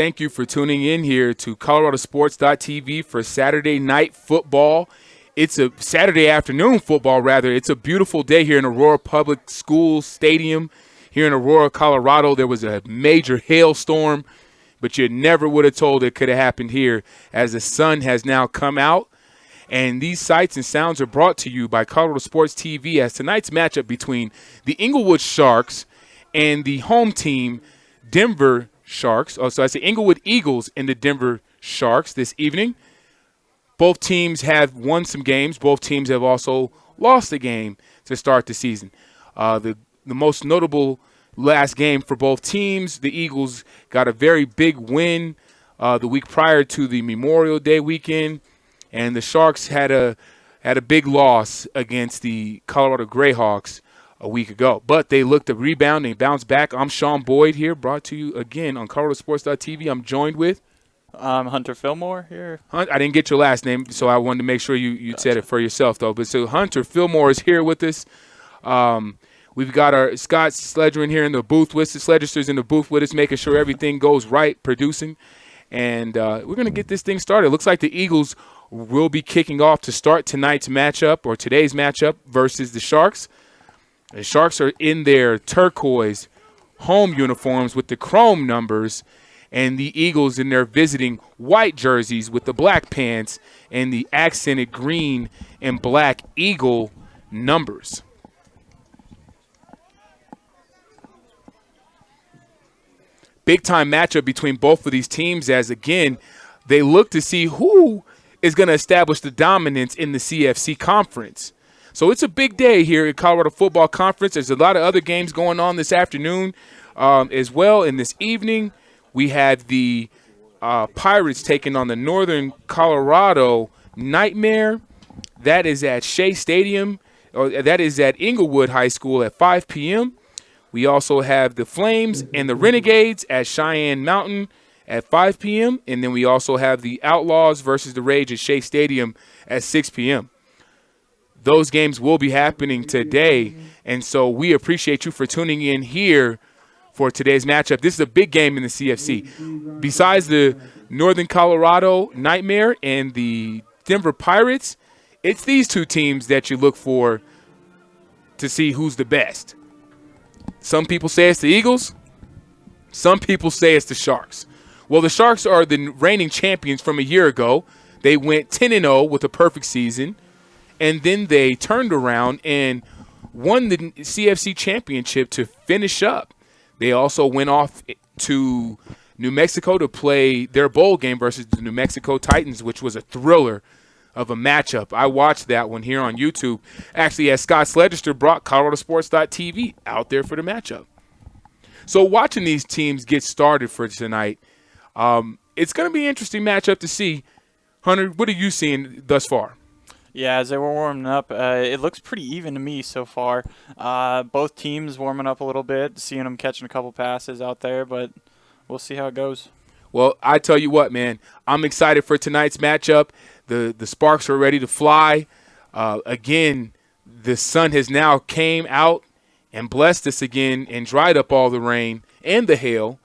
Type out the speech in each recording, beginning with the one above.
thank you for tuning in here to ColoradoSports.TV for Saturday night football. It's a Saturday afternoon football, rather. It's a beautiful day here in Aurora Public Schools Stadium here in Aurora, Colorado. There was a major hailstorm, but you never would have told it could have happened here as the sun has now come out. And these sights and sounds are brought to you by Colorado Sports TV as tonight's matchup between the Englewood Sharks and the home team, Denver Sharks. Oh, so I say Englewood Eagles and the Denver Sharks this evening. Both teams have won some games. Both teams have also lost a game to start the season. The most notable last game for both teams, the Eagles got a very big win the week prior to the Memorial Day weekend. And the Sharks had a big loss against the Colorado Greyhawks a week ago. But they looked to rebound and bounce back. I'm Sean Boyd here, brought to you again on ColoradoSports.TV. I'm joined with Hunter Fillmore here. I didn't get your last name, so I wanted to make sure you said it for yourself, though. But so Hunter Fillmore is here with us. We've got our Scott Sledger in here in the booth with us. Sledger's in the booth with us, making sure everything goes right, producing. And we're going to get this thing started. It looks like the Eagles will be kicking off to start tonight's matchup or today's matchup versus the Sharks. The Sharks are in their turquoise home uniforms with the chrome numbers, and the Eagles in their visiting white jerseys with the black pants and the accented green and black eagle numbers. Big-time matchup between both of these teams as, again, they look to see who is going to establish the dominance in the CFC Conference. So it's a big day here at Colorado Football Conference. There's a lot of other games going on this afternoon as well. And this evening, we had the Pirates taking on the Northern Colorado Nightmare. That is at Shea Stadium, or that is at Englewood High School at 5 p.m. We also have the Flames and the Renegades at Cheyenne Mountain at 5 p.m. And then we also have the Outlaws versus the Rage at Shea Stadium at 6 p.m. Those games will be happening today, and so we appreciate you for tuning in here for today's matchup. This is a big game in the CFC. Besides the Northern Colorado Nightmare and the Denver Pirates, it's these two teams that you look for to see who's the best. Some people say it's the Eagles. Some people say it's the Sharks. Well, the Sharks are the reigning champions from a year ago. They went 10-0 with a perfect season, and then they turned around and won the CFC championship to finish up. They also went off to New Mexico to play their bowl game versus the New Mexico Titans, which was a thriller of a matchup. I watched that one here on YouTube. Actually, as Scott Sledger brought ColoradoSports.TV out there for the matchup. So watching these teams get started for tonight, it's going to be an interesting matchup to see. Hunter, what are you seeing thus far? Yeah, as they were warming up, it looks pretty even to me so far. Both teams warming up a little bit, seeing them catching a couple passes out there, but we'll see how it goes. Well, I tell you what, man, I'm excited for tonight's matchup. The sparks are ready to fly. Again, the sun has now came out and blessed us again and dried up all the rain and the hail.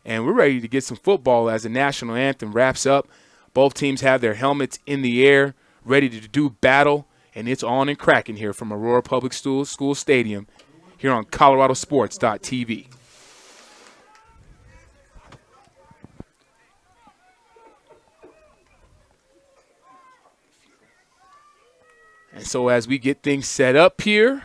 And we're ready to get some football as the national anthem wraps up. Both teams have their helmets in the air, ready to do battle, and it's on and cracking here from Aurora Public School Stadium here on ColoradoSports.TV. And so as we get things set up here,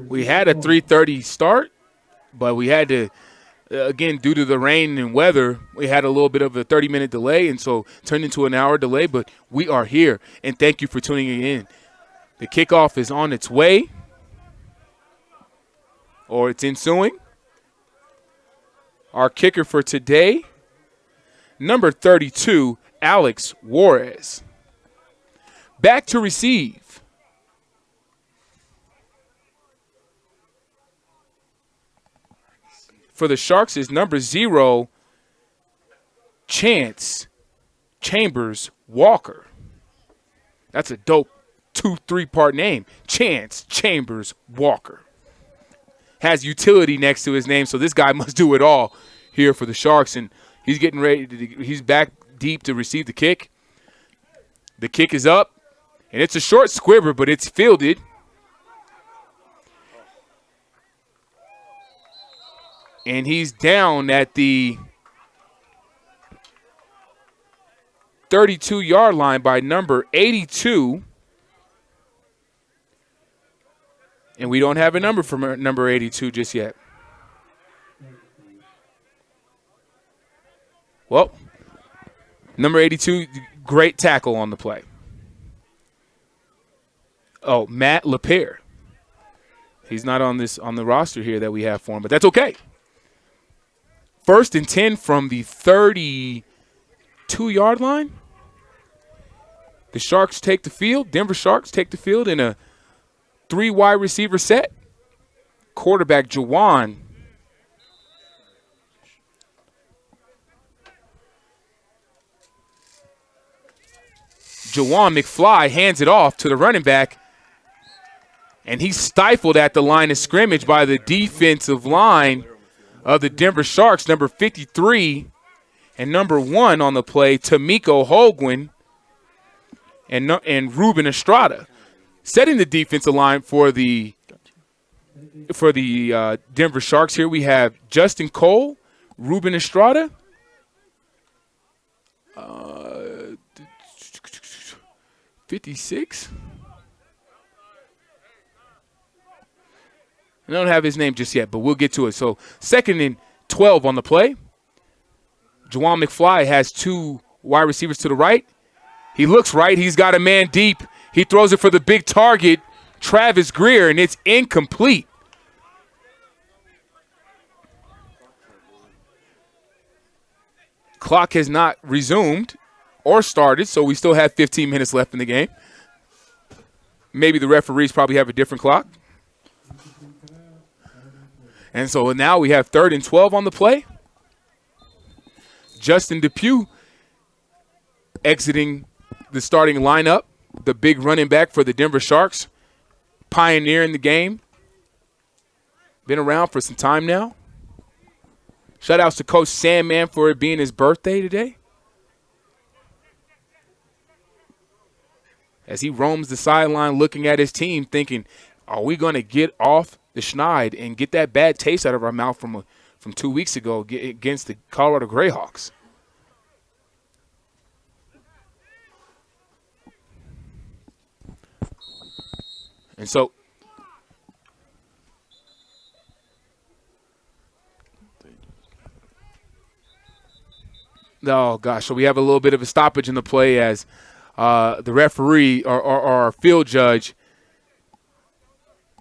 we had a 3:30 start, but we had to, again, due to the rain and weather, we had a little bit of a 30-minute delay, and so turned into an hour delay, but we are here, and thank you for tuning in. The kickoff is on its way, or it's ensuing. Our kicker for today, number 32, Alex Juarez. Back to receive. For the Sharks is number 0, Chance Chambers Walker. That's a dope 2-3-part name. Chance Chambers Walker. Has utility next to his name, so this guy must do it all here for the Sharks. And he's getting ready. He's back deep to receive the kick. The kick is up, and it's a short squibber, but it's fielded. And he's down at the 32-yard line by number 82. And we don't have a number for number 82 just yet. Well, number 82, great tackle on the play. Oh, Matt Lapierre. He's not on the roster here that we have for him, but that's okay. 1st and 10 from the 32-yard line. The Sharks take the field. Denver Sharks take the field in a 3 wide receiver set. Quarterback Jawan McFly hands it off to the running back, and he's stifled at the line of scrimmage by the defensive line of the Denver Sharks, number 53 and number 1 on the play, Tamiko Holguin and Ruben Estrada. Setting the defensive line for the Denver Sharks here, we have Justin Cole, Ruben Estrada, 56. I don't have his name just yet, but we'll get to it. So 2nd and 12 on the play. Jawan McFly has 2 wide receivers to the right. He looks right. He's got a man deep. He throws it for the big target, Travis Greer, and it's incomplete. Clock has not resumed or started, so we still have 15 minutes left in the game. Maybe the referees probably have a different clock. And so now we have 3rd and 12 on the play. Justin Depew exiting the starting lineup, the big running back for the Denver Sharks, pioneering the game. Been around for some time now. Shout outs to Coach Sandman for it being his birthday today, as he roams the sideline looking at his team thinking, are we going to get off the schneid and get that bad taste out of our mouth from 2 weeks ago against the Colorado Greyhawks? And so oh, gosh. So we have a little bit of a stoppage in the play as the referee or our field judge,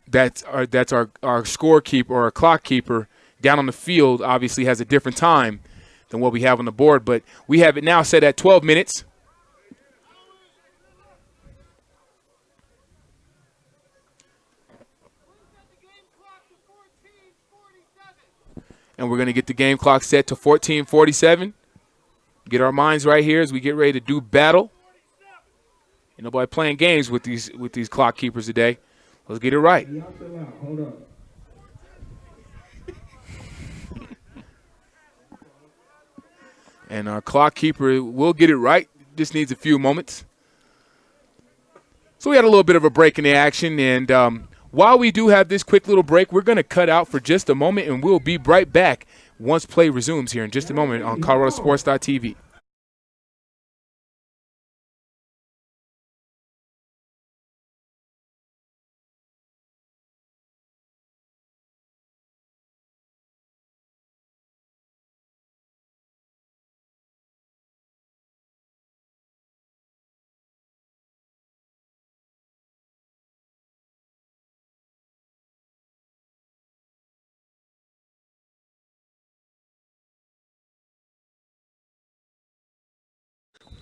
that's our scorekeeper or our clock keeper down on the field, obviously has a different time than what we have on the board. But we have it now set at 12 minutes. And we're going to get the game clock set to 14:47. Get our minds right here as we get ready to do battle. Ain't nobody playing games with these clock keepers today. Let's get it right. Hold up. And our clock keeper will get it right. Just needs a few moments. So we had a little bit of a break in the action, and while we do have this quick little break, we're going to cut out for just a moment, and we'll be right back once play resumes here in just a moment on ColoradoSports.TV.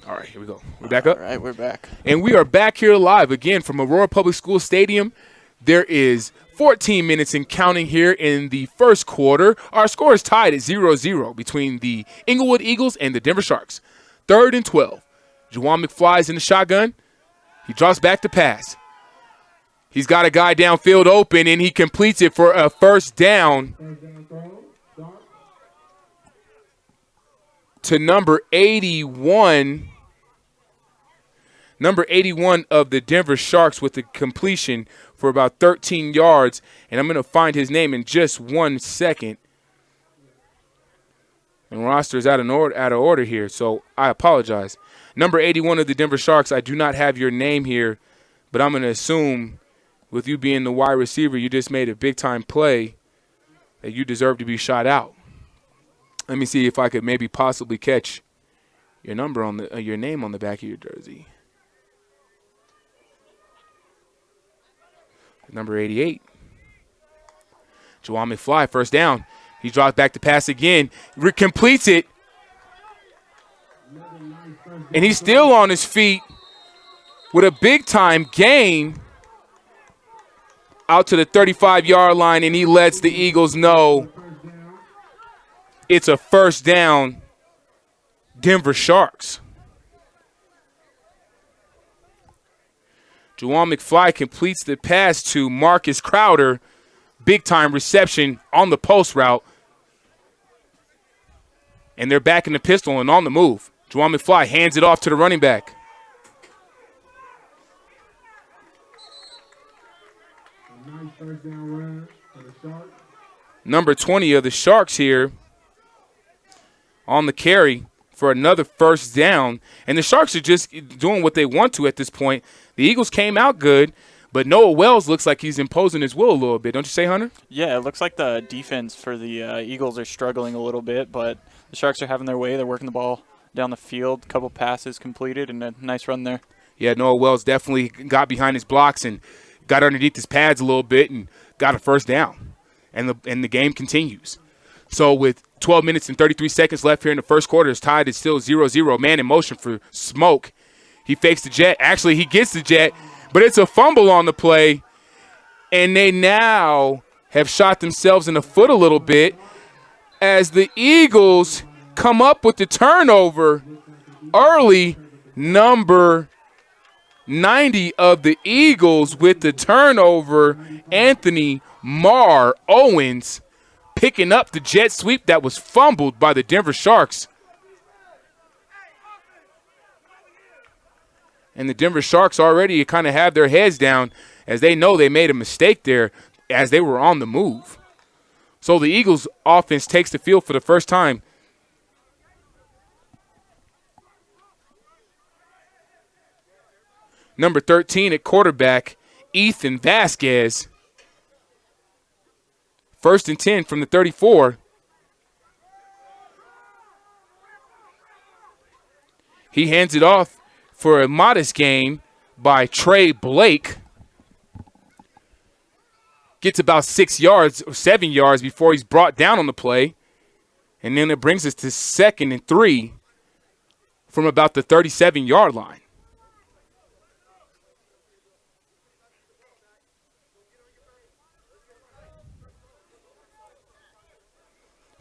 All right, here we go. We're back up? All right, we're back. And we are back here live again from Aurora Public School Stadium. There is 14 minutes and counting here in the first quarter. Our score is tied at 0-0 between the Englewood Eagles and the Denver Sharks. 3rd and 12. Juwan McFly's in the shotgun. He drops back to pass. He's got a guy downfield open, and he completes it for a first down to number 81. Number 81 of the Denver Sharks with the completion for about 13 yards. And I'm going to find his name in just 1 second. And roster is out of order here, so I apologize. Number 81 of the Denver Sharks, I do not have your name here, but I'm going to assume with you being the wide receiver, you just made a big-time play that you deserve to be shot out. Let me see if I could maybe possibly catch your number on the your name on the back of your jersey. Number 88. Juwan McFly, first down. He drops back to pass again. Completes it. And he's still on his feet with a big-time gain out to the 35-yard line, and he lets the Eagles know it's a first down, Denver Sharks. Juwan McFly completes the pass to Marcus Crowder. Big-time reception on the post route. And they're back in the pistol and on the move. Juwan McFly hands it off to the running back. Number 20 of the Sharks here on the carry for another first down. And the Sharks are just doing what they want to at this point. The Eagles came out good, but Noah Wells looks like he's imposing his will a little bit. Don't you say, Hunter? Yeah, it looks like the defense for the Eagles are struggling a little bit, but the Sharks are having their way. They're working the ball down the field. A couple passes completed and a nice run there. Yeah, Noah Wells definitely got behind his blocks and got underneath his pads a little bit and got a first down. And the game continues. So with 12 minutes and 33 seconds left here in the first quarter, it's tied. It's still 0-0. Man in motion for Smoke. He fakes the jet. Actually, he gets the jet, but it's a fumble on the play. And they now have shot themselves in the foot a little bit as the Eagles come up with the turnover early. Number 90 of the Eagles with the turnover, Anthony Marr Owens, picking up the jet sweep that was fumbled by the Denver Sharks. And the Denver Sharks already kind of have their heads down as they know they made a mistake there as they were on the move. So the Eagles offense takes the field for the first time. Number 13 at quarterback, Ethan Vasquez. 1st and 10 from the 34. He hands it off for a modest gain by Trey Blake. Gets about 6 yards or 7 yards before he's brought down on the play. And then it brings us to 2nd and 3 from about the 37-yard line.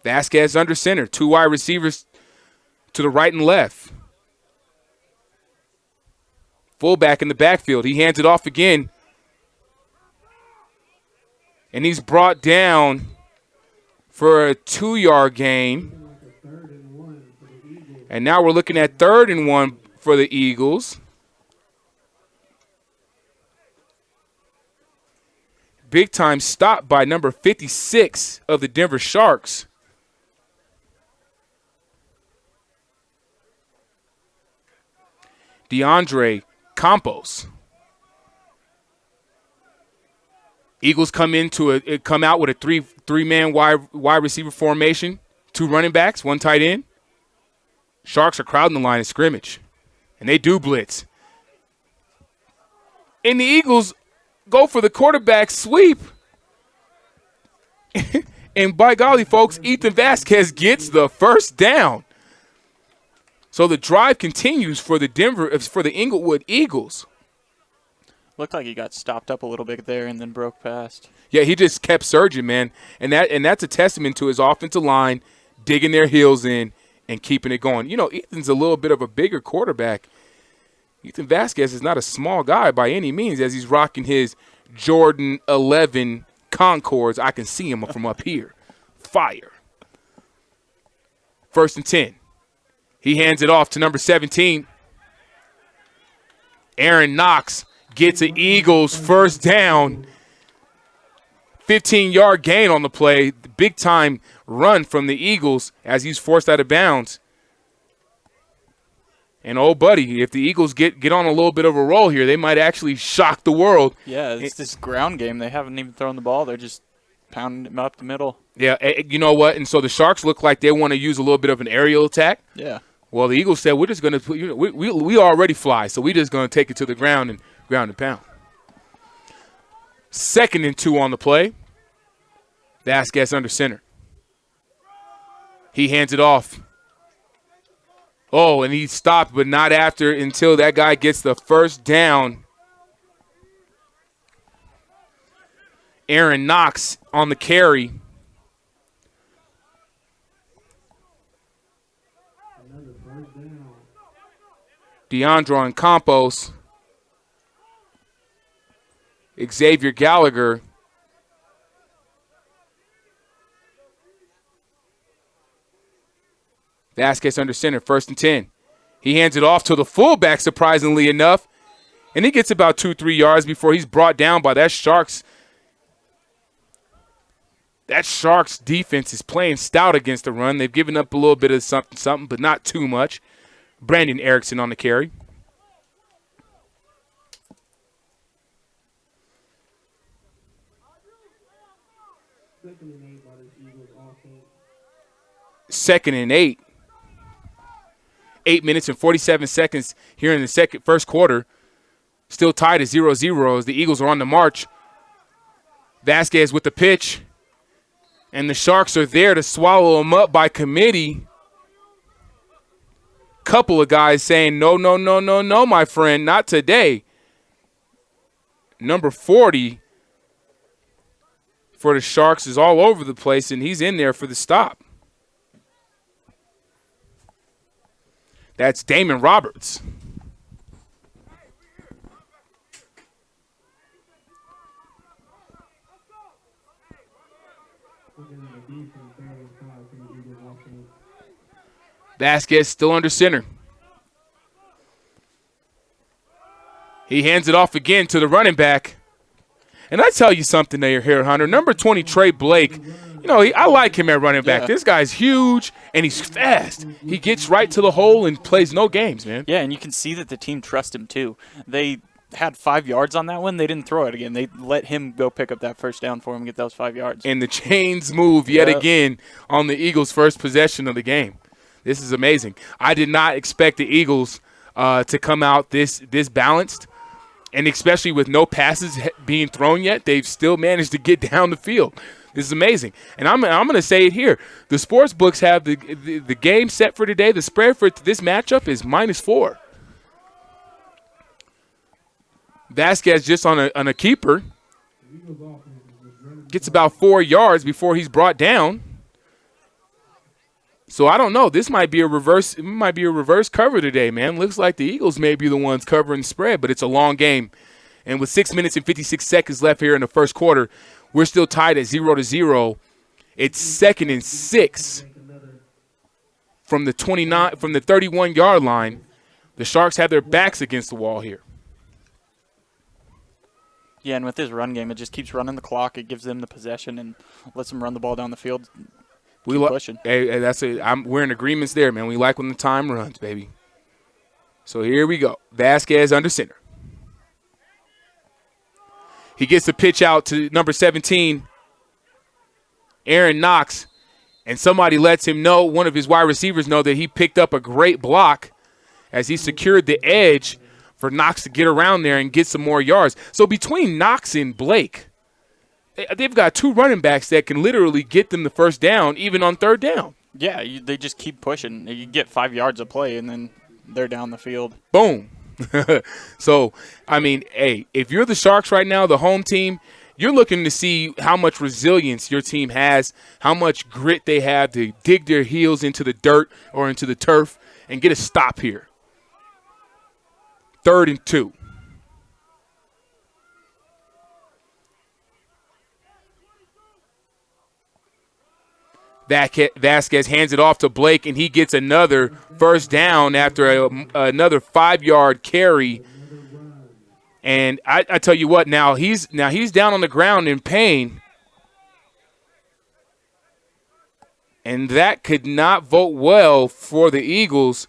Vasquez under center. 2 wide receivers to the right and left. Fullback in the backfield. He hands it off again. And he's brought down for a 2-yard gain. And now we're looking at 3rd and 1 for the Eagles. Big time stop by number 56 of the Denver Sharks. DeAndre Campos. Eagles come out with a three-man wide receiver formation, 2 running backs, 1 tight end. Sharks are crowding the line of scrimmage, and they do blitz. And the Eagles go for the quarterback sweep. And by golly, folks, Ethan Vasquez gets the first down. So the drive continues for the Englewood Eagles. Looked like he got stopped up a little bit there and then broke past. Yeah, he just kept surging, man. And that's a testament to his offensive line digging their heels in and keeping it going. You know, Ethan's a little bit of a bigger quarterback. Ethan Vasquez is not a small guy by any means as he's rocking his Jordan 11 Concords. I can see him from up here. Fire. 1st and 10. He hands it off to number 17. Aaron Knox gets an Eagles first down. 15-yard gain on the play. Big-time run from the Eagles as he's forced out of bounds. And, oh, buddy, if the Eagles get on a little bit of a roll here, they might actually shock the world. Yeah, it's this ground game. They haven't even thrown the ball. They're just pounding him up the middle. Yeah, you know what? And so the Sharks look like they want to use a little bit of an aerial attack. Yeah. Well, the Eagles said, we're just going to put, we already fly, so we're just going to take it to the ground and pound. 2nd and 2 on the play. Vasquez under center. He hands it off. Oh, and he stopped, but not after until that guy gets the first down. Aaron Knox on the carry. DeAndre and Campos. Xavier Gallagher. Vasquez under center, 1st and 10. He hands it off to the fullback, surprisingly enough. And he gets about 2-3 yards before he's brought down by that Sharks. That Sharks defense is playing stout against the run. They've given up a little bit of something, but not too much. Brandon Erickson on the carry. Second and 8. 8 minutes and 47 seconds here in the first quarter. Still tied at 0-0 as the Eagles are on the march. Vasquez with the pitch. And the Sharks are there to swallow him up by committee. Couple of guys saying, no, no, no, no, no, my friend, not today. Number 40 for the Sharks is all over the place, and he's in there for the stop. That's Damon Roberts. Vasquez still under center. He hands it off again to the running back. And I tell you something there, Hunter. Number 20, Trey Blake, you know, I like him at running back. Yeah. This guy's huge, and he's fast. He gets right to the hole and plays no games, man. Yeah, and you can see that the team trusts him, too. They had 5 yards on that one. They didn't throw it again. They let him go pick up that first down for him and get those 5 yards. And the chains move yet again on the Eagles' first possession of the game. This is amazing. I did not expect the Eagles to come out this balanced. And especially with no passes being thrown yet, they've still managed to get down the field. This is amazing. And I'm going to say it here. The sports books have the game set for today. The spread for this matchup is -4. Vasquez just on a keeper. Gets about 4 yards before he's brought down. So I don't know. This might be a reverse. It might be a reverse cover today, man. Looks like the Eagles may be the ones covering the spread, but it's a long game. And with 6 minutes and 56 seconds left here in the first quarter, we're still tied at 0-0. It's 2nd and 6 from the 31-yard line. The Sharks have their backs against the wall here. Yeah, and with this run game, it just keeps running the clock. It gives them the possession and lets them run the ball down the field. Pushing. Hey, that's it. We're in agreements there, man. We like when the time runs, baby. So here we go. Vasquez under center. He gets the pitch out to number 17, Aaron Knox, and somebody lets him know, one of his wide receivers know that he picked up a great block as he secured the edge for Knox to get around there and get some more yards. So between Knox and Blake, they've got 2 running backs that can literally get them the first down, even on 3rd down. Yeah, they just keep pushing. You get 5 yards of play, and then they're down the field. Boom. So, I mean, hey, if you're the Sharks right now, the home team, you're looking to see how much resilience your team has, how much grit they have to dig their heels into the dirt or into the turf and get a stop here. 3rd and 2. Vasquez hands it off to Blake, and he gets another first down after another 5-yard carry. And I tell you what, now he's down on the ground in pain, and that could not vote well for the Eagles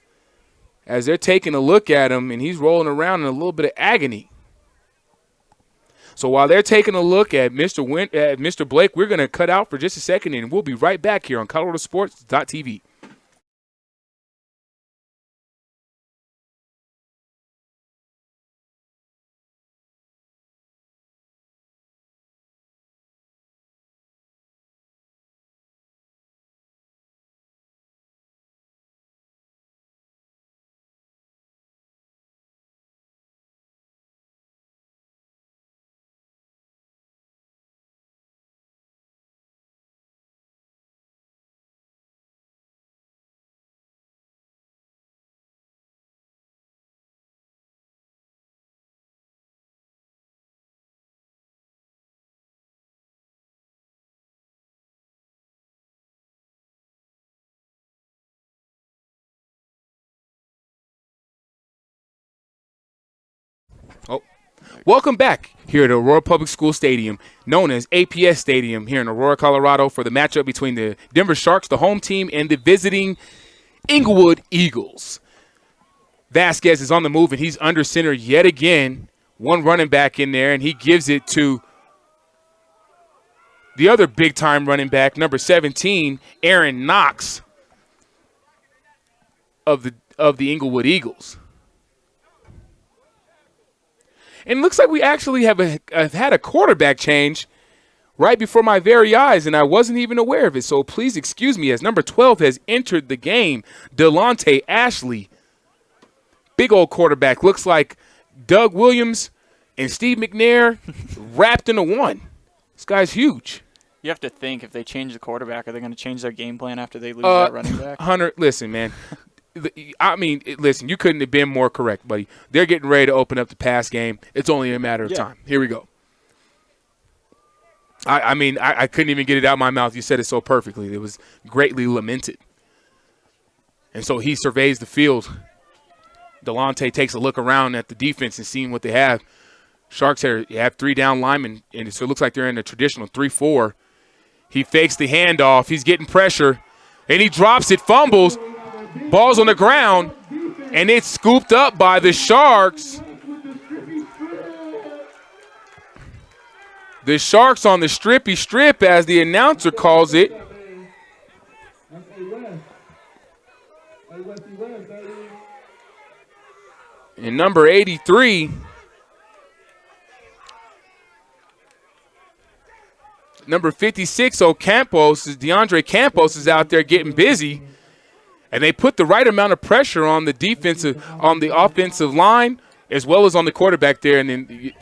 as they're taking a look at him, and he's rolling around in a little bit of agony. So while they're taking a look at Mr. Blake, we're going to cut out for just a second, and we'll be right back here on ColoradoSports.TV. Oh, welcome back here at Aurora Public School Stadium, known as APS Stadium here in Aurora, Colorado, for the matchup between the Denver Sharks, the home team, and the visiting Englewood Eagles. Vasquez is on the move, and he's under center yet again. One running back in there, and he gives it to the other big-time running back, number 17, Aaron Knox of the Englewood Eagles. And it looks like we actually have had a quarterback change right before my very eyes, and I wasn't even aware of it. So please excuse me as number 12 has entered the game, Delonte Ashley. Big old quarterback. Looks like Doug Williams and Steve McNair wrapped into one. This guy's huge. You have to think, if they change the quarterback, are they going to change their game plan after they lose that running back? Hunter, listen, man. Listen, you couldn't have been more correct, buddy. They're getting ready to open up the pass game. It's only a matter of time. Here we go. I couldn't even get it out of my mouth. You said it so perfectly. It was greatly lamented. And so he surveys the field. Delonte takes a look around at the defense and seeing what they have. Sharks have 3 down linemen, and so it looks like they're in a traditional 3-4. He fakes the handoff. He's getting pressure, and he drops it, fumbles. Ball's on the ground, and it's scooped up by the Sharks. The Sharks on the strippy strip, as the announcer calls it. And number 83, number 56, DeAndre Campos is out there getting busy. And they put the right amount of pressure on the offensive line as well as on the quarterback there. And then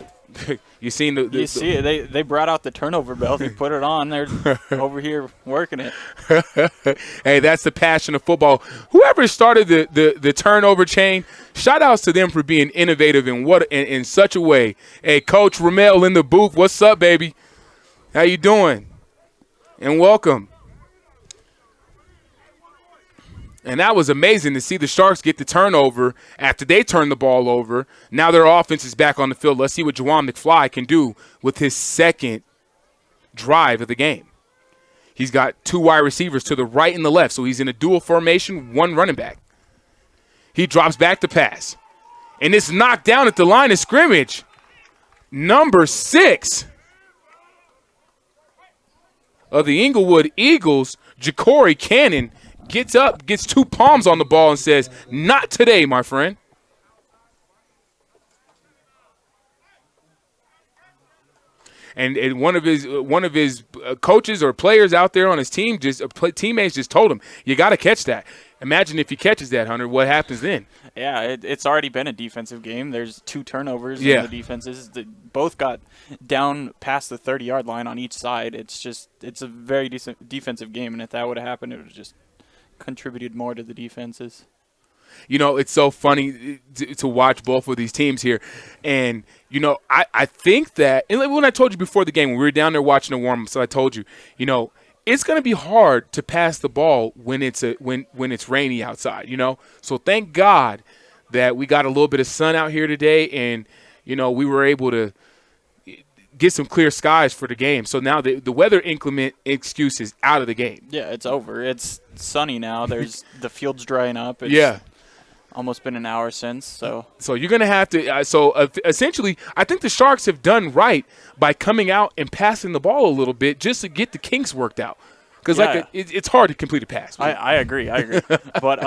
you see it. They brought out the turnover belt. They put it on. They're over here working it. Hey, that's the passion of football. Whoever started the turnover chain, shout outs to them for being innovative in such a way. Hey, Coach Ramel in the booth. What's up, baby? How you doing? And welcome. And that was amazing to see the Sharks get the turnover after they turned the ball over. Now their offense is back on the field. Let's see what Juwan McFly can do with his second drive of the game. He's got 2 wide receivers to the right and the left, so he's in a dual formation, 1 running back. He drops back to pass. And it's knocked down at the line of scrimmage. Number 6 of the Englewood Eagles, Jacory Cannon, gets up, gets 2 palms on the ball and says, "Not today, my friend." And one of his coaches or players out there on his team, teammates just told him, you got to catch that. Imagine if he catches that, Hunter, what happens then? Yeah, it's already been a defensive game. There's 2 turnovers in the defenses. Both got down past the 30-yard line on each side. It's a very decent defensive game, and if that would have happened, it would have just contributed more to the defenses. You know, it's so funny to watch both of these teams here. And, you know, I think that – and when I told you before the game, when we were down there watching the warm-up, so I told you, you know, it's going to be hard to pass the ball when it's rainy outside, you know. So thank God that we got a little bit of sun out here today and, you know, we were able to get some clear skies for the game. So now the weather inclement excuse is out of the game. Yeah, it's over. It's sunny now. The field's drying up. It's almost been an hour since. So you're going to have to essentially, I think the Sharks have done right by coming out and passing the ball a little bit just to get the kinks worked out. Because it's hard to complete a pass. I agree. But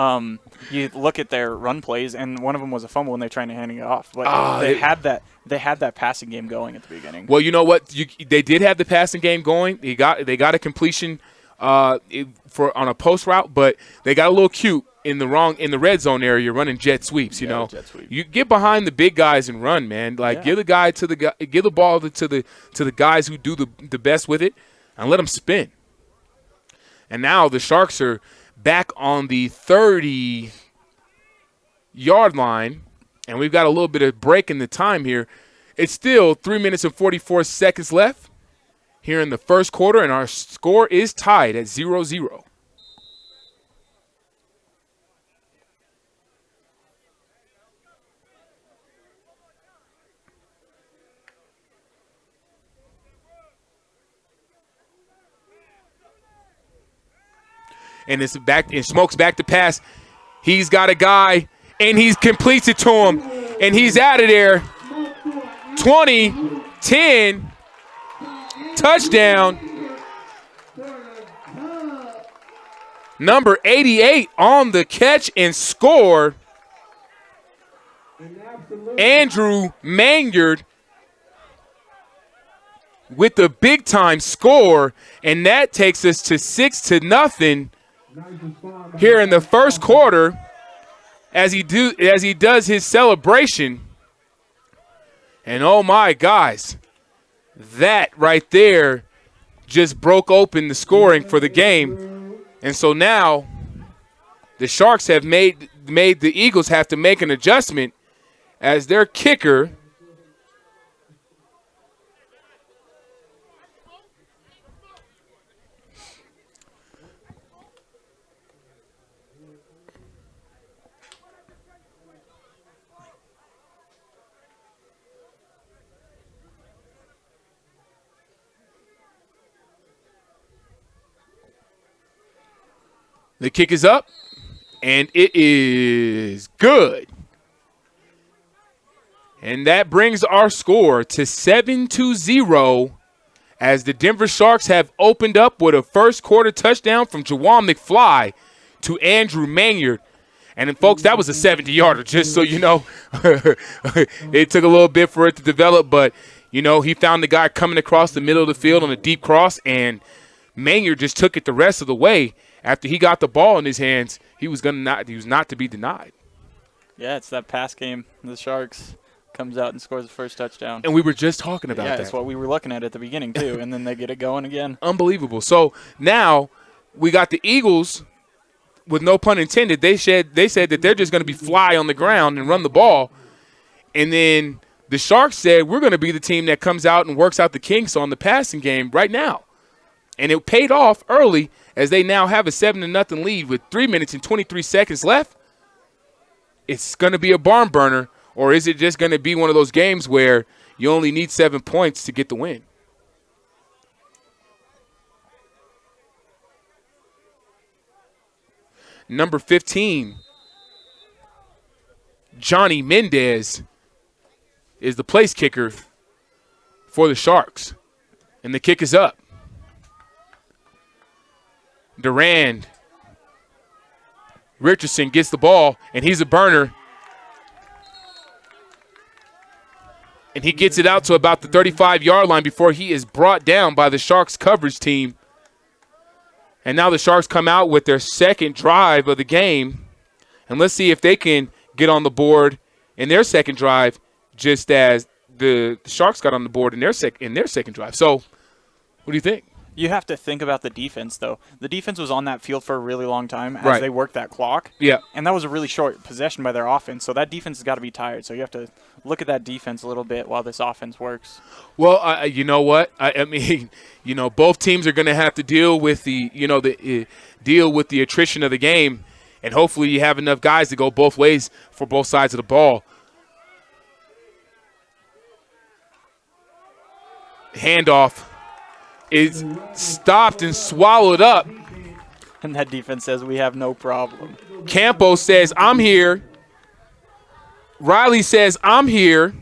you look at their run plays, and one of them was a fumble when they're trying to hand it off. But they had that passing game going at the beginning. Well, you know what? They did have the passing game going. They got a completion on a post route, but they got a little cute in the red zone area running jet sweeps. You know, you get behind the big guys and run, man. Like give the ball to the guys who do the best with it, and let them spin. And now the Sharks are back on the 30-yard line, and we've got a little bit of break in the time here. It's still 3 minutes and 44 seconds left here in the first quarter, and our score is tied at 0-0. And it's back, and Smoke's back to pass. He's got a guy, and he completes it to him, and he's out of there. 20, 10, touchdown. Number 88 on the catch and score. Andrew Maynard with the big-time score, and that takes us to 6-0 here in the first quarter as he does his celebration. And oh my guys, that right there just broke open the scoring for the game. And so now the Sharks have made the Eagles have to make an adjustment as their kicker the kick is up, and it is good. And that brings our score to 7-0 as the Denver Sharks have opened up with a first quarter touchdown from Jawan McFly to Andrew Maynard. And, folks, that was a 70-yarder, just so you know. It took a little bit for it to develop, but, you know, he found the guy coming across the middle of the field on a deep cross, and Maynard just took it the rest of the way. After he got the ball in his hands, he was not to be denied. Yeah, it's that pass game. The Sharks comes out and scores the first touchdown. And we were just talking about that. Yeah, that's what we were looking at the beginning, too, and then they get it going again. Unbelievable. So now we got the Eagles, with no pun intended, they said that they're just going to be fly on the ground and run the ball. And then the Sharks said, we're going to be the team that comes out and works out the kinks on the passing game right now. And it paid off early as they now have a 7-0 lead with 3 minutes and 23 seconds left. It's going to be a barn burner, or is it just going to be one of those games where you only need 7 points to get the win? Number 15, Johnny Mendez, is the place kicker for the Sharks. And the kick is up. Durand Richardson gets the ball, and he's a burner. And he gets it out to about the 35-yard line before he is brought down by the Sharks coverage team. And now the Sharks come out with their second drive of the game. And let's see if they can get on the board in their second drive just as the Sharks got on the board in their second drive. So what do you think? You have to think about the defense, though. The defense was on that field for a really long time as they worked that clock. Yeah. And that was a really short possession by their offense. So that defense has got to be tired. So you have to look at that defense a little bit while this offense works. Well, you know what? I mean, both teams are going to have to deal with deal with the attrition of the game, and hopefully you have enough guys to go both ways for both sides of the ball. Handoff is stopped and swallowed up. And that defense says we have no problem. Campos says, I'm here. Riley says, I'm here.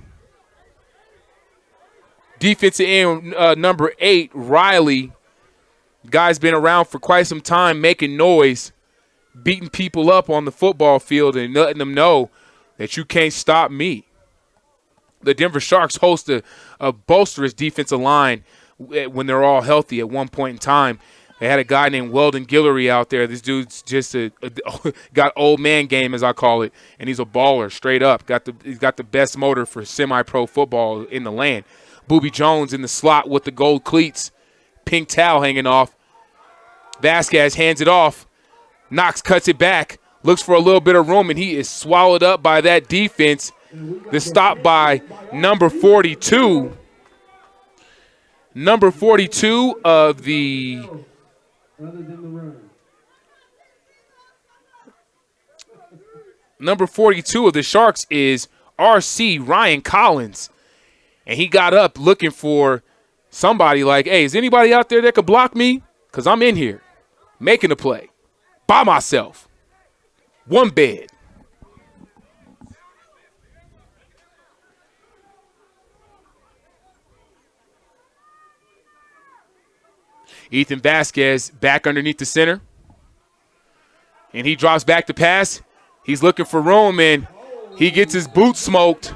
Defensive end number 8, Riley. Guy's been around for quite some time, making noise, beating people up on the football field and letting them know that you can't stop me. The Denver Sharks host a bolsterous defensive line when they're all healthy at one point in time. They had a guy named Weldon Guillory out there. This dude's just got old man game, as I call it, and he's a baller straight up. He's got the best motor for semi-pro football in the land. Booby Jones in the slot with the gold cleats, pink towel hanging off. Vasquez hands it off. Knox cuts it back, looks for a little bit of room, and he is swallowed up by that defense. The stop by number 42. Number 42 of the Sharks is R.C. Ryan Collins. And he got up looking for somebody like, hey, is anybody out there that could block me? Because I'm in here making a play by myself. One bed. Ethan Vasquez back underneath the center. And he drops back to pass. He's looking for room, and he gets his boot smoked.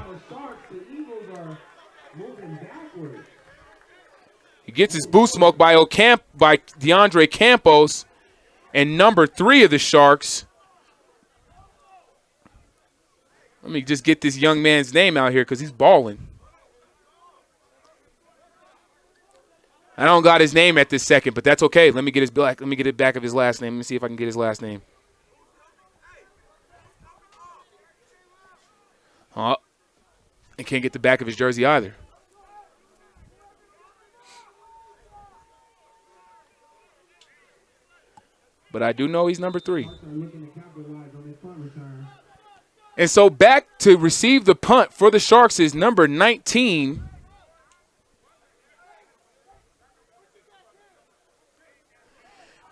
He gets his boot smoked by DeAndre Campos, and number 3 of the Sharks. Let me just get this young man's name out here because he's balling. I don't got his name at this second, but that's okay. Let me get it back of his last name. Let me see if I can get his last name. I can't get the back of his jersey either. But I do know he's number 3. And so back to receive the punt for the Sharks is number 19.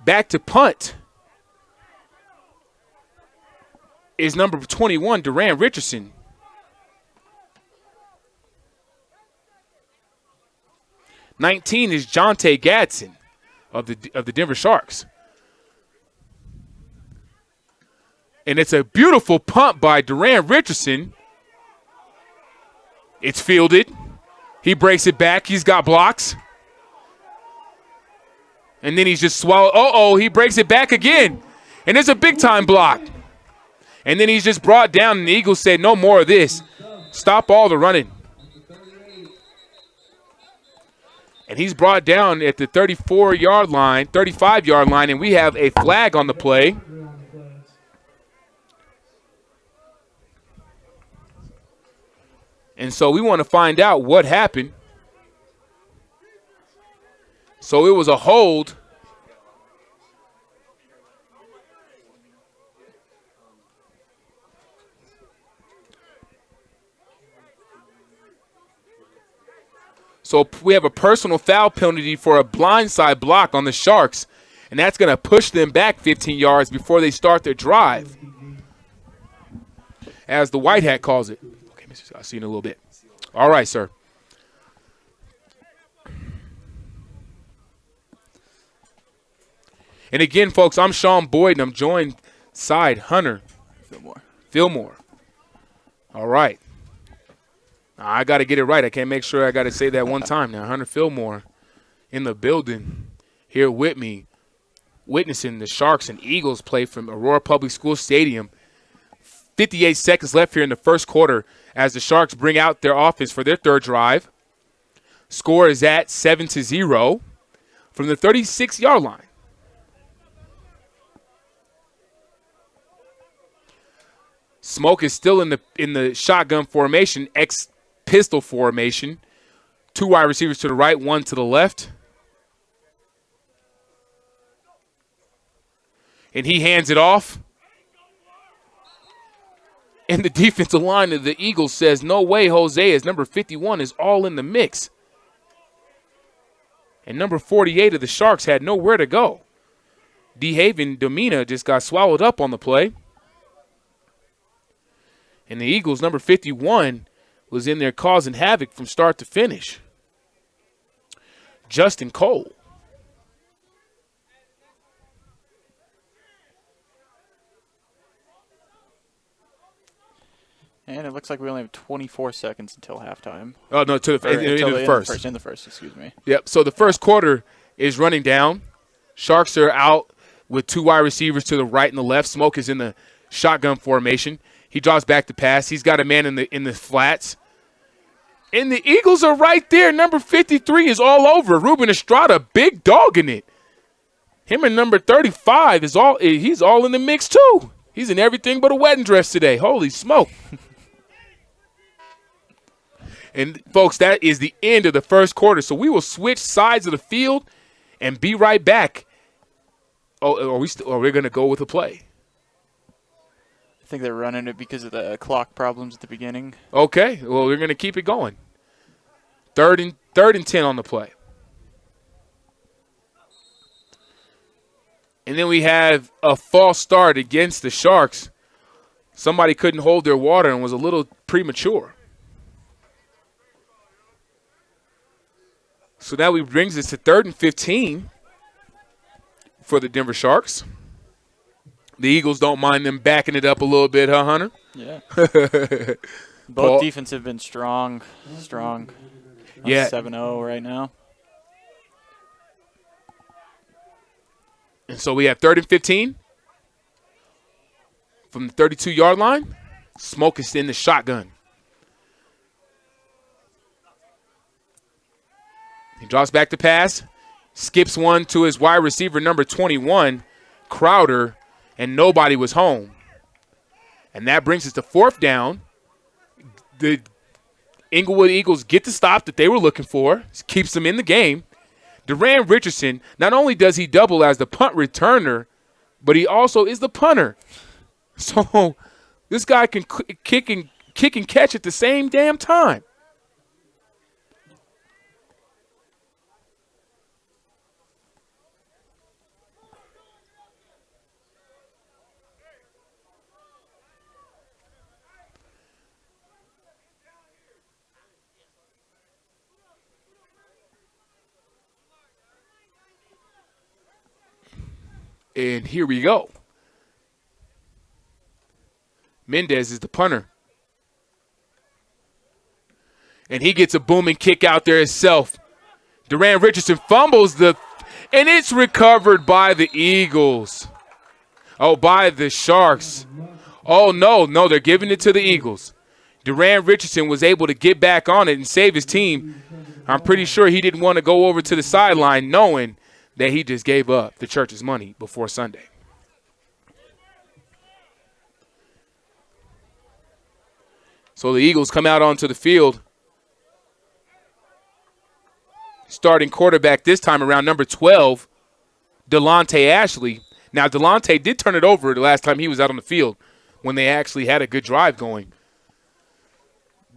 Back to punt is number 21, Duran Richardson. '19 is Jonte Gadsden of the Denver Sharks. And it's a beautiful punt by Duran Richardson. It's fielded. He breaks it back. He's got blocks. And then he's just swallowed. He breaks it back again. And it's a big-time block. And then he's just brought down, and the Eagles said, no more of this. Stop all the running. And he's brought down at the 35-yard line, and we have a flag on the play. And so we want to find out what happened. So it was a hold. So we have a personal foul penalty for a blindside block on the Sharks, and that's going to push them back 15 yards before they start their drive, as the white hat calls it. Okay, I'll see you in a little bit. All right, sir. And again, folks, I'm Sean Boyd, and I'm joined side Hunter Fillmore. All right. I got to get it right. I can't make sure I got to say that one time now. Hunter Fillmore in the building here with me, witnessing the Sharks and Eagles play from Aurora Public School Stadium. 58 seconds left here in the first quarter as the Sharks bring out their offense for their third drive. Score is at 7-0 from the 36-yard line. Smoke is still in the shotgun formation, pistol formation. 2 wide receivers to the right, 1 to the left. And he hands it off. And the defensive line of the Eagles says, no way, Jose, as number 51 is all in the mix. And number 48 of the Sharks had nowhere to go. DeHaven Domina just got swallowed up on the play. And the Eagles, number 51, was in there causing havoc from start to finish. Justin Cole. And it looks like we only have 24 seconds until halftime. Oh, no, in the first. In the first, excuse me. Yep, so the first quarter is running down. Sharks are out with 2 wide receivers to the right and the left. Smoke is in the shotgun formation. He draws back the pass. He's got a man in the flats. And the Eagles are right there. Number 53 is all over. Ruben Estrada, big dog in it. Him and number 35 he's all in the mix too. He's in everything but a wedding dress today. Holy smoke. And folks, that is the end of the first quarter. So we will switch sides of the field and be right back. Oh, are we going to go with a play? I think they're running it because of the clock problems at the beginning. Okay, well, we're going to keep it going. Third and 10 on the play. And then we have a false start against the Sharks. Somebody couldn't hold their water and was a little premature. So now we brings us to 3rd and 15 for the Denver Sharks. The Eagles don't mind them backing it up a little bit, huh, Hunter? Yeah. Both defense have been strong. Yeah. 7-0 right now. And so we have 3rd and 15 from the 32-yard line. Smoke is in the shotgun. He drops back to pass, skips one to his wide receiver, number 21, Crowder, and nobody was home. And that brings us to 4th down. The Englewood Eagles get the stop that they were looking for, keeps them in the game. Duran Richardson, not only does he double as the punt returner, but he also is the punter. So this guy can kick and catch at the same damn time. And here we go. Mendez is the punter. And he gets a booming kick out there himself. Duran Richardson fumbles and it's recovered by the Eagles. Oh, by the Sharks. Oh, no, they're giving it to the Eagles. Duran Richardson was able to get back on it and save his team. I'm pretty sure he didn't want to go over to the sideline knowing that he just gave up the church's money before Sunday. So the Eagles come out onto the field. Starting quarterback this time around, number 12, Delonte Ashley. Now, Delonte did turn it over the last time he was out on the field when they actually had a good drive going.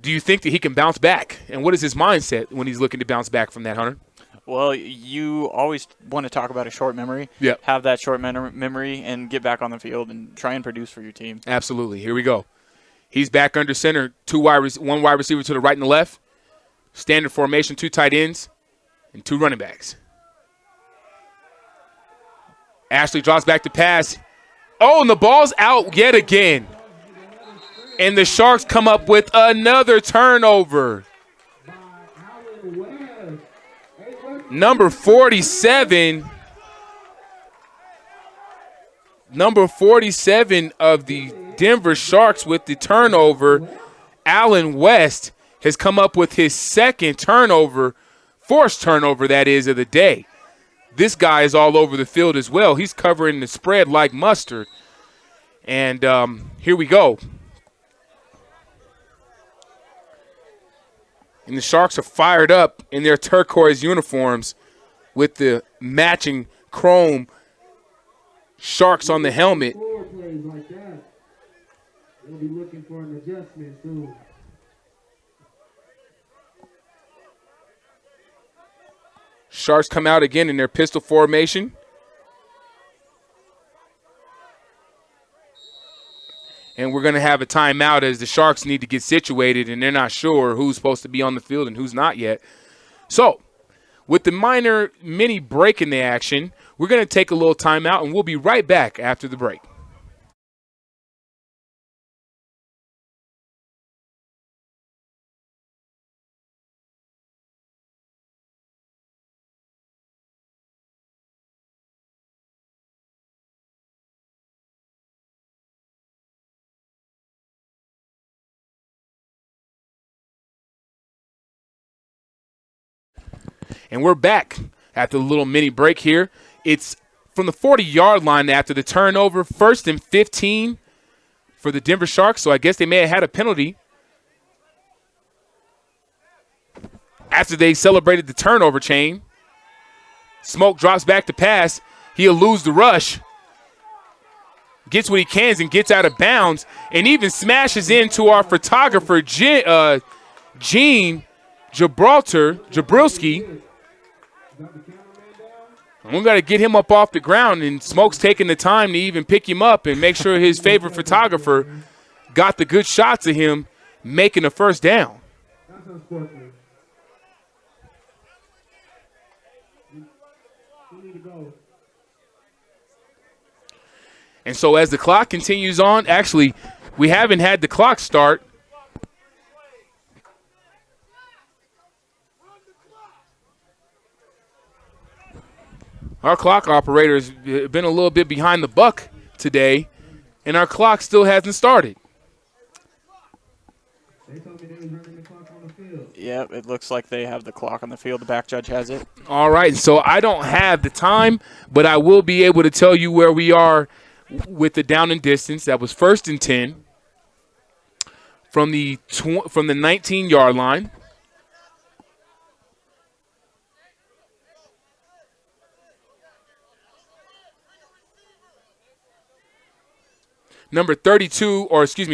Do you think that he can bounce back? And what is his mindset when he's looking to bounce back from that, Hunter? Well, you always want to talk about a short memory. Yeah. Have that short memory and get back on the field and try and produce for your team. Absolutely. Here we go. He's back under center. One wide receiver to the right and the left. Standard formation, 2 tight ends, and 2 running backs. Ashley drops back to pass. Oh, and the ball's out yet again. And the Sharks come up with another turnover. Number 47. Number 47 of the Denver Sharks with the turnover, Allen West, has come up with his second turnover, forced turnover, that is, of the day. This guy is all over the field as well. He's covering the spread like mustard. And here we go. And the Sharks are fired up in their turquoise uniforms with the matching chrome Sharks on the helmet. We'll be looking for an adjustment soon. Sharks come out again in their pistol formation. And we're going to have a timeout as the Sharks need to get situated, and they're not sure who's supposed to be on the field and who's not yet. So, with the mini break in the action, we're going to take a little timeout, and we'll be right back after the break. And we're back after the little mini break here. It's from the 40-yard line after the turnover, 1st and 15 for the Denver Sharks. So I guess they may have had a penalty after they celebrated the turnover chain. Smoke drops back to pass. He'll lose the rush. Gets what he can and gets out of bounds and even smashes into our photographer, Gene Jabrilski. We got to get him up off the ground, and Smoke's taking the time to even pick him up and make sure his favorite photographer got the good shots of him making the first down. That's unfortunate. We need to go. And so as the clock continues on, actually, we haven't had the clock start. Our clock operator has been a little bit behind the buck today, and our clock still hasn't started. They told me they was running the clock on the field. Yep, it looks like they have the clock on the field. The back judge has it. All right, so I don't have the time, but I will be able to tell you where we are with the down and distance. That was 1st and 10 from the 19-yard line. Number 32,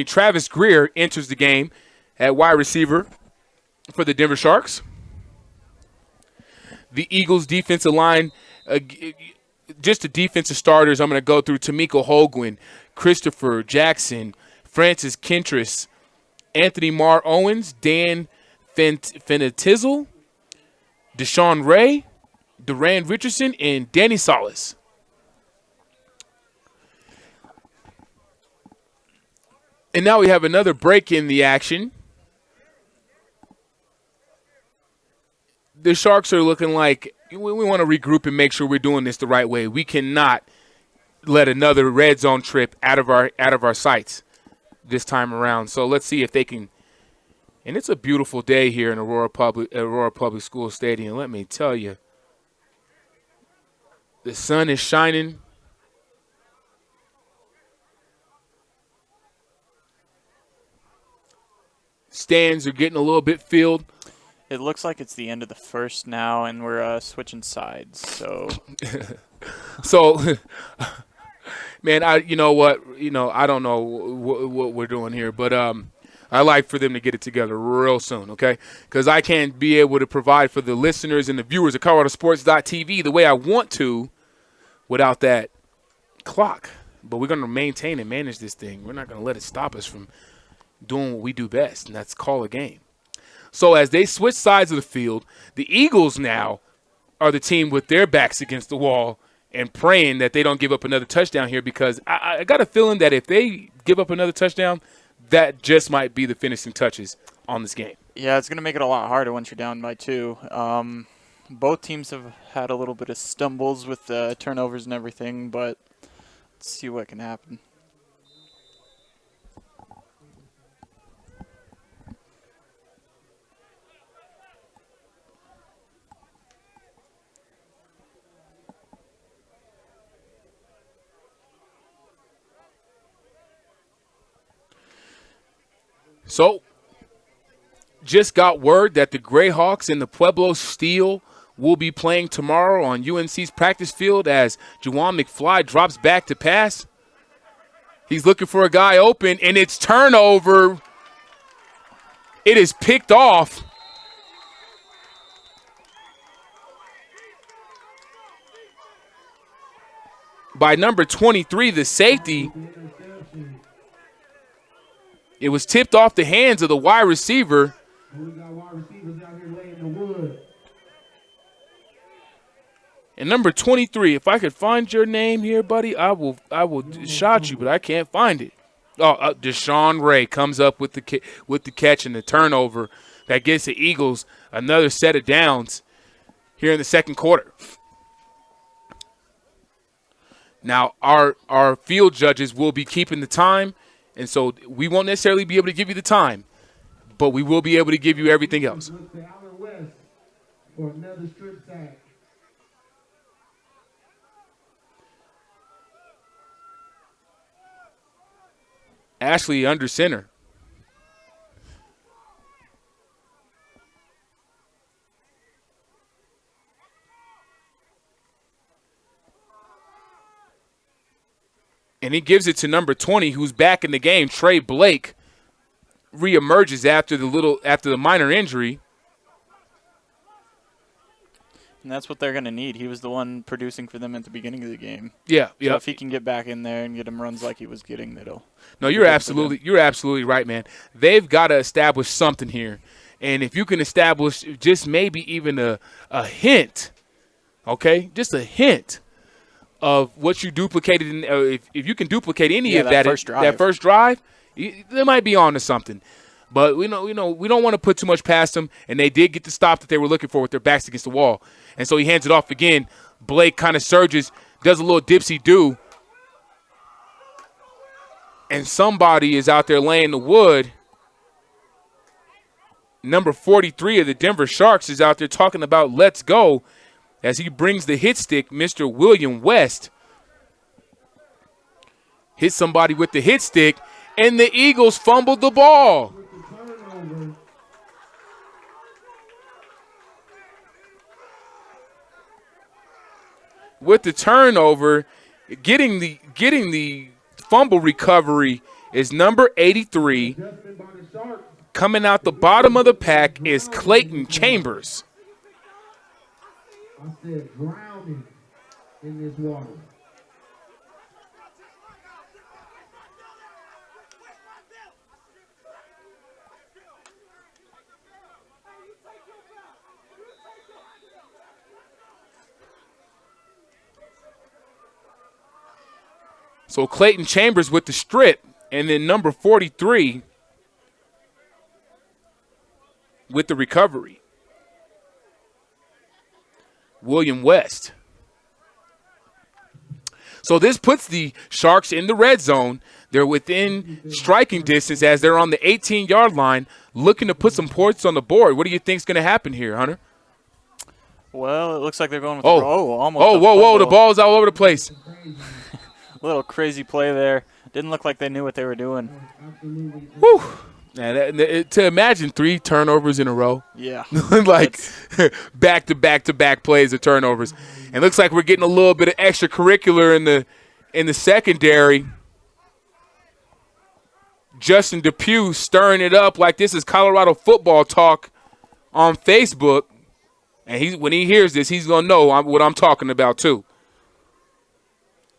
Travis Greer enters the game at wide receiver for the Denver Sharks. The Eagles' defensive line, just the defensive starters, I'm going to go through Tamiko Holguin, Christopher Jackson, Francis Kentris, Anthony Marr Owens, Dan Fenatizel, Deshaun Ray, Durand Richardson, and Danny Salas. And now we have another break in the action. The Sharks are looking like we want to regroup and make sure we're doing this the right way. We cannot let another red zone trip out of our sights this time around. So let's see if they can. And it's a beautiful day here in Aurora Public School Stadium. Let me tell you, the sun is shining. Stands are getting a little bit filled. It looks like it's the end of the first now, and we're switching sides. So, man, I don't know what we're doing here, but I like for them to get it together real soon, okay? Because I can't be able to provide for the listeners and the viewers of ColoradoSports.TV the way I want to without that clock. But we're going to maintain and manage this thing. We're not going to let it stop us from doing what we do best, and that's call a game. So as they switch sides of the field, the Eagles now are the team with their backs against the wall and praying that they don't give up another touchdown here, because I got a feeling that if they give up another touchdown, that just might be the finishing touches on this game. Yeah, it's going to make it a lot harder once you're down by 2. Both teams have had a little bit of stumbles with turnovers and everything, but let's see what can happen. So, just got word that the Greyhawks and the Pueblo Steel will be playing tomorrow on UNC's practice field as Juwan McFly drops back to pass. He's looking for a guy open, and it's turnover. It is picked off. By number 23, the safety. It was tipped off the hands of the wide receiver. We got wide receivers out here laying the wood. And number 23, if I could find your name here, buddy, I will shot you, but I can't find it. Deshaun Ray comes up with the catch and the turnover that gets the Eagles another set of downs here in the second quarter. Now, our field judges will be keeping the time, and so we won't necessarily be able to give you the time, but we will be able to give you everything else. Look to Allen West for another strip sack. Ashley under center. And he gives it to number 20, who's back in the game. Trey Blake reemerges after the minor injury. And that's what they're going to need. He was the one producing for them at the beginning of the game. Yeah, So yeah. if he can get back in there and get him runs like he was getting, that'll. No, you're absolutely right, man. They've got to establish something here. And if you can establish just maybe even a hint, okay, just a hint of what you duplicated, if you can duplicate any of that first drive, they might be on to something. But we don't want to put too much past them, and they did get the stop that they were looking for with their backs against the wall. And so he hands it off again. Blake kind of surges, does a little dipsy-do, and somebody is out there laying the wood. Number 43 of the Denver Sharks is out there talking about let's go as he brings the hit stick, Mr. William West. Hit somebody with the hit stick, and the Eagles fumbled the ball. With the turnover, getting the fumble recovery is number 83. Coming out the bottom of the pack is Clayton Chambers. I said drowning in this water. So Clayton Chambers with the strip, and then number 43 with the recovery. William West. So this puts the Sharks in the red zone. They're within striking distance as they're on the 18-yard line looking to put some points on the board. What do you think is going to happen here, Hunter? Well, it looks like they're going with whoa, the ball's all over the place. Little crazy play there. Didn't look like they knew what they were doing. Whew. To imagine 3 turnovers in a row. Yeah. Like back-to-back plays of turnovers. And looks like we're getting a little bit of extracurricular in the secondary. Justin Depew stirring it up like this is Colorado football talk on Facebook. And when he hears this, he's going to know what I'm talking about too.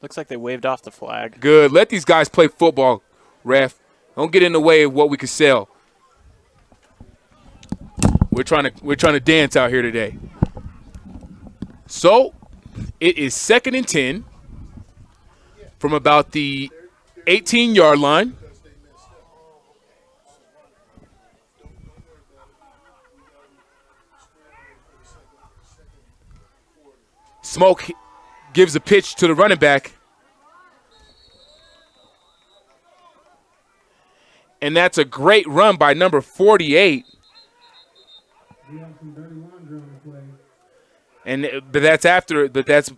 Looks like they waved off the flag. Good. Let these guys play football, ref. Don't get in the way of what we can sell. We're trying to dance out here today. So it is 2nd and 10 from about the 18-yard line. Smoke gives a pitch to the running back. And that's a great run by number 48. And that's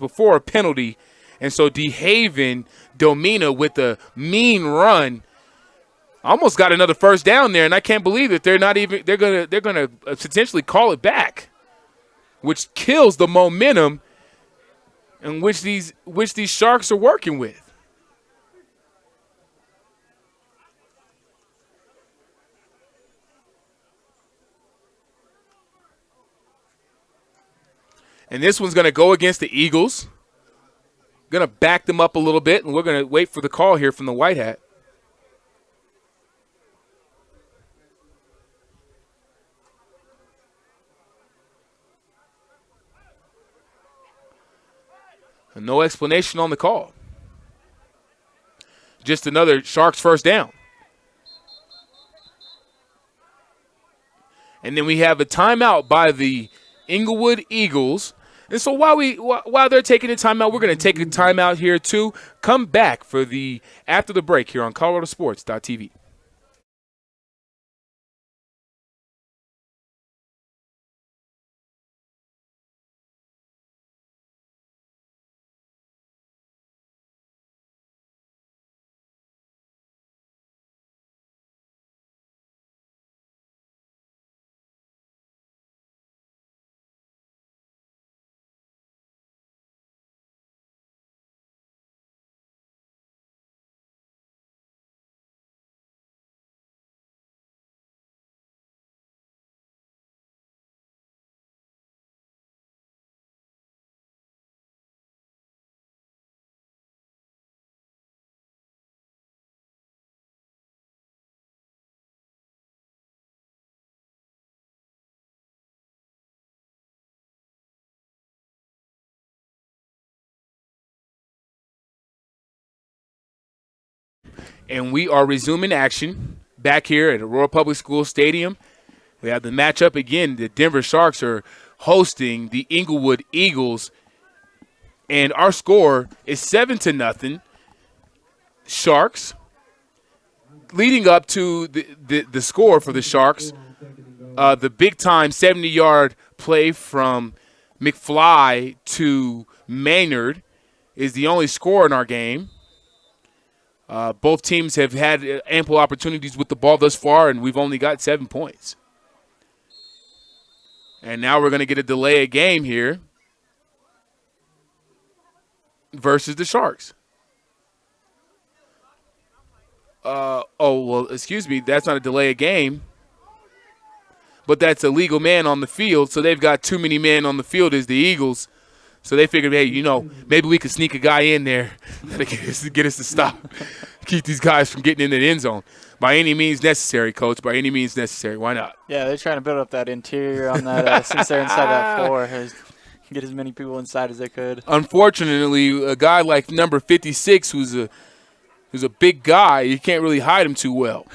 before a penalty. And so DeHaven Domina with a mean run almost got another first down there, and I can't believe that they're gonna potentially call it back, which kills the momentum in which these Sharks are working with. And this one's going to go against the Eagles. Going to back them up a little bit, and we're going to wait for the call here from the White Hat. And no explanation on the call. Just another Sharks first down. And then we have a timeout by the Englewood Eagles. And so while they're taking a timeout, we're going to take a timeout here too. Come back for after the break here on ColoradoSports.TV. And we are resuming action back here at Aurora Public School Stadium. We have the matchup again. The Denver Sharks are hosting the Englewood Eagles. And our score is 7-0. Sharks. Leading up to the score for the Sharks, the big-time 70-yard play from McFly to Maynard is the only score in our game. Both teams have had ample opportunities with the ball thus far, and we've only got 7 points. And now we're going to get a delay of game here versus the Sharks. Excuse me, that's not a delay of game, but that's a legal man on the field, so they've got too many men on the field as the Eagles. So they figured, hey, maybe we could sneak a guy in there to get us to stop, keep these guys from getting in the end zone. By any means necessary, Coach. By any means necessary. Why not? Yeah, they're trying to build up that interior on that since they're inside that floor. Get as many people inside as they could. Unfortunately, a guy like number 56, who's a big guy, you can't really hide him too well.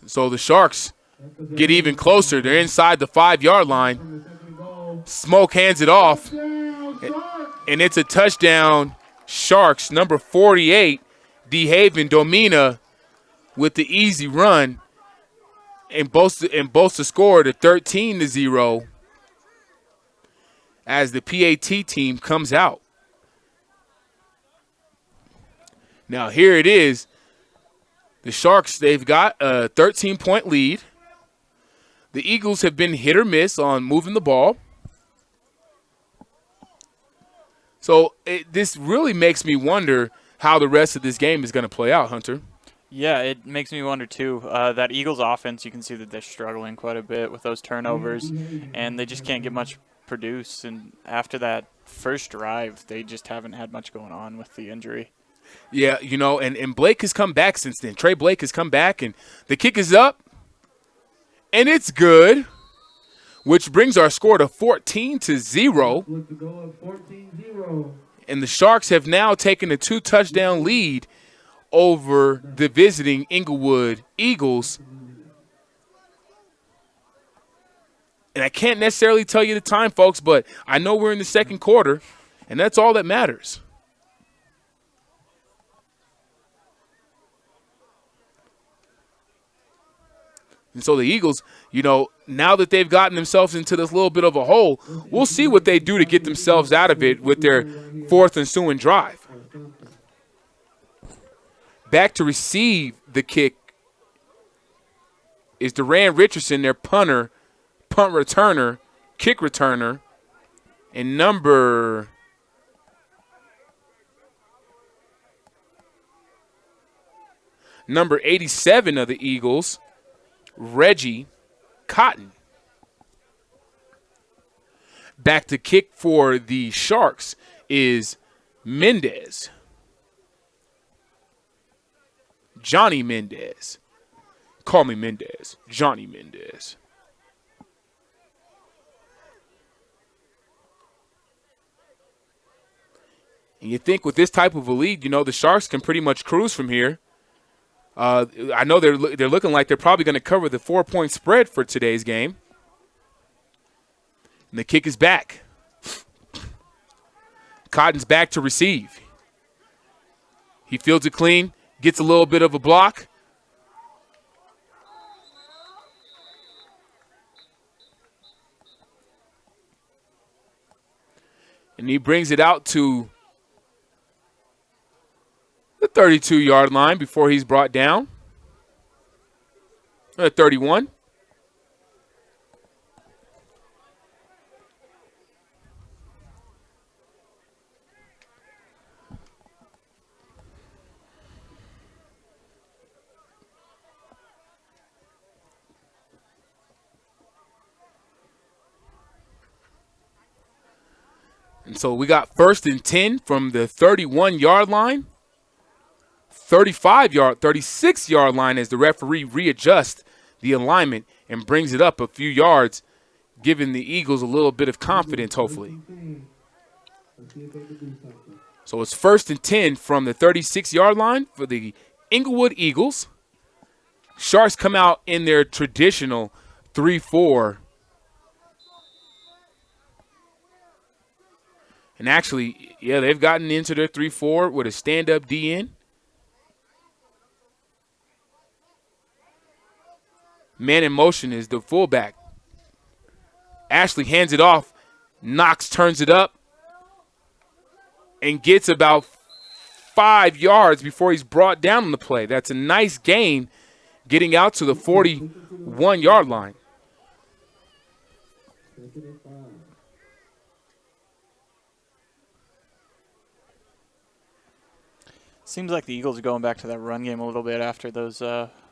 So the Sharks get even closer. They're inside the 5-yard line. Smoke hands it off, and it's a touchdown. Sharks, number 48, DeHaven Domina with the easy run, and boasts the score to 13-0 as the PAT team comes out. Now here it is. The Sharks, they've got a 13-point lead. The Eagles have been hit or miss on moving the ball. So this really makes me wonder how the rest of this game is going to play out, Hunter. Yeah, it makes me wonder, too. That Eagles offense, you can see that they're struggling quite a bit with those turnovers, and they just can't get much produced. And after that first drive, they just haven't had much going on with the injury. Yeah, and Blake has come back since then. Trey Blake has come back, and the kick is up, and it's good, which brings our score to 14-0. And the Sharks have now taken a 2-touchdown lead over the visiting Englewood Eagles. And I can't necessarily tell you the time, folks, but I know we're in the second quarter, and that's all that matters. And so the Eagles, you know, now that they've gotten themselves into this little bit of a hole, we'll see what they do to get themselves out of it with their fourth ensuing drive. Back to receive the kick is Duran Richardson, their punter, punt returner, kick returner, and number 87 of the Eagles, Reggie Cotton. Back to kick for the Sharks is Mendez. Johnny Mendez. Call me Mendez. Johnny Mendez. And you think with this type of a lead, you know, the Sharks can pretty much cruise from here. I know they're looking like they're probably going to cover the 4-point spread for today's game. And the kick is back. Cotton's back to receive. He fields it clean, gets a little bit of a block. And he brings it out to the 32-yard line before he's brought down. 31. And so we got 1st and 10 from the 31-yard line. 36-yard line as the referee readjusts the alignment and brings it up a few yards, giving the Eagles a little bit of confidence, hopefully. So it's 1st and 10 from the 36-yard line for the Englewood Eagles. Sharks come out in their traditional 3-4. And actually, yeah, they've gotten into their 3-4 with a stand-up DN. Man in motion is the fullback. Ashley hands it off. Knox turns it up and gets about 5 yards before he's brought down on the play. That's a nice gain, getting out to the 41-yard line. Seems like the Eagles are going back to that run game a little bit after those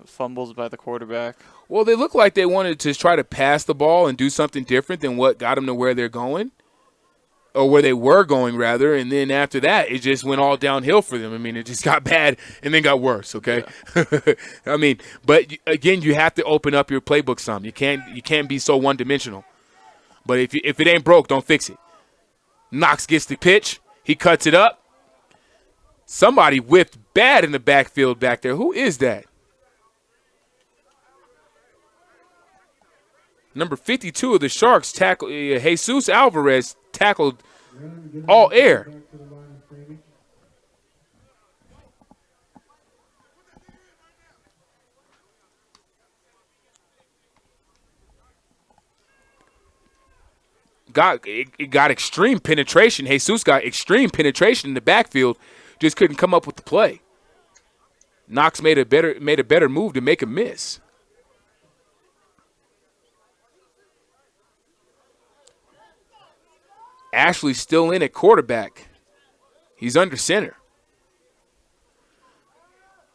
fumbles by the quarterback. Well, they look like they wanted to try to pass the ball and do something different than what got them to where they're going, or where they were going, rather. And then after that, it just went all downhill for them. I mean, it just got bad and then got worse, okay? Yeah. I mean, but, again, you have to open up your playbook some. You can't be so one-dimensional. But if it ain't broke, don't fix it. Knox gets the pitch. He cuts it up. Somebody whipped bad in the backfield back there. Who is that? Number 52 of the Sharks, Jesus Alvarez, tackled all air. It got extreme penetration. Jesus got extreme penetration in the backfield. Just couldn't come up with the play. Knox made a better move to make a miss. Ashley's still in at quarterback. He's under center.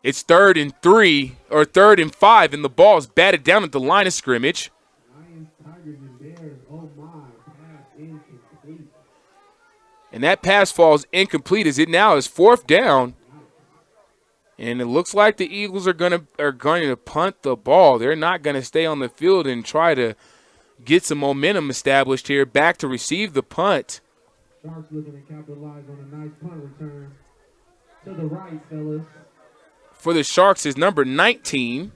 It's 3rd and 3 or 3rd and 5, and the ball's batted down at the line of scrimmage. And that pass falls incomplete as it now is 4th down. And it looks like the Eagles are going to punt the ball. They're not going to stay on the field and try to get some momentum established here. Back to receive the punt. Sharks looking to capitalize on a nice punt return. To the right, fellas. For the Sharks is number 19.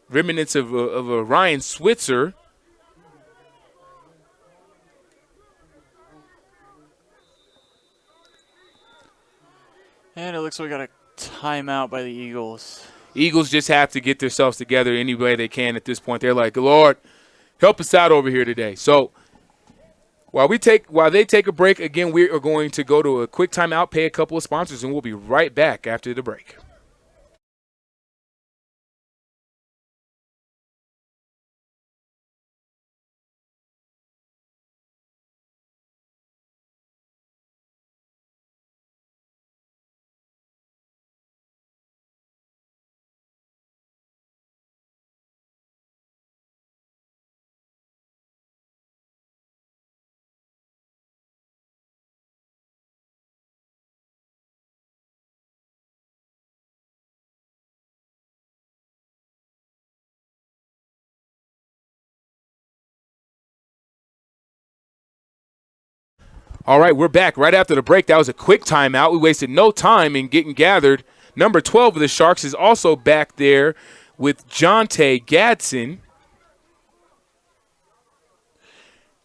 remnants of a Ryan Switzer. And it looks like we got a timeout by the Eagles. Eagles just have to get themselves together any way they can at this point. They're like, Lord, help us out over here today. So while they take a break, again, we are going to go to a quick timeout, pay a couple of sponsors, and we'll be right back after the break. All right, we're back right after the break. That was a quick timeout. We wasted no time in getting gathered. Number 12 of the Sharks is also back there with Jonte Gadsden.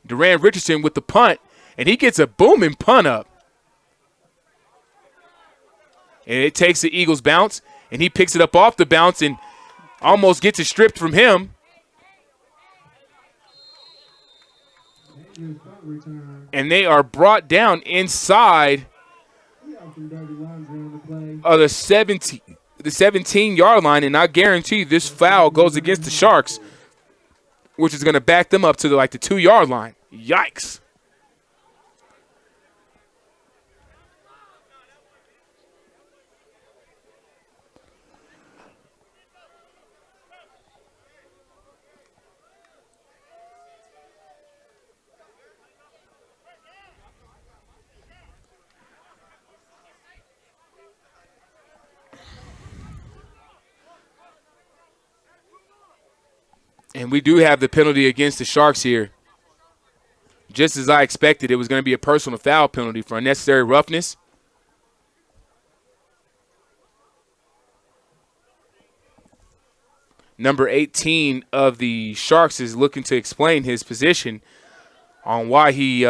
Duran Richardson with the punt, and he gets a booming punt up. And it takes the Eagles' bounce, and he picks it up off the bounce and almost gets it stripped from him. And they are brought down inside of the 17-yard line, and I guarantee this foul goes against the Sharks, which is going to back them up to the 2-yard line. Yikes. And we do have the penalty against the Sharks here. Just as I expected, it was going to be a personal foul penalty for unnecessary roughness. Number 18 of the Sharks is looking to explain his position on why he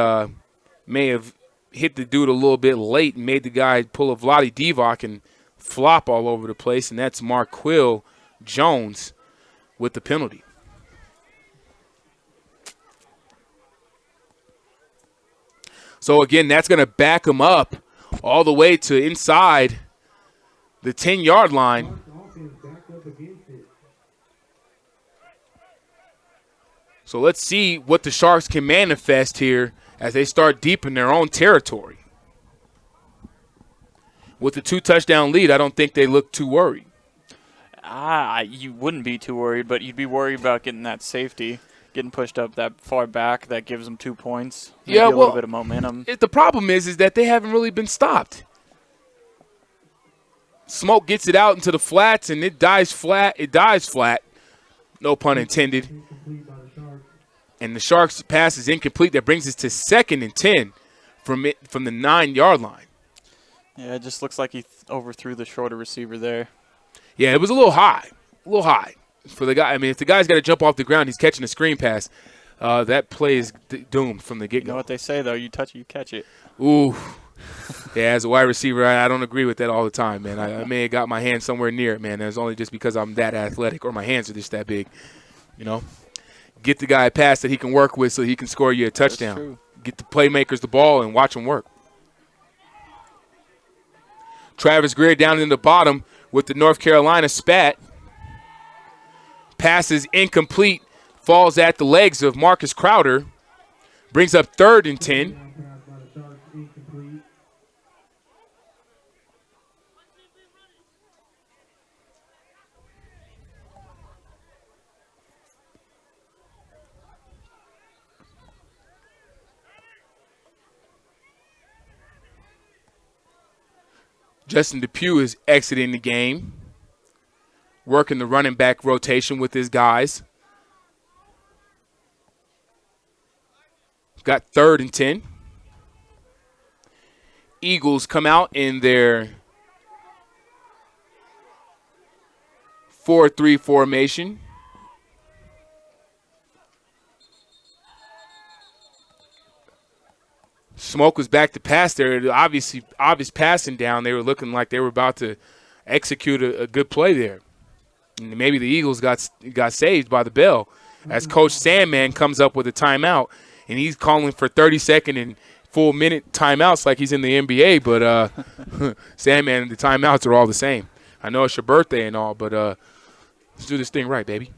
may have hit the dude a little bit late and made the guy pull a Vlade Divac and flop all over the place, and that's Marquill Jones with the penalty. So, again, that's going to back him up all the way to inside the 10-yard line. So let's see what the Sharks can manifest here as they start deep in their own territory. With the 2-touchdown lead, I don't think they look too worried. You wouldn't be too worried, but you'd be worried about getting that safety. Getting pushed up that far back, that gives them 2 points. Maybe a little bit of momentum. The problem is that they haven't really been stopped. Smoke gets it out into the flats, and it dies flat. No pun intended. And the Sharks' pass is incomplete. That brings us to 2nd and 10 from the 9-yard line. Yeah, it just looks like he overthrew the shorter receiver there. Yeah, it was a little high. For the guy, I mean, if the guy's got to jump off the ground, he's catching a screen pass. That play is doomed from the get-go. You know what they say, though? You touch it, you catch it. Ooh. Yeah, as a wide receiver, I don't agree with that all the time, man. I may have got my hand somewhere near it, man. It's only just because I'm that athletic or my hands are just that big, Get the guy a pass that he can work with so he can score you a touchdown. That's true. Get the playmakers the ball and watch them work. Travis Greer down in the bottom with the North Carolina spat. Pass is incomplete, falls at the legs of Marcus Crowder. Brings up 3rd and 10. Justin Depew is exiting the game, working the running back rotation with his guys. Got 3rd and 10. Eagles come out in their 4-3 formation. Smoke was back to pass there. Obvious passing down. They were looking like they were about to execute a good play there. And maybe the Eagles got saved by the bell as Coach Sandman comes up with a timeout, and he's calling for 30-second and full minute timeouts like he's in the NBA. But Sandman, the timeouts are all the same. I know it's your birthday and all, but let's do this thing right, baby.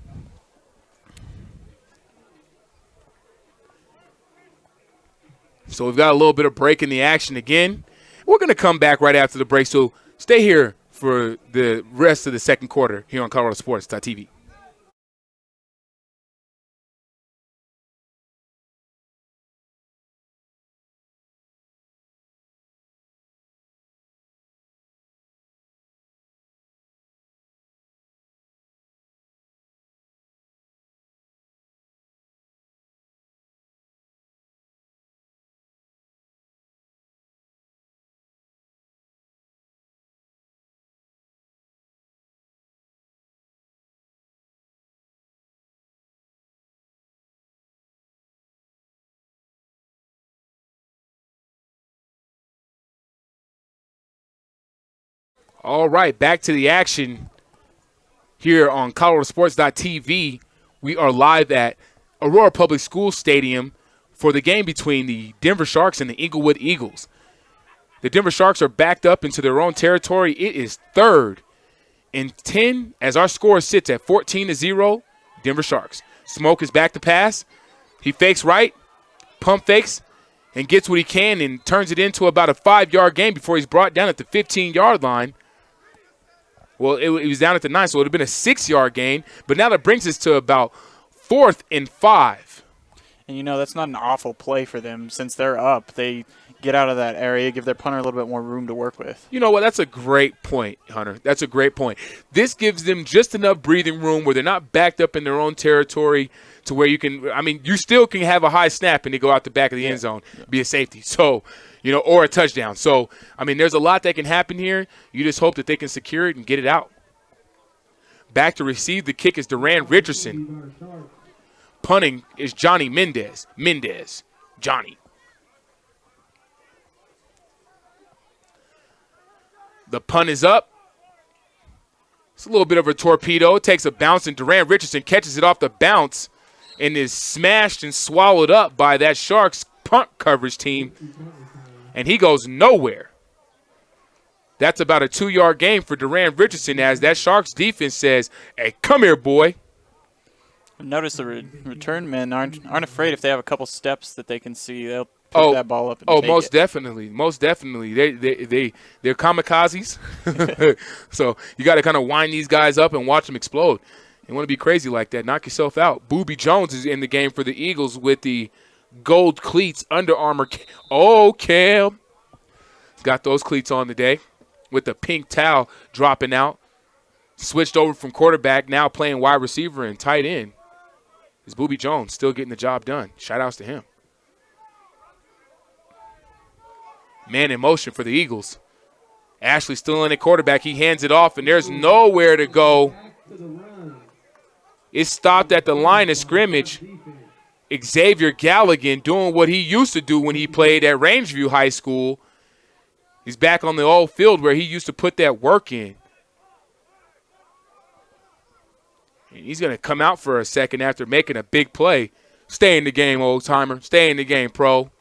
So we've got a little bit of break in the action again. We're going to come back right after the break, so stay here for the rest of the second quarter here on ColoradoSports.TV. All right, back to the action here on ColoradoSports.TV. We are live at Aurora Public School Stadium for the game between the Denver Sharks and the Englewood Eagles. The Denver Sharks are backed up into their own territory. It is 3rd and 10 as our score sits at 14-0, Denver Sharks. Smoke is back to pass. He fakes right, pump fakes, and gets what he can and turns it into about a 5-yard gain before he's brought down at the 15-yard line. Well, it was down at the 9, so it would have been a 6-yard gain. But now that brings us to about 4th and 5. And, that's not an awful play for them. Since they're up, they get out of that area, give their punter a little bit more room to work with. You know what? That's a great point, Hunter. That's a great point. This gives them just enough breathing room where they're not backed up in their own territory to where you still can have a high snap and they go out the back of the end zone, be a safety. So, or a touchdown. So, there's a lot that can happen here. You just hope that they can secure it and get it out. Back to receive the kick is Duran Richardson. Punting is Johnny Mendez. Johnny. The punt is up. It's a little bit of a torpedo. It takes a bounce, and Duran Richardson catches it off the bounce and is smashed and swallowed up by that Sharks punt coverage team. And he goes nowhere. That's about a 2-yard gain for Duran Richardson as that Sharks defense says, "Hey, come here, boy." Notice the return men aren't afraid if they have a couple steps that they can see. They'll pick that ball up and take most it. definitely. Most definitely. They're kamikazes. So you got to kind of wind these guys up and watch them explode. You want to be crazy like that. Knock yourself out. Booby Jones is in the game for the Eagles with the gold cleats, Under Armour. Oh, Cam. He's got those cleats on today with the pink towel dropping out. Switched over from quarterback, now playing wide receiver and tight end. Is Booby Jones still getting the job done. Shout-outs to him. Man in motion for the Eagles. Ashley still in at quarterback. He hands it off, and there's nowhere to go. It's stopped at the line of scrimmage. Xavier Galligan doing what he used to do when he played at Rangeview High School. He's back on the old field where he used to put that work in. And he's going to come out for a second after making a big play. Stay in the game, old-timer. Stay in the game, pro.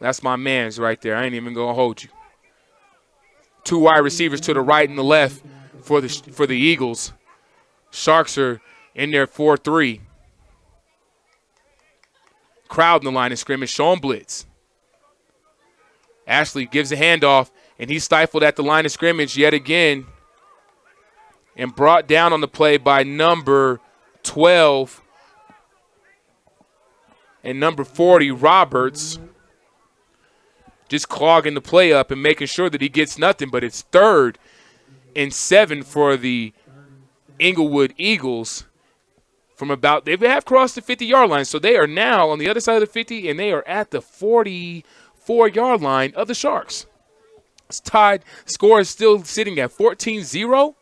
That's my man's right there. I ain't even going to hold you. 2 wide receivers to the right and the left for the Eagles. Sharks are in there 4-3. Crowd in the line of scrimmage, showing blitz. Ashley gives a handoff, and he's stifled at the line of scrimmage yet again and brought down on the play by number 12 and number 40, Roberts. Just clogging the play up and making sure that he gets nothing, but it's 3rd and 7 for the Englewood Eagles from about, they have crossed the 50-yard line, so they are now on the other side of the 50, and they are at the 44-yard line of the Sharks. It's tied. Score is still sitting at 14-0.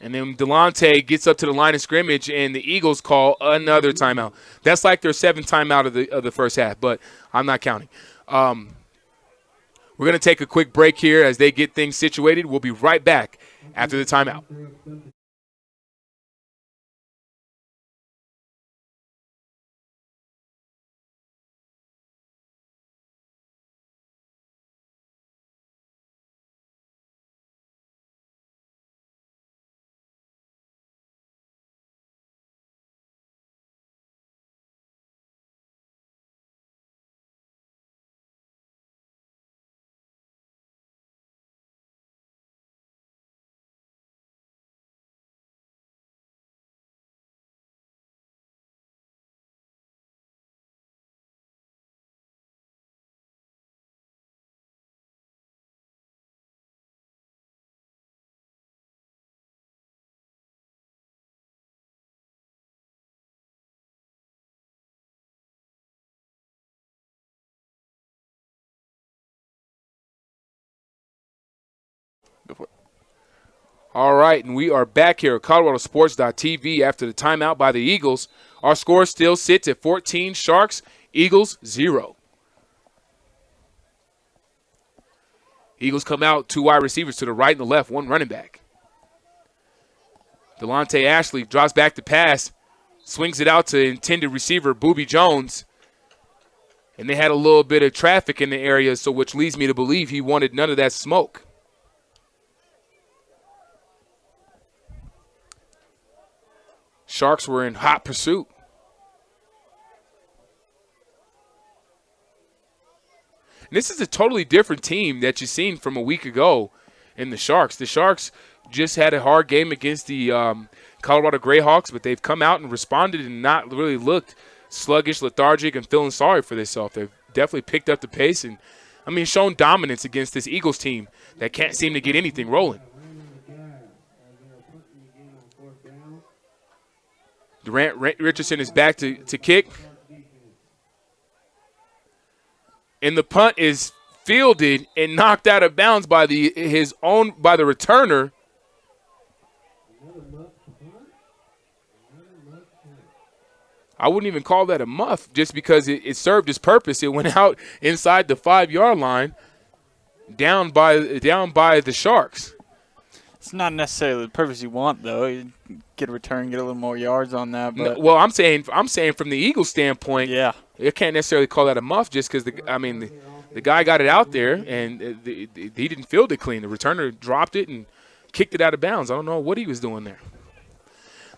And then Delonte gets up to the line of scrimmage, and the Eagles call another timeout. That's like their 7th timeout of the first half, but I'm not counting. We're going to take a quick break here as they get things situated. We'll be right back after the timeout. All right, and we are back here at ColoradoSports.TV after the timeout by the Eagles. Our score still sits at 14 Sharks, Eagles 0. Eagles come out, 2 wide receivers to the right and the left, 1 running back. Delonte Ashley drops back to pass, swings it out to intended receiver Booby Jones. And they had a little bit of traffic in the area, so which leads me to believe he wanted none of that smoke. Sharks were in hot pursuit. And this is a totally different team that you've seen from a week ago in the Sharks. The Sharks just had a hard game against the Colorado Greyhawks, but they've come out and responded and not really looked sluggish, lethargic, and feeling sorry for themselves. They've definitely picked up the pace and, shown dominance against this Eagles team that can't seem to get anything rolling. Durant Richardson is back to kick. And the punt is fielded and knocked out of bounds by the returner. I wouldn't even call that a muff just because it served its purpose. It went out inside the 5-yard line, down by the Sharks. It's not necessarily the purpose you want, though. You get a return, get a little more yards on that. But no, well, I'm saying from the Eagles' standpoint, yeah, you can't necessarily call that a muff just because the guy got it out there and he didn't field it clean. The returner dropped it and kicked it out of bounds. I don't know what he was doing there.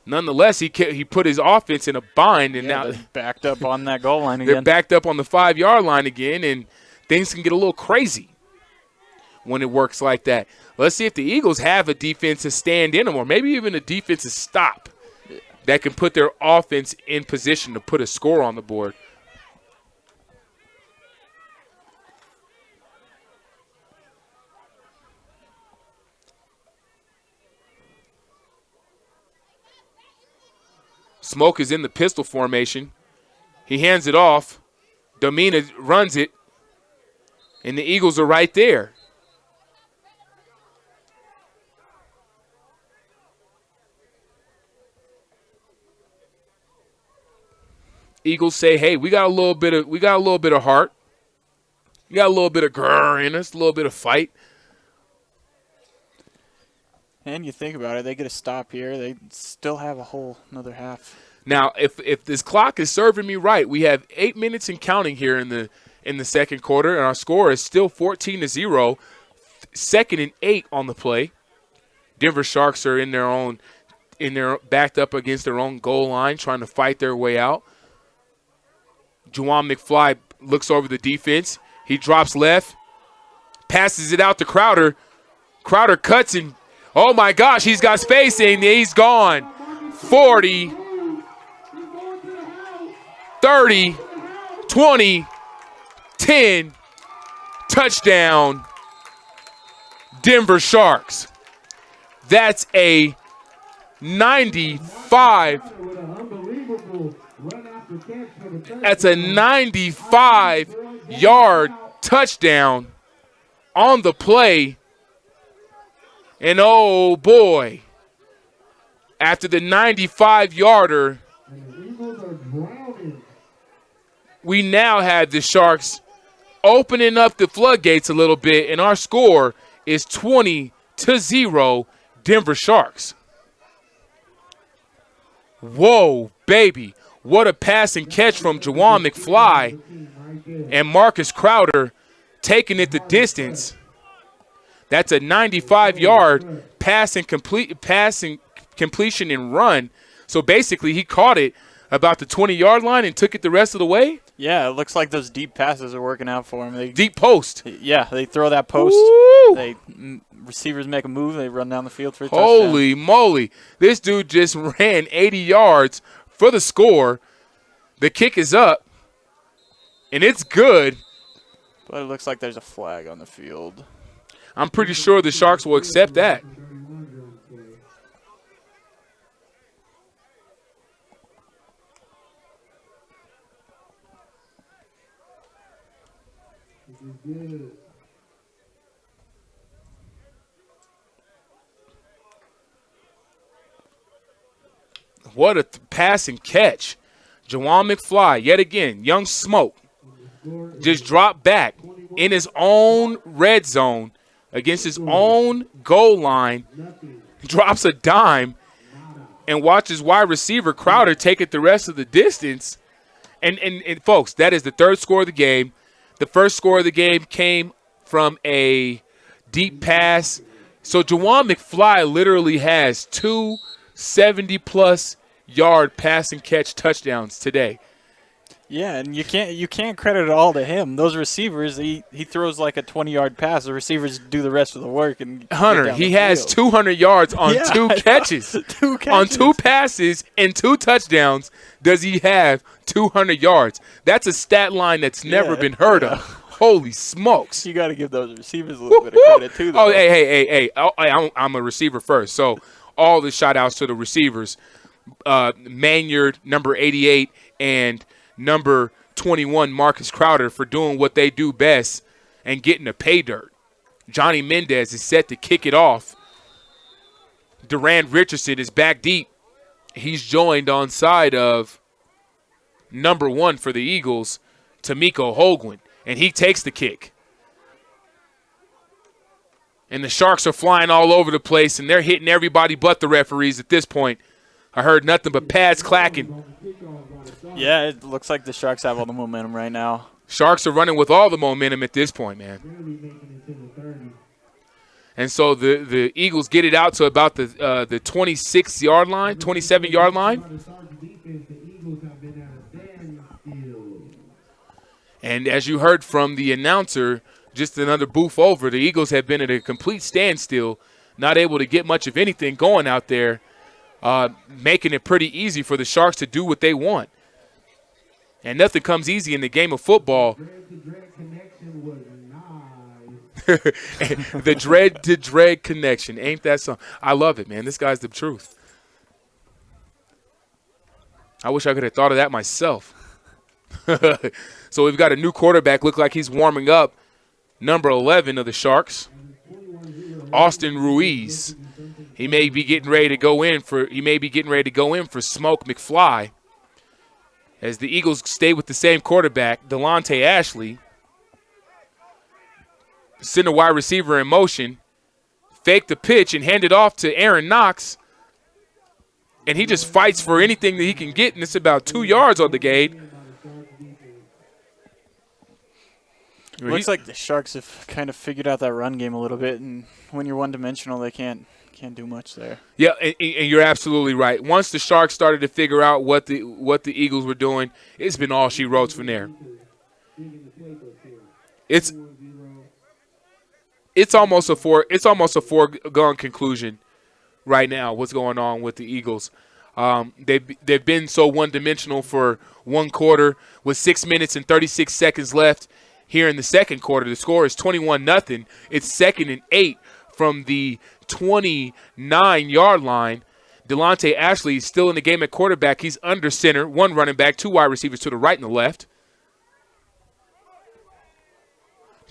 Nonetheless, he put his offense in a bind, and now they're backed up on that goal line again. They're backed up on the 5-yard line again, and things can get a little crazy when it works like that. Let's see if the Eagles have a defensive stand in them, or maybe even a defensive stop that can put their offense in position to put a score on the board. Smoke is in the pistol formation. He hands it off. Domina runs it, and the Eagles are right there. Eagles say, "Hey, we got a little bit of heart. We got a little bit of grrr in us, a little bit of fight." And you think about it, they get a stop here. They still have a whole another half. Now, if this clock is serving me right, we have 8 minutes and counting here in the second quarter, and our score is still 14-0. 2nd and 8 on the play. Denver Sharks are in their backed up against their own goal line, trying to fight their way out. Juwan McFly looks over the defense. He drops left, passes it out to Crowder. Crowder cuts and, oh my gosh, he's got space and he's gone. 40, 30, 20, 10, touchdown, Denver Sharks. That's a 95. That's a 95-yard touchdown on the play. And oh boy, After the 95-yarder, we now have the Sharks opening up the floodgates a little bit, and our score is 20-0 Denver Sharks. Whoa, baby. What a pass and catch from Juwan McFly and Marcus Crowder taking it the distance. That's a 95-yard passing completion and run. So basically he caught it about the 20-yard line and took it the rest of the way? Yeah, it looks like those deep passes are working out for him. Deep post. Yeah, they throw that post. Receivers make a move. They run down the field for a touchdown. Holy moly. This dude just ran 80 yards for the score. The kick is up, and it's good. But it looks like there's a flag on the field. I'm pretty sure the Sharks will accept that. What a pass and catch. Juwan McFly, yet again, young smoke, just dropped back in his own red zone against his own goal line, drops a dime, and watches wide receiver Crowder take it the rest of the distance. And folks, that is the third score of the game. The first score of the game came from a deep pass. So Juwan McFly literally has two 70-plus yard pass and catch touchdowns today. Yeah, and you can't credit it all to him. Those receivers, he throws like a 20-yard pass. The receivers do the rest of the work. And Hunter, he has 200 yards on two catches. On two passes and two touchdowns does he have 200 yards. That's a stat line that's never been heard of. Holy smokes. You got to give those receivers a little bit of credit, too. Though. Oh, hey. I'm a receiver first. So all the shout-outs to the receivers. Manyard, number 88, and number 21, Marcus Crowder, for doing what they do best and getting a pay dirt. Johnny Mendez is set to kick it off. Durand Richardson is back deep. He's joined on side of number 1 for the Eagles, Tamiko Holguin, and he takes the kick. And the Sharks are flying all over the place, and they're hitting everybody but the referees at this point. I heard nothing but pads clacking. Yeah, it looks like the Sharks have all the momentum right now. Sharks are running with all the momentum at this point, man. And so the Eagles get it out to about the 26-yard line, 27-yard line. And as you heard from the announcer, just another booth over, the Eagles have been at a complete standstill, not able to get much of anything going out there, making it pretty easy for the Sharks to do what they want. And nothing comes easy in the game of football. The dread to dread connection. Ain't that something? I love it, man. This guy's the truth. I wish I could have thought of that myself. So we've got a new quarterback. Look like he's warming up. Number 11 of the Sharks, Austin Ruiz. He may be getting ready to go in for Smoke McFly. As the Eagles stay with the same quarterback, Delonte Ashley. Send a wide receiver in motion, fake the pitch, and hand it off to Aaron Knox. And he just fights for anything that he can get, and it's about 2 yards on the gain. Looks like the Sharks have kind of figured out that run game a little bit, and when you're one-dimensional, they can't do much there. Yeah, and you're absolutely right. Once the Sharks started to figure out what the Eagles were doing, it's been all she wrote from there. It's almost a foregone conclusion right now. What's going on with the Eagles? They've been so one-dimensional for one quarter with 6 minutes and 36 seconds left. Here in the second quarter, the score is 21-0. It's 2nd and 8 from the 29-yard line. Delonte Ashley is still in the game at quarterback. He's under center, one running back, 2 wide receivers to the right and the left.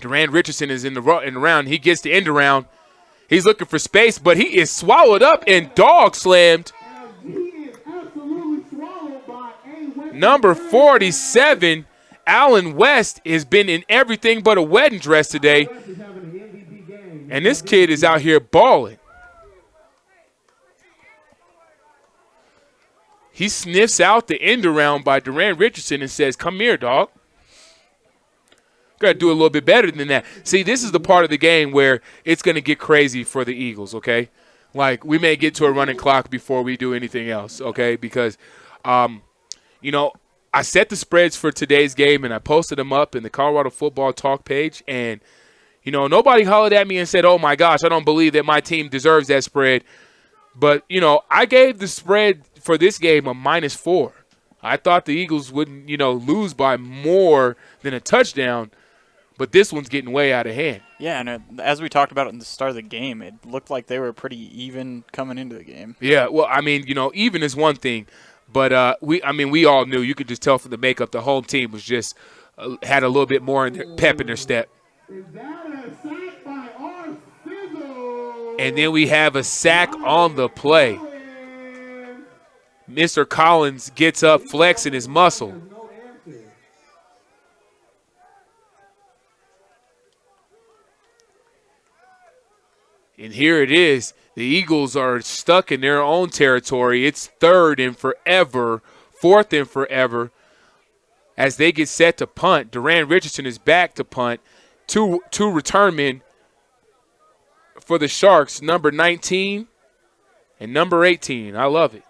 Durand Richardson is in the round. He gets the end around. He's looking for space, but he is swallowed up and dog slammed Number 47, Allen West, has been in everything but a wedding dress today. And this kid is out here balling. He sniffs out the end around by Durant Richardson and says, come here, dog. Got to do a little bit better than that. See, this is the part of the game where it's going to get crazy for the Eagles, okay? Like, we may get to a running clock before we do anything else, okay? Because, you know, I set the spreads for today's game, and I posted them up in the Colorado Football Talk page. And, you know, nobody hollered at me and said, oh, my gosh, I don't believe that my team deserves that spread. But, you know, I gave the spread for this game a -4. I thought the Eagles wouldn't, you know, lose by more than a touchdown. But this one's getting way out of hand. Yeah, and as we talked about at the start of the game, it looked like they were pretty even coming into the game. Yeah, well, I mean, you know, even is one thing, but we all knew. You could just tell from the makeup the whole team was just had a little bit more in their pep in their step. And then we have a sack on the play. Mr. Collins gets up, flexing his muscle. And here it is. The Eagles are stuck in their own territory. It's 3rd and forever, 4th and forever. As they get set to punt, Durant Richardson is back to punt. Two return men for the Sharks, number 19 and number 18. I love it.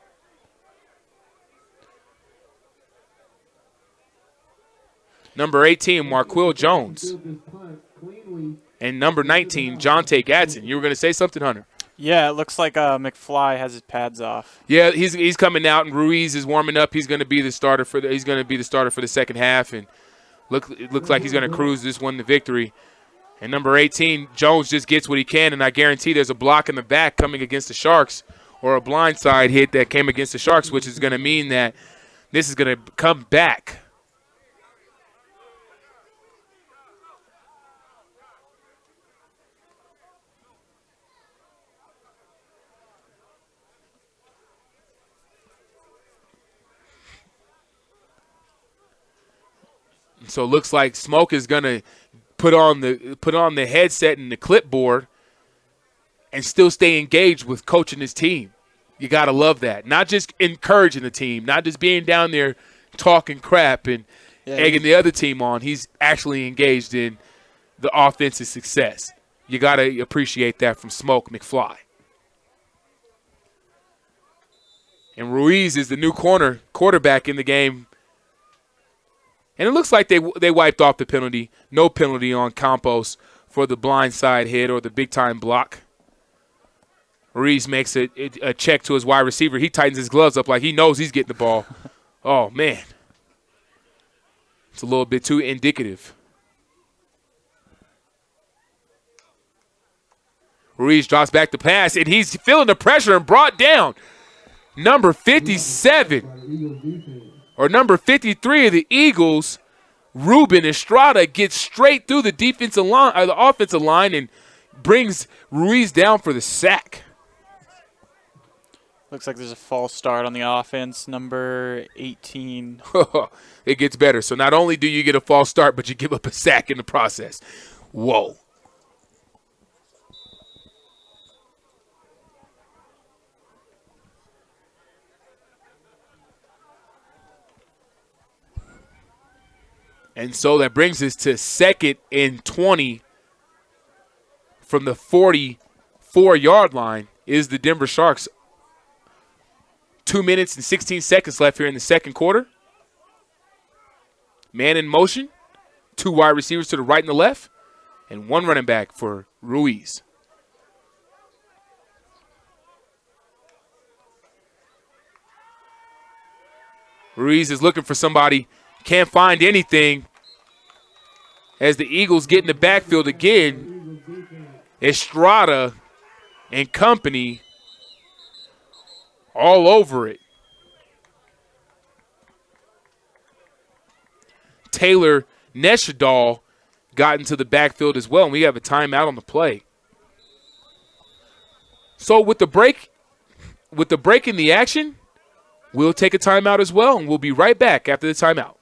Number 18, Marquil Jones. And number 19, Jonte Gadsden. You were going to say something, Hunter? Yeah, it looks like McFly has his pads off. Yeah, he's coming out, and Ruiz is warming up. He's going to be the starter for the second half, and it looks like he's going to cruise this one to victory. And number 18, Jones just gets what he can, and I guarantee there's a block in the back coming against the Sharks, or a blindside hit that came against the Sharks, which is going to mean that this is going to come back. So it looks like Smoke is going to put on the headset and the clipboard and still stay engaged with coaching his team. You got to love that. Not just encouraging the team, not just being down there talking crap and egging the other team on. He's actually engaged in the offensive success. You got to appreciate that from Smoke McFly. And Ruiz is the new quarterback in the game. And it looks like they wiped off the penalty. No penalty on Campos for the blindside hit or the big-time block. Ruiz makes a check to his wide receiver. He tightens his gloves up like he knows he's getting the ball. Oh, man. It's a little bit too indicative. Ruiz drops back the pass, and he's feeling the pressure and brought down. Number 57. Or number 53 of the Eagles, Ruben Estrada, gets straight through the defensive line, or the offensive line, and brings Ruiz down for the sack. Looks like there's a false start on the offense, number 18. It gets better. So not only do you get a false start, but you give up a sack in the process. Whoa. And so that brings us to 2nd and 20 from the 44-yard line is the Denver Sharks. 2 minutes and 16 seconds left here in the second quarter. Man in motion. 2 wide receivers to the right and the left. And 1 running back for Ruiz. Ruiz is looking for somebody. Can't find anything as the Eagles get in the backfield again. Estrada and company all over it. Taylor Neshadal got into the backfield as well, and we have a timeout on the play. So with the break in the action, We'll take a timeout as well, and we'll be right back after the timeout.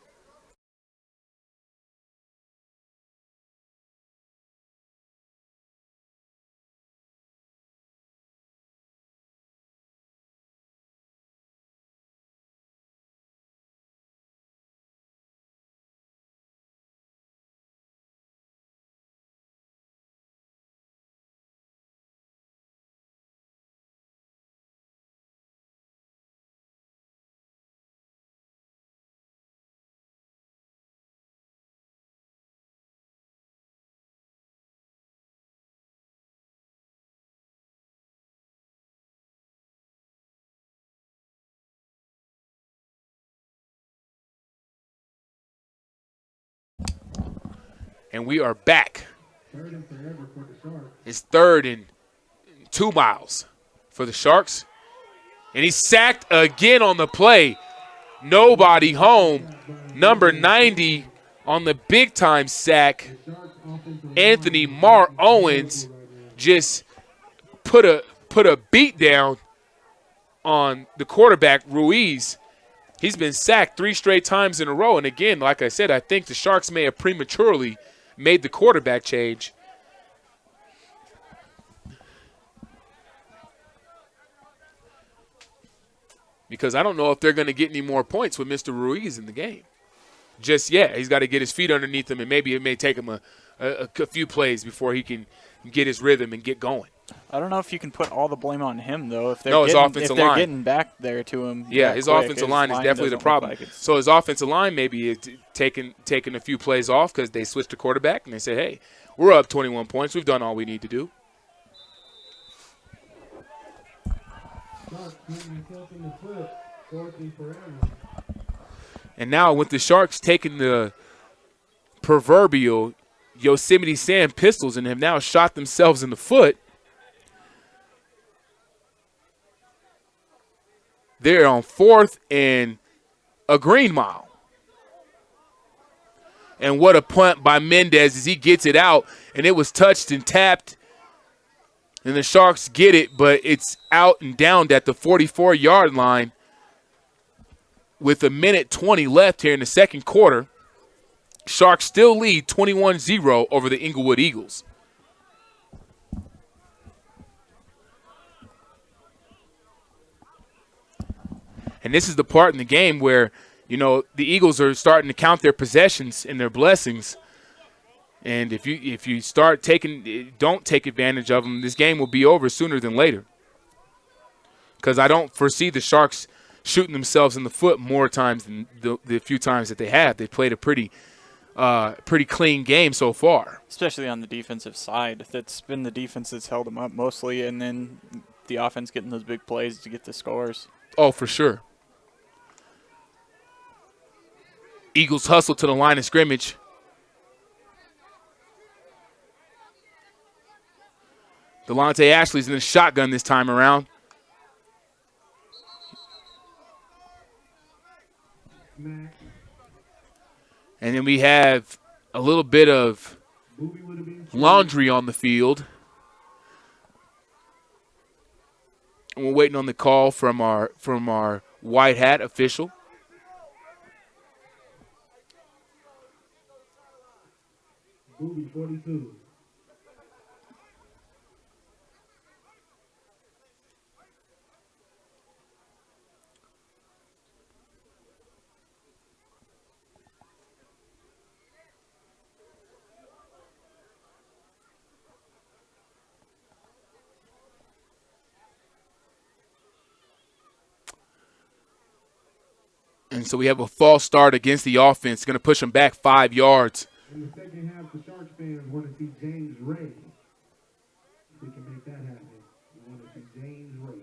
And we are back. It's 3rd and 2 miles for the Sharks. And he's sacked again on the play. Nobody home. Number 90 on the big-time sack. Anthony Marr Owens just put a beat down on the quarterback, Ruiz. He's been sacked 3 straight times in a row. And again, like I said, I think the Sharks may have prematurely made the quarterback change. Because I don't know if they're going to get any more points with Mr. Ruiz in the game. Just yet. He's got to get his feet underneath him, and maybe it may take him a few plays before he can get his rhythm and get going. I don't know if you can put all the blame on him, though. If they're no, his offensive line. Getting back there to him. Yeah, his offensive line is definitely the problem. So his offensive line maybe is taking a few plays off because they switched to quarterback and they say, hey, we're up 21 points. We've done all we need to do. And now with the Sharks taking the proverbial Yosemite Sam pistols and have now shot themselves in the foot, they're on 4th and a green mile. And what a punt by Mendez as he gets it out, and it was touched and tapped. And the Sharks get it, but it's out and down at the 44-yard line with 1:20 left here in the second quarter. Sharks still lead 21-0 over the Englewood Eagles. And this is the part in the game where, you know, the Eagles are starting to count their possessions and their blessings. And if you don't take advantage of them, this game will be over sooner than later. Because I don't foresee the Sharks shooting themselves in the foot more times than the few times that they have. They played a pretty clean game so far. Especially on the defensive side. That's been the defense that's held them up mostly, and then the offense getting those big plays to get the scores. Oh, for sure. Eagles hustle to the line of scrimmage. Delonte Ashley's in the shotgun this time around. And then we have a little bit of laundry on the field. And we're waiting on the call from our white hat official. Booby 42. And so we have a false start against the offense. Going to push them back 5 yards. In the second half, the Sharks fans want to see James Ray. If we can make that happen, we want to see James Ray.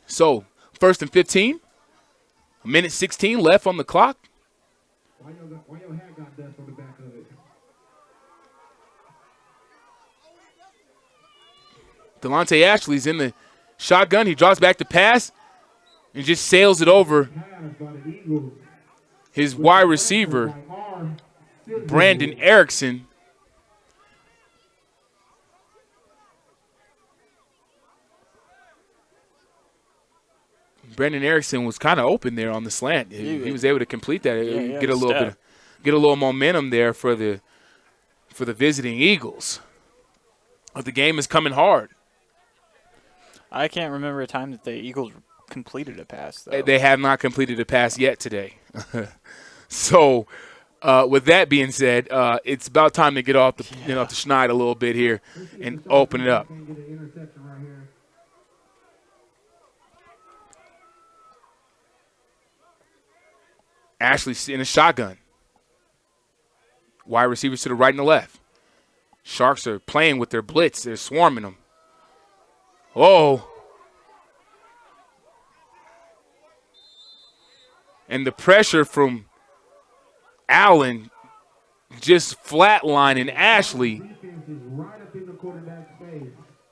So, 1st and 15. 1:16 left on the clock. Why your hat got dust on the back of it? Delonte Ashley's in the Shotgun, he drops back to pass and just sails it over his wide receiver, Brandon Erickson. Brandon Erickson was kind of open there on the slant. He was able to complete that, get a little momentum there for the visiting Eagles. But the game is coming hard. I can't remember a time that the Eagles completed a pass, though. They have not completed a pass yet today. So, with that being said, it's about time to get off the schneid a little bit here and open it up. Ashley in a shotgun. Wide receivers to the right and the left. Sharks are playing with their blitz. They're swarming them. Oh. And the pressure from Allen just flatlining Ashley.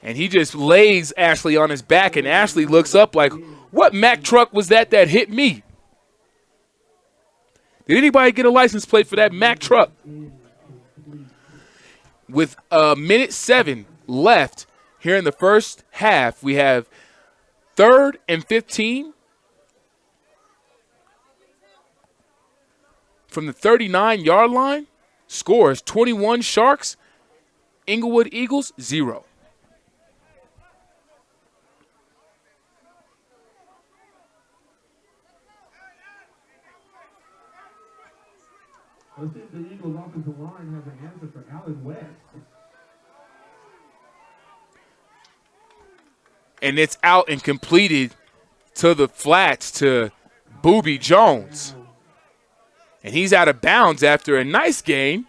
And he just lays Ashley on his back, and Ashley looks up like, what Mack truck was that hit me? Did anybody get a license plate for that Mack truck? With minute 7 left here in the first half, we have 3rd and 15 from the 39-yard line. Scores 21 Sharks, Englewood Eagles 0. I think the Eagles offensive line has an answer for Allen West. And it's out and completed to the flats to Booby Jones. And he's out of bounds after a nice gain.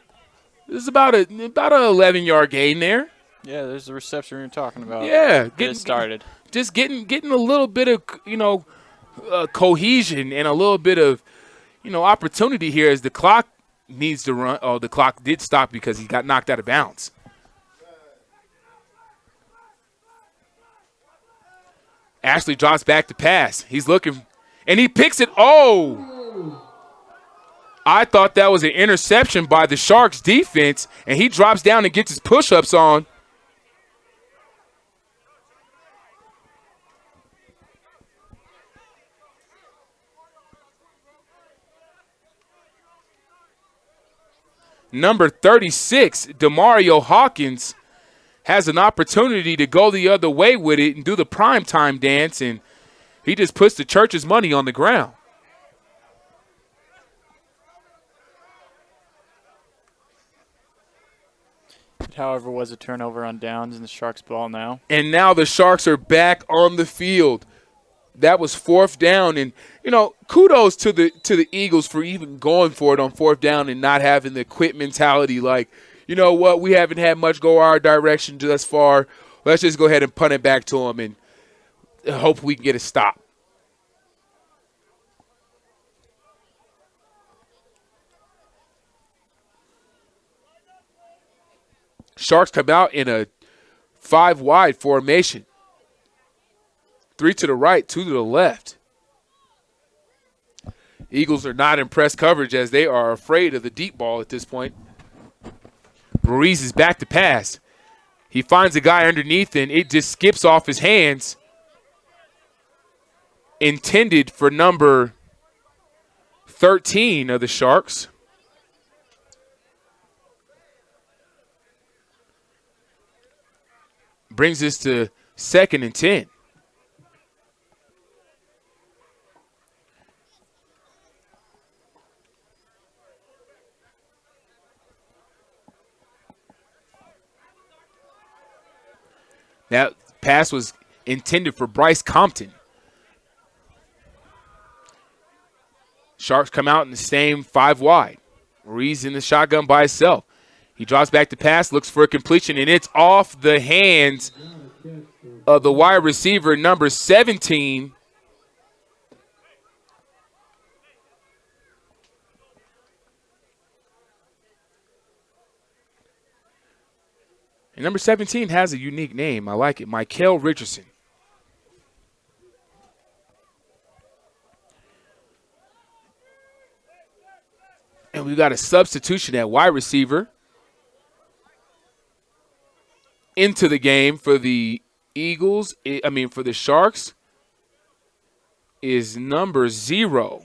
This is about an 11-yard gain there. Yeah, there's the reception we were talking about. Yeah, getting started. Just getting a little bit of cohesion and a little bit of opportunity here as the clock needs to run. Oh, the clock did stop because he got knocked out of bounds. Ashley drops back to pass. He's looking, and he picks it. Oh! I thought that was an interception by the Sharks defense, and he drops down and gets his push-ups on. Number 36, Demario Hawkins, has an opportunity to go the other way with it and do the primetime dance, and he just puts the church's money on the ground. It, however, was a turnover on downs in the Sharks' ball now. And now the Sharks are back on the field. That was 4th down, and kudos to the Eagles for even going for it on 4th down and not having the quit mentality like, you know what, we haven't had much go our direction thus far. Let's just go ahead and punt it back to them and hope we can get a stop. Sharks come out in a 5-wide formation. 3 to the right, 2 to the left. Eagles are not in press coverage as they are afraid of the deep ball at this point. Ruiz is back to pass. He finds a guy underneath, and it just skips off his hands. Intended for number 13 of the Sharks. Brings us to 2nd and 10. That pass was intended for Bryce Compton. Sharks come out in the same 5-wide. Ruiz in the shotgun by himself. He drops back to pass, looks for a completion, and it's off the hands of the wide receiver, number 17. And number 17 has a unique name. I like it. Michael Richardson. And we got a substitution at wide receiver into the game for the Eagles. For the Sharks is number 0.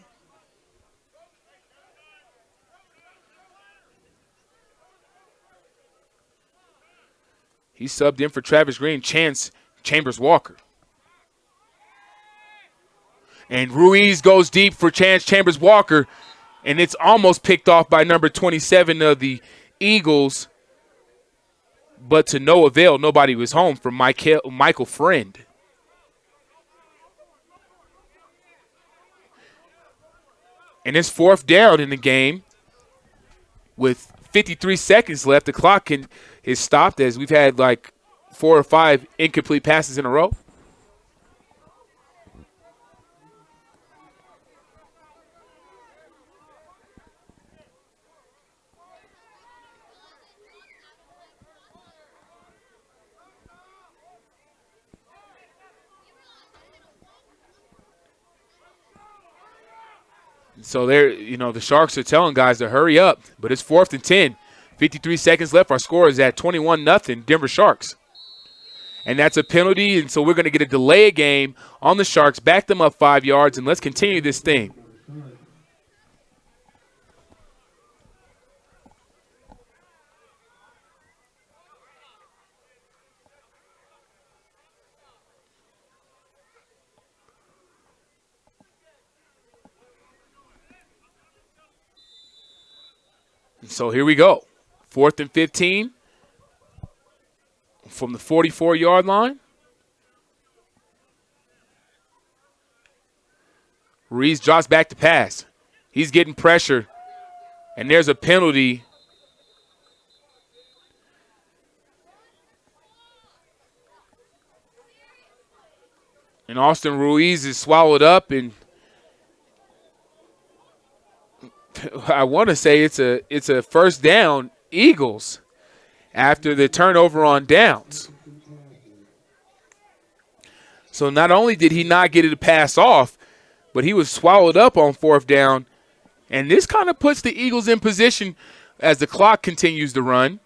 He subbed in for Travis Green, Chance Chambers Walker. And Ruiz goes deep for Chance Chambers Walker, and it's almost picked off by number 27 of the Eagles, but to no avail. Nobody was home for Michael Friend. And it's 4th down in the game with 53 seconds left. The clock is stopped as we've had like 4 or 5 incomplete passes in a row. So the Sharks are telling guys to hurry up, but it's 4th and 10. 53 seconds left. Our score is at 21-0 Denver Sharks. And that's a penalty, and so we're going to get a delay game on the Sharks, back them up 5 yards, and let's continue this thing. So here we go. 4th and 15 from the 44-yard line. Ruiz drops back to pass. He's getting pressure, and there's a penalty. And Austin Ruiz is swallowed up, and I want to say it's a 1st down Eagles after the turnover on downs. So not only did he not get it to pass off, but he was swallowed up on 4th down. And this kind of puts the Eagles in position as the clock continues to run.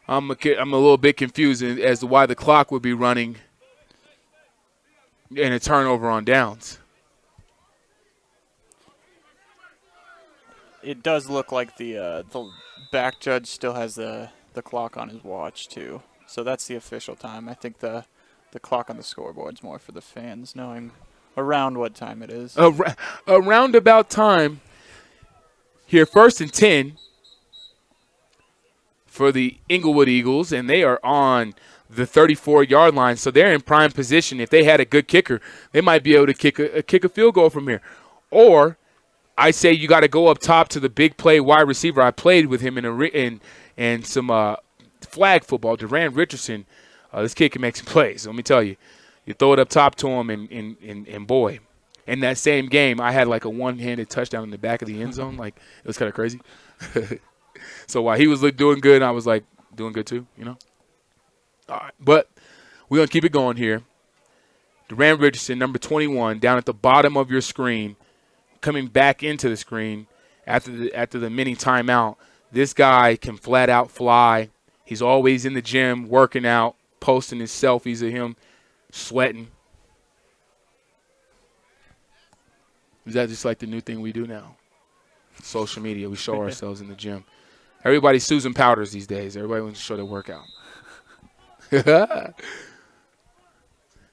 I'm a little bit confused as to why the clock would be running and a turnover on downs. It does look like the back judge still has the clock on his watch too. So that's the official time. I think the clock on the scoreboard's more for the fans knowing around what time it is. Around about time here, 1st and 10 for the Englewood Eagles, and they are on the 34-yard line, so they're in prime position. If they had a good kicker, they might be able to kick a field goal from here. Or I say you got to go up top to the big play wide receiver. I played with him in some flag football. Duran Richardson, this kid can make some plays. Let me tell you, you throw it up top to him, and boy, in that same game, I had like a one-handed touchdown in the back of the end zone. Like, it was kind of crazy. So while he was doing good, I was like doing good too, you know. All right, but we're going to keep it going here. Duran Richardson, number 21, down at the bottom of your screen, coming back into the screen after the mini timeout. This guy can flat out fly. He's always in the gym working out, posting his selfies of him sweating. Is that just like the new thing we do now? Social media, we show ourselves in the gym. Everybody's Susan Powders these days. Everybody wants to show their workout.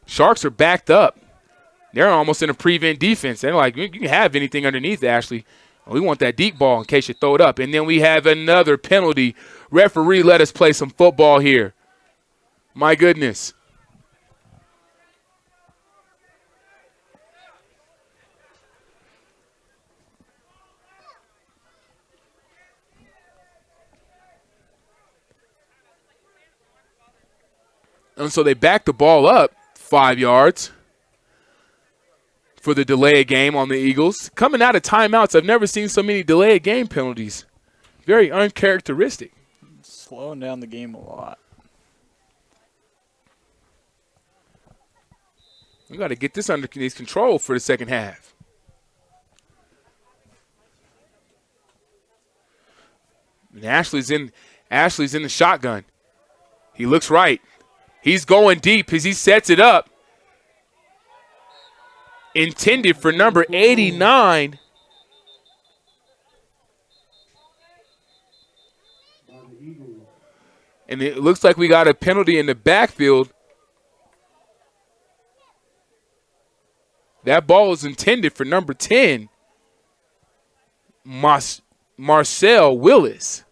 Sharks are backed up. They're almost in a prevent defense. They're like, you can have anything underneath, Ashley. We want that deep ball in case you throw it up. And then we have another penalty. Referee, let us play some football here. My goodness. And so they back the ball up 5 yards for the delay of game on the Eagles. Coming out of timeouts, I've never seen so many delay of game penalties. Very uncharacteristic. Slowing down the game a lot. We got to get this under control for the second half. And Ashley's in the shotgun. He looks right. He's going deep as he sets it up. Intended for number 89. And it looks like we got a penalty in the backfield. That ball is intended for number 10, Marcel Willis.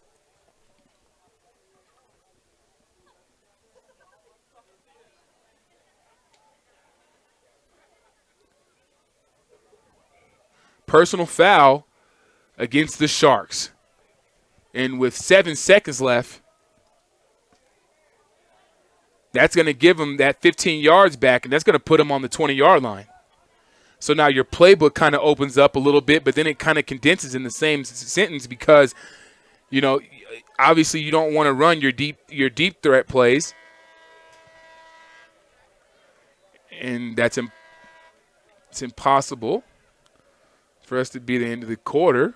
Personal foul against the Sharks. And with 7 seconds left, that's going to give them that 15 yards back, and that's going to put them on the 20-yard line. So now your playbook kind of opens up a little bit, but then it kind of condenses in the same sentence because, you know, obviously you don't want to run your deep threat plays. And it's impossible for us to be the end of the quarter.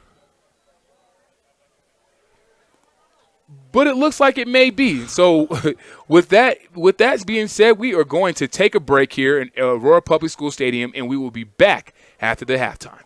But it looks like it may be. So with that being said, we are going to take a break here in Aurora Public School Stadium, and we will be back after the halftime.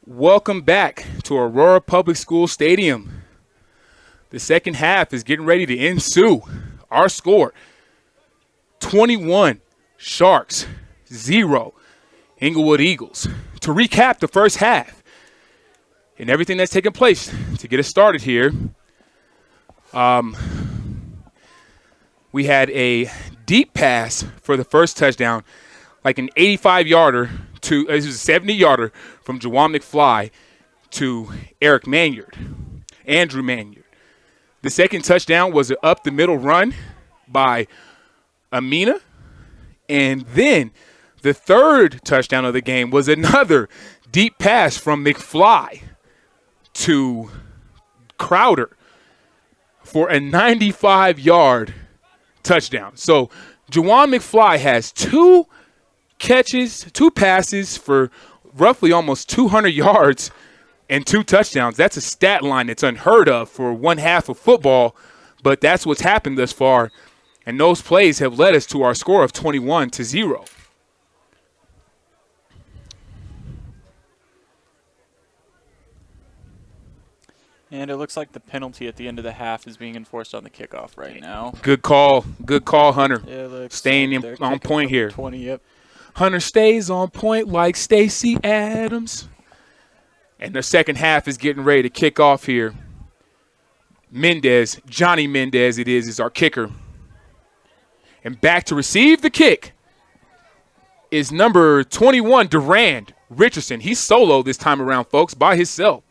Welcome back to Aurora Public School Stadium. The second half is getting ready to ensue. Our score, 21 Sharks, 0 Englewood Eagles. To recap the first half and everything that's taken place to get us started here, we had a deep pass for the first touchdown, like an 85-yarder it was a 70-yarder from Jawan McFly to Andrew Manyard. The second touchdown was an up-the-middle run by Amina. And then the third touchdown of the game was another deep pass from McFly to Crowder for a 95-yard touchdown. So Jawan McFly has 2 passes for roughly almost 200 yards and 2 touchdowns. That's a stat line that's unheard of for one half of football, but that's what's happened thus far, and those plays have led us to our score of 21-0. And it looks like the penalty at the end of the half is being enforced on the kickoff right now. Good call, Hunter. Yeah, staying on point here. 20, yep. Hunter stays on point like Stacey Adams. And the second half is getting ready to kick off here. Johnny Mendez is our kicker. And back to receive the kick is number 21, Durand Richardson. He's solo this time around, folks, by himself.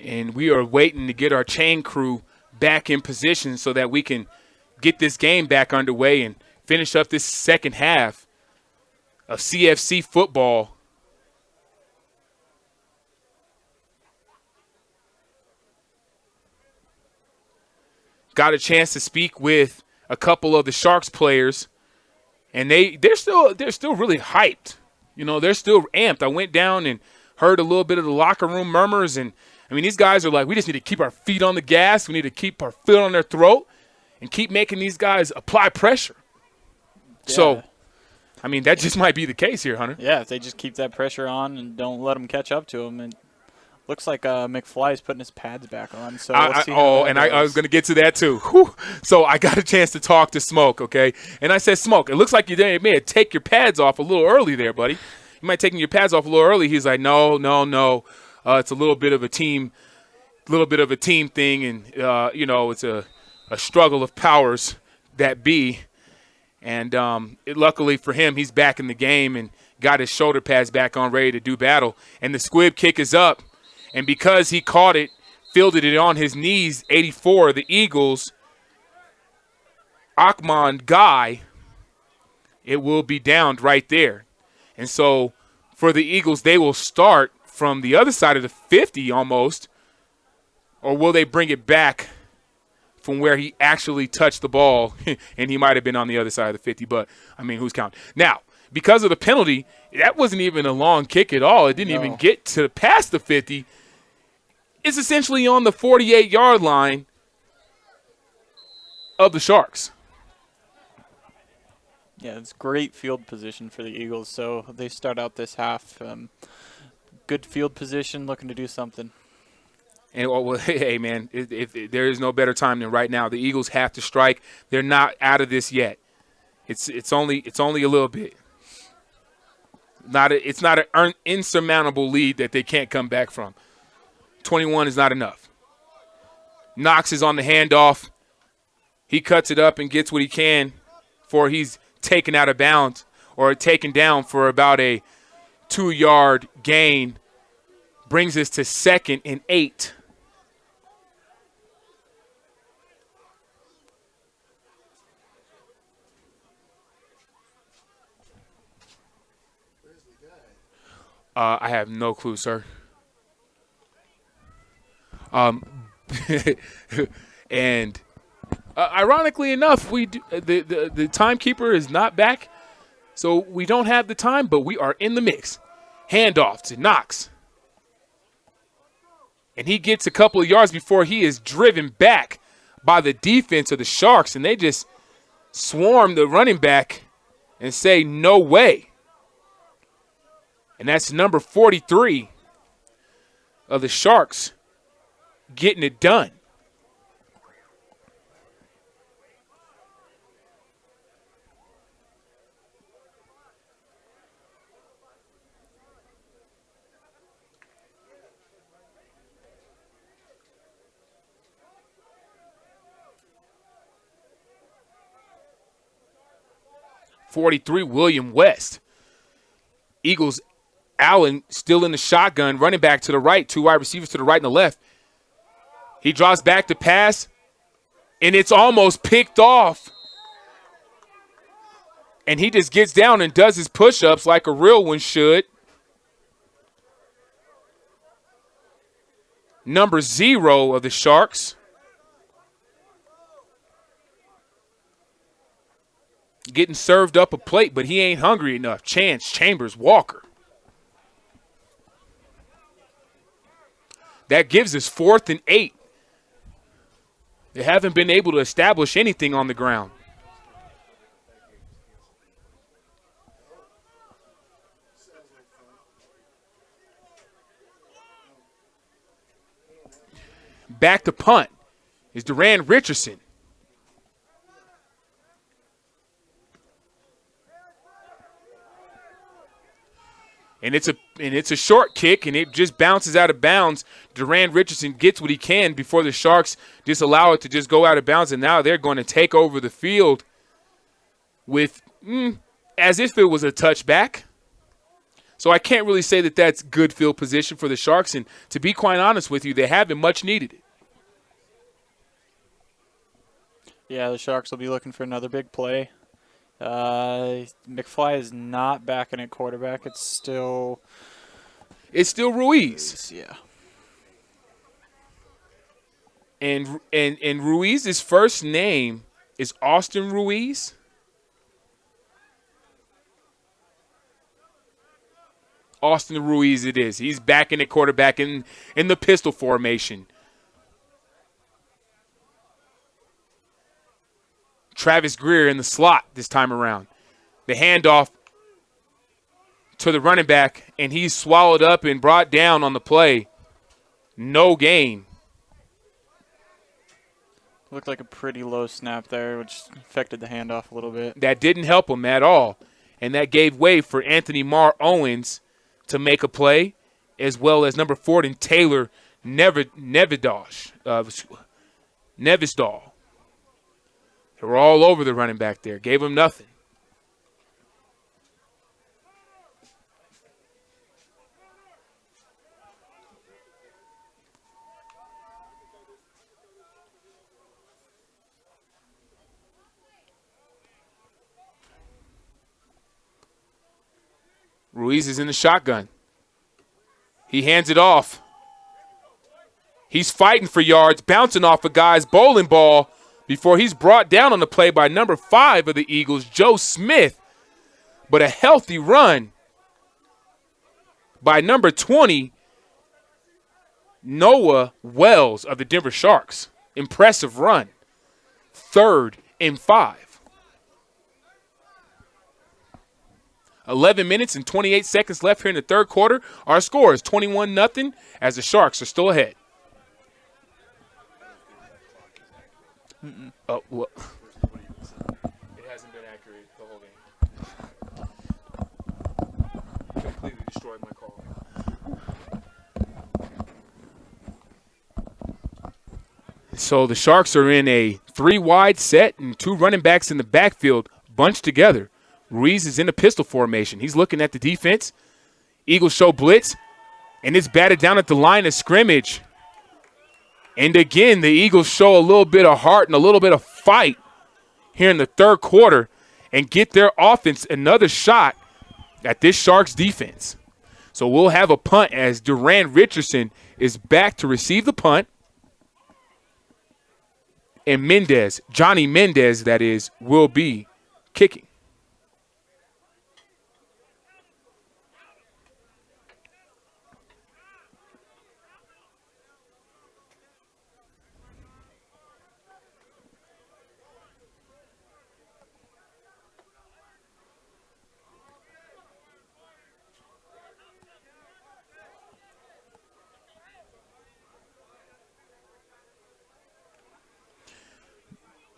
And we are waiting to get our chain crew back in position so that we can get this game back underway and finish up this second half of CFC football. got a chance to speak with a couple of the Sharks players, and they're still really hyped. You know, they're still amped. I went down and heard a little bit of the locker room murmurs, and I mean, these guys are like, we just need to keep our feet on the gas. We need to keep our foot on their throat and keep making these guys apply pressure. Yeah. So, I mean, that just might be the case here, Hunter. Yeah, if they just keep that pressure on and don't let them catch up to them. And looks like McFly's putting his pads back on. So we'll see I was going to get to that too. Whew. So I got a chance to talk to Smoke, okay? And I said, Smoke, it looks like you may have take your pads off a little early there, buddy. You might have taken your pads off a little early. He's like, no. It's a little bit of a team thing, and it's a struggle of powers that be. And luckily for him, he's back in the game and got his shoulder pads back on, ready to do battle. And the squib kick is up. And because he caught it, fielded it on his knees, 84, the Eagles, Akman Guy, it will be downed right there. And so for the Eagles, they will start from the other side of the 50 almost, or will they bring it back from where he actually touched the ball, and he might have been on the other side of the 50, but, I mean, who's counting? Now, because of the penalty, that wasn't even a long kick at all. It didn't even get to past the 50. It's essentially on the 48-yard line of the Sharks. Yeah, it's great field position for the Eagles, so they start out this half. Good field position, looking to do something. And hey, man, if there is no better time than right now. The Eagles have to strike. They're not out of this yet. It's only a little bit. It's not an insurmountable lead that they can't come back from. 21 is not enough. Knox is on the handoff. He cuts it up and gets what he can before he's taken out of bounds or taken down for about a 2-yard gain. Brings us to 2nd and 8. I have no clue, sir. And ironically enough, we do, the timekeeper is not back, so we don't have the time, but we are in the mix. Handoff to Knox. And he gets a couple of yards before he is driven back by the defense of the Sharks, and they just swarm the running back and say, no way. And that's number 43 of the Sharks getting it done. .43, William West. Eagles, Allen still in the shotgun, running back to the right, 2 wide receivers to the right and the left. He draws back to pass, and it's almost picked off. And he just gets down and does his push-ups like a real one should. Number 0 of the Sharks. Getting served up a plate, but he ain't hungry enough. Chambers Walker. That gives us 4th and 8. They haven't been able to establish anything on the ground. Back to punt is Duran Richardson. And it's a short kick, and it just bounces out of bounds. Duran Richardson gets what he can before the Sharks just allow it to just go out of bounds, and now they're going to take over the field with as if it was a touchback. So I can't really say that that's good field position for the Sharks, and to be quite honest with you, they haven't much needed it. Yeah, the Sharks will be looking for another big play. McFly is not backing at quarterback. It's still Ruiz. Yeah. And Ruiz's first name is Austin Ruiz. Austin Ruiz it is. He's back in the quarterback in the pistol formation. Travis Greer in the slot this time around. The handoff to the running back, and he's swallowed up and brought down on the play. No gain. Looked like a pretty low snap there, which affected the handoff a little bit. That didn't help him at all. And that gave way for Anthony Marr Owens to make a play, as well as number 4 Taylor Nevisdahl. They were all over the running back there. Gave him nothing. Ruiz is in the shotgun. He hands it off. He's fighting for yards, bouncing off a guy's bowling ball before he's brought down on the play by number 5 of the Eagles, Joe Smith. But a healthy run by number 20, Noah Wells of the Denver Sharks. Impressive run. 3rd and 5. 11 minutes and 28 seconds left here in the third quarter. Our score is 21-0 as the Sharks are still ahead. Oh, well. It hasn't been accurate the whole game. Completely destroyed my call. So the Sharks are in a 3-wide set and 2 running backs in the backfield bunched together. Ruiz is in a pistol formation. He's looking at the defense. Eagles show blitz, and it's batted down at the line of scrimmage. And again, the Eagles show a little bit of heart and a little bit of fight here in the third quarter and get their offense another shot at this Sharks defense. So we'll have a punt as Duran Richardson is back to receive the punt. And Mendez, Johnny Mendez, that is, will be kicking.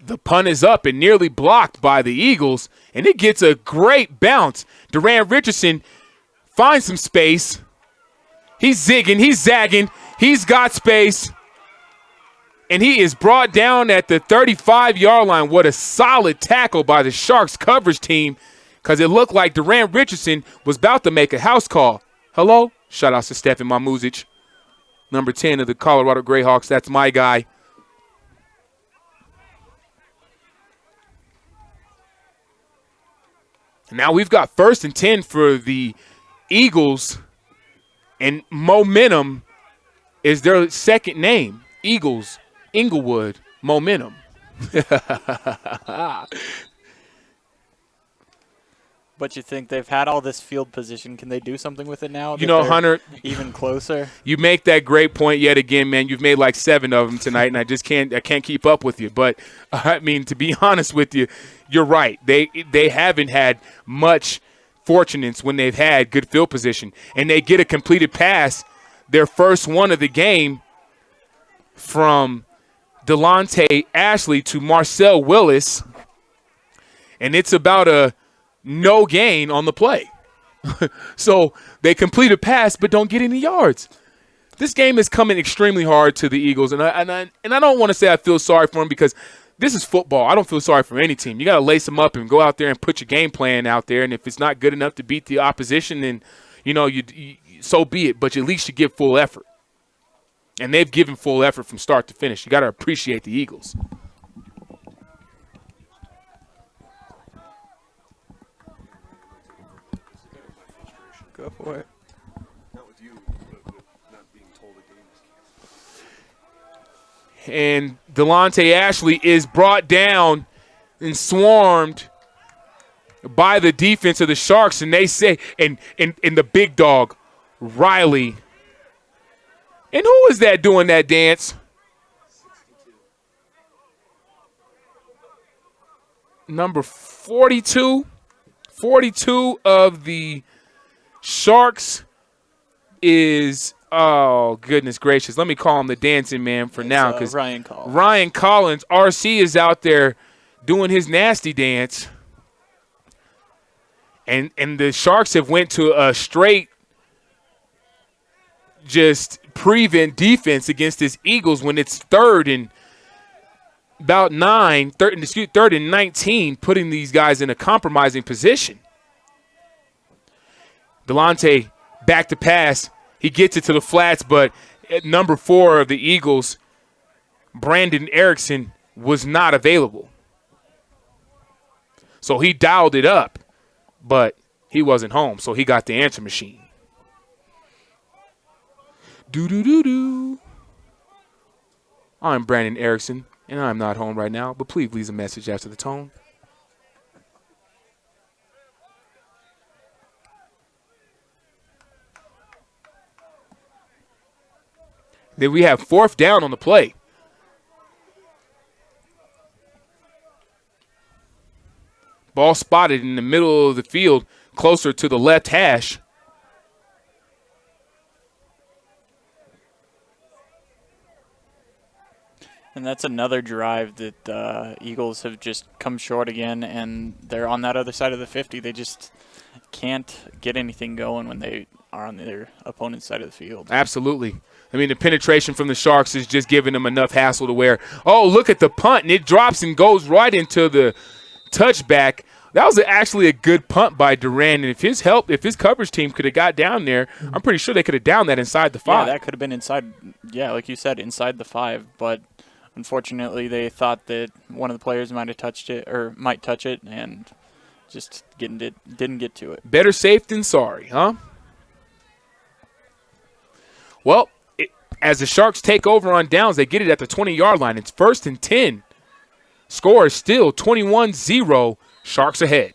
The punt is up and nearly blocked by the Eagles, and it gets a great bounce. Duran Richardson finds some space. He's zigging, he's zagging, he's got space, and he is brought down at the 35-yard line. What a solid tackle by the Sharks coverage team, because it looked like Duran Richardson was about to make a house call. Hello? Shout out to Stefan Mamuzic, number 10 of the Colorado Greyhawks. That's my guy. Now we've got 1st and 10 for the Eagles, and Momentum is their second name. Eagles, Englewood, Momentum. But you think they've had all this field position. Can they do something with it now? You know, Hunter, even closer. You make that great point yet again, man. You've made like 7 of them tonight, and I can't keep up with you. But I mean, to be honest with you, you're right. They haven't had much fortunate when they've had good field position, and they get a completed pass, their first one of the game, from Delonte Ashley to Marcel Willis, and it's about a no gain on the play. So they complete a pass but don't get any yards. This game is coming extremely hard to the Eagles, and I don't want to say I feel sorry for them, because this is football. I don't feel sorry for any team. You got to lace them up and go out there and put your game plan out there, and if it's not good enough to beat the opposition, then you so be it, but at least you give full effort. And they've given full effort from start to finish. You got to appreciate the Eagles. Go for it. Not with you, but with not being told a game is canceled. And Delonte Ashley is brought down and swarmed by the defense of the Sharks. And they say, and the big dog, Riley. And who is that doing that dance? Number 42. 42 of the Sharks is, oh, goodness gracious. Let me call him the dancing man for now. Because Ryan Collins. Ryan Collins, RC, is out there doing his nasty dance. And the Sharks have went to a straight just prevent defense against this Eagles when it's third and 19, putting these guys in a compromising position. Delonte back to pass. He gets it to the flats, but at number 4 of the Eagles, Brandon Erickson, was not available. So he dialed it up, but he wasn't home, so he got the answer machine. Do-do-do-do. I'm Brandon Erickson, and I'm not home right now, but please leave a message after the tone. Then we have 4th down on the play. Ball spotted in the middle of the field, closer to the left hash. And that's another drive that the Eagles have just come short again, and they're on that other side of the 50. They just can't get anything going when they are on their opponent's side of the field. Absolutely. I mean, the penetration from the Sharks is just giving them enough hassle to where, oh, look at the punt, and it drops and goes right into the touchback. That was actually a good punt by Duran, and if his coverage team could have got down there, I'm pretty sure they could have downed that inside the 5. Yeah, that could have been inside, like you said, inside the 5, but unfortunately they thought that one of the players might touch it, and just didn't get to it. Better safe than sorry, huh? Well, as the Sharks take over on downs, they get it at the 20-yard line. It's 1st and 10. Score is still 21-0. Sharks ahead.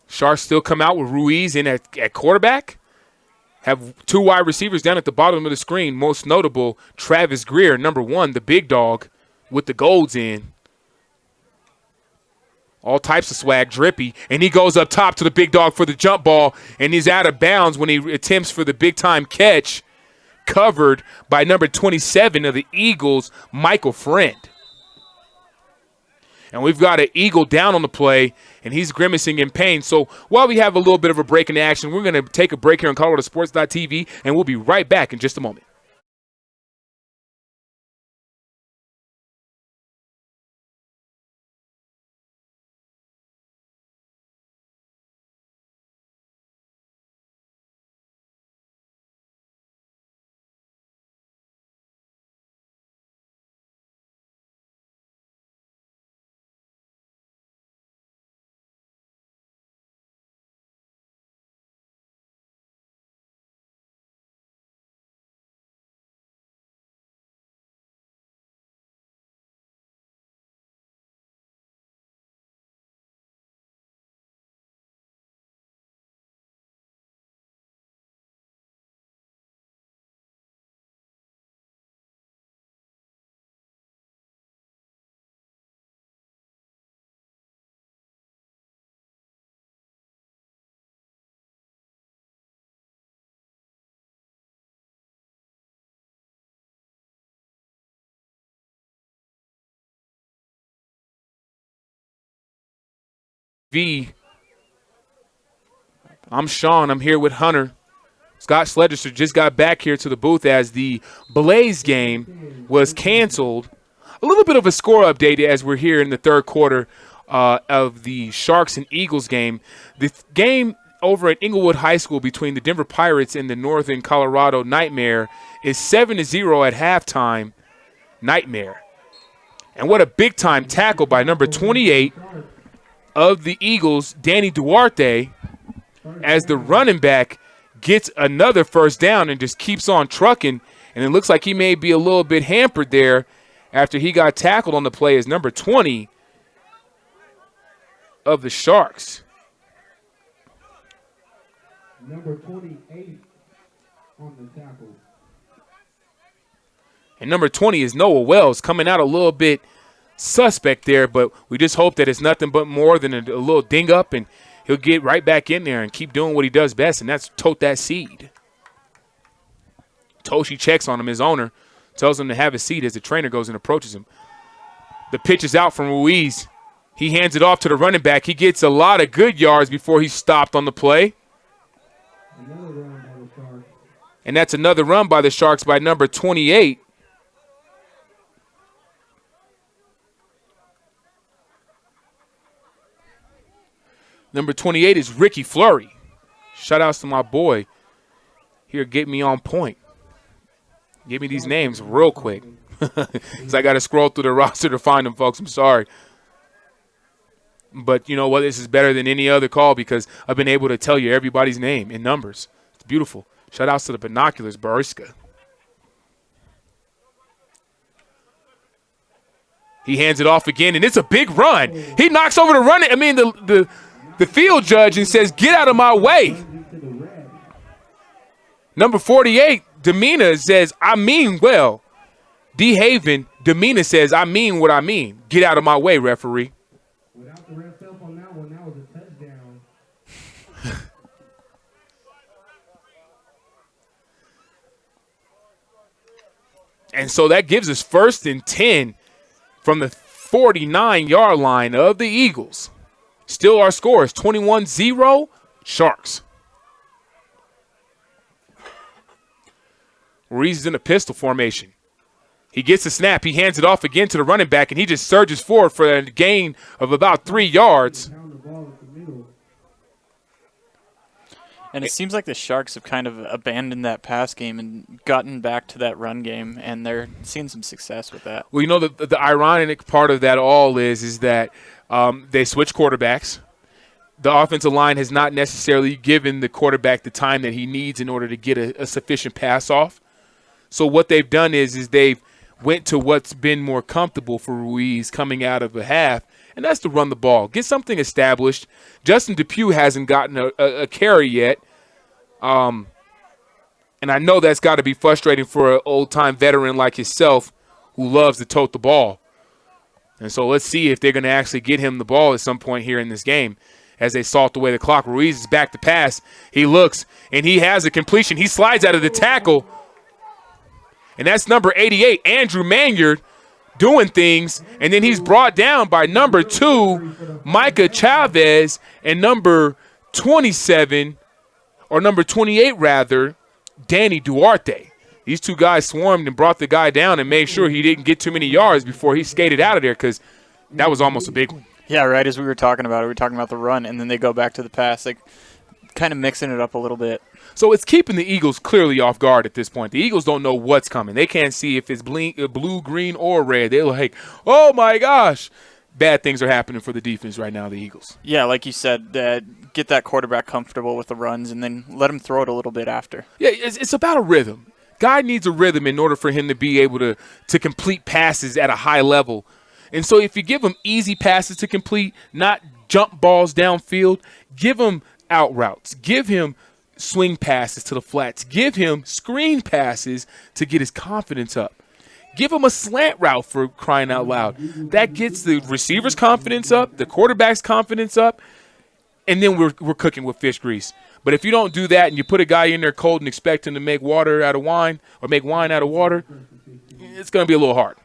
Sharks still come out with Ruiz in at quarterback. Have 2 wide receivers down at the bottom of the screen. Most notable, Travis Greer, number 1, the big dog, with the golds in. All types of swag, drippy. And he goes up top to the big dog for the jump ball, and he's out of bounds when he attempts for the big-time catch, covered by number 27 of the Eagles, Michael Friend. And we've got an Eagle down on the play, and he's grimacing in pain. So while we have a little bit of a break in action, we're going to take a break here on ColoradoSports.TV, and we'll be right back in just a moment. I'm Sean. I'm here with Hunter. Scott Sledger just got back here to the booth as the Blaze game was canceled. A little bit of a score update as we're here in the third quarter of the Sharks and Eagles game. The game over at Englewood High School between the Denver Pirates and the Northern Colorado Nightmare is 7-0 at halftime. Nightmare. And what a big-time tackle by number 28 of the Eagles, Danny Duarte, as the running back gets another first down and just keeps on trucking. And it looks like he may be a little bit hampered there after he got tackled on the play as number 20 of the Sharks. Number 28 on the tackle. And number 20 is Noah Wells, coming out a little bit suspect there, but we just hope that it's nothing but more than a little ding up, and he'll get right back in there and keep doing what he does best, and that's tote that seed. Toshi checks on him. His owner tells him to have a seat as the trainer goes and approaches him. The pitch is out from Ruiz. He hands it off to the running back. He gets a lot of good yards before he's stopped on the play. And that's another run by the Sharks by number 28. Number 28 is Ricky Fleury. Shout-outs to my boy. Here, get me on point. Give me these names real quick. Because I got to scroll through the roster to find them, folks. I'm sorry. But you know what? This is better than any other call because I've been able to tell you everybody's name in numbers. It's beautiful. Shout-outs to the binoculars, Bariska. He hands it off again, and it's a big run. He knocks over the field judge and says, get out of my way. Number 48, Demina says, I mean well. D. Haven, Demina says, I mean what I mean. Get out of my way, referee. Without the ref help on that one, that was a touchdown. And so that gives us 1st and 10 from the 49-yard line of the Eagles. Still our score is 21-0, Sharks. Ruiz is in a pistol formation. He gets the snap. He hands it off again to the running back, and he just surges forward for a gain of about 3 yards. And it seems like the Sharks have kind of abandoned that pass game and gotten back to that run game, and they're seeing some success with that. Well, you know, the ironic part of that all is that they switch quarterbacks. The offensive line has not necessarily given the quarterback the time that he needs in order to get a sufficient pass off. So what they've done is they've went to what's been more comfortable for Ruiz coming out of a half, and that's to run the ball. Get something established. Justin Depew hasn't gotten a carry yet. And I know that's got to be frustrating for an old-time veteran like himself who loves to tote the ball. And so let's see if they're going to actually get him the ball at some point here in this game as they salt away the clock. Ruiz is back to pass. He looks, and he has a completion. He slides out of the tackle. And that's number 88, Andrew Manyard, doing things. And then he's brought down by number 2, Micah Chavez, and number 27, or number 28 rather, Danny Duarte. These two guys swarmed and brought the guy down and made sure he didn't get too many yards before he skated out of there because that was almost a big one. Yeah, right as we were talking about it. We were talking about the run, and then they go back to the pass, like kind of mixing it up a little bit. So it's keeping the Eagles clearly off guard at this point. The Eagles don't know what's coming. They can't see if it's blue, green, or red. They're like, oh, my gosh. Bad things are happening for the defense right now, the Eagles. Yeah, like you said, get that quarterback comfortable with the runs and then let him throw it a little bit after. Yeah, it's about a rhythm. Guy needs a rhythm in order for him to be able to complete passes at a high level. And so if you give him easy passes to complete, not jump balls downfield, give him out routes. Give him swing passes to the flats. Give him screen passes to get his confidence up. Give him a slant route for crying out loud. That gets the receiver's confidence up, the quarterback's confidence up, and then we're cooking with fish grease. But if you don't do that and you put a guy in there cold and expect him to make water out of wine or make wine out of water, it's going to be a little hard.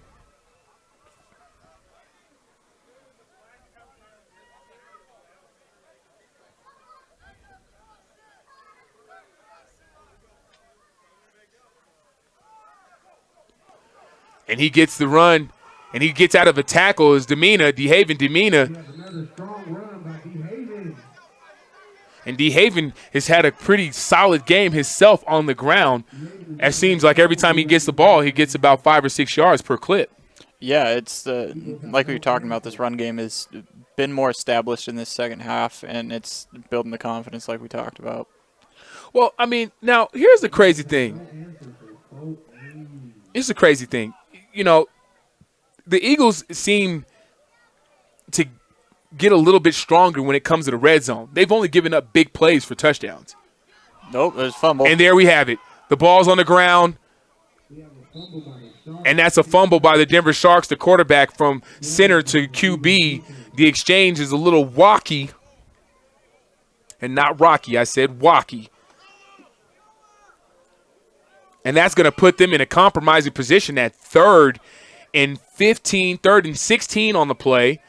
And he gets the run, and he gets out of a tackle as DeHaven Another strong run by DeHaven. And DeHaven has had a pretty solid game himself on the ground. It seems like every time he gets the ball, he gets about 5 or 6 yards per clip. Yeah, it's like we were talking about. This run game has been more established in this second half, and it's building the confidence like we talked about. Well, I mean, now here's the crazy thing. Here's the crazy thing. You know, the Eagles seem to get a little bit stronger when it comes to the red zone. They've only given up big plays for touchdowns. Nope, there's fumble. And there we have it. The ball's on the ground. And that's a fumble by the Denver Sharks, the quarterback from center to QB. The exchange is a little wacky. And not rocky, I said wacky. And that's going to put them in a compromising position at 3rd and 15, 3rd and 16 on the play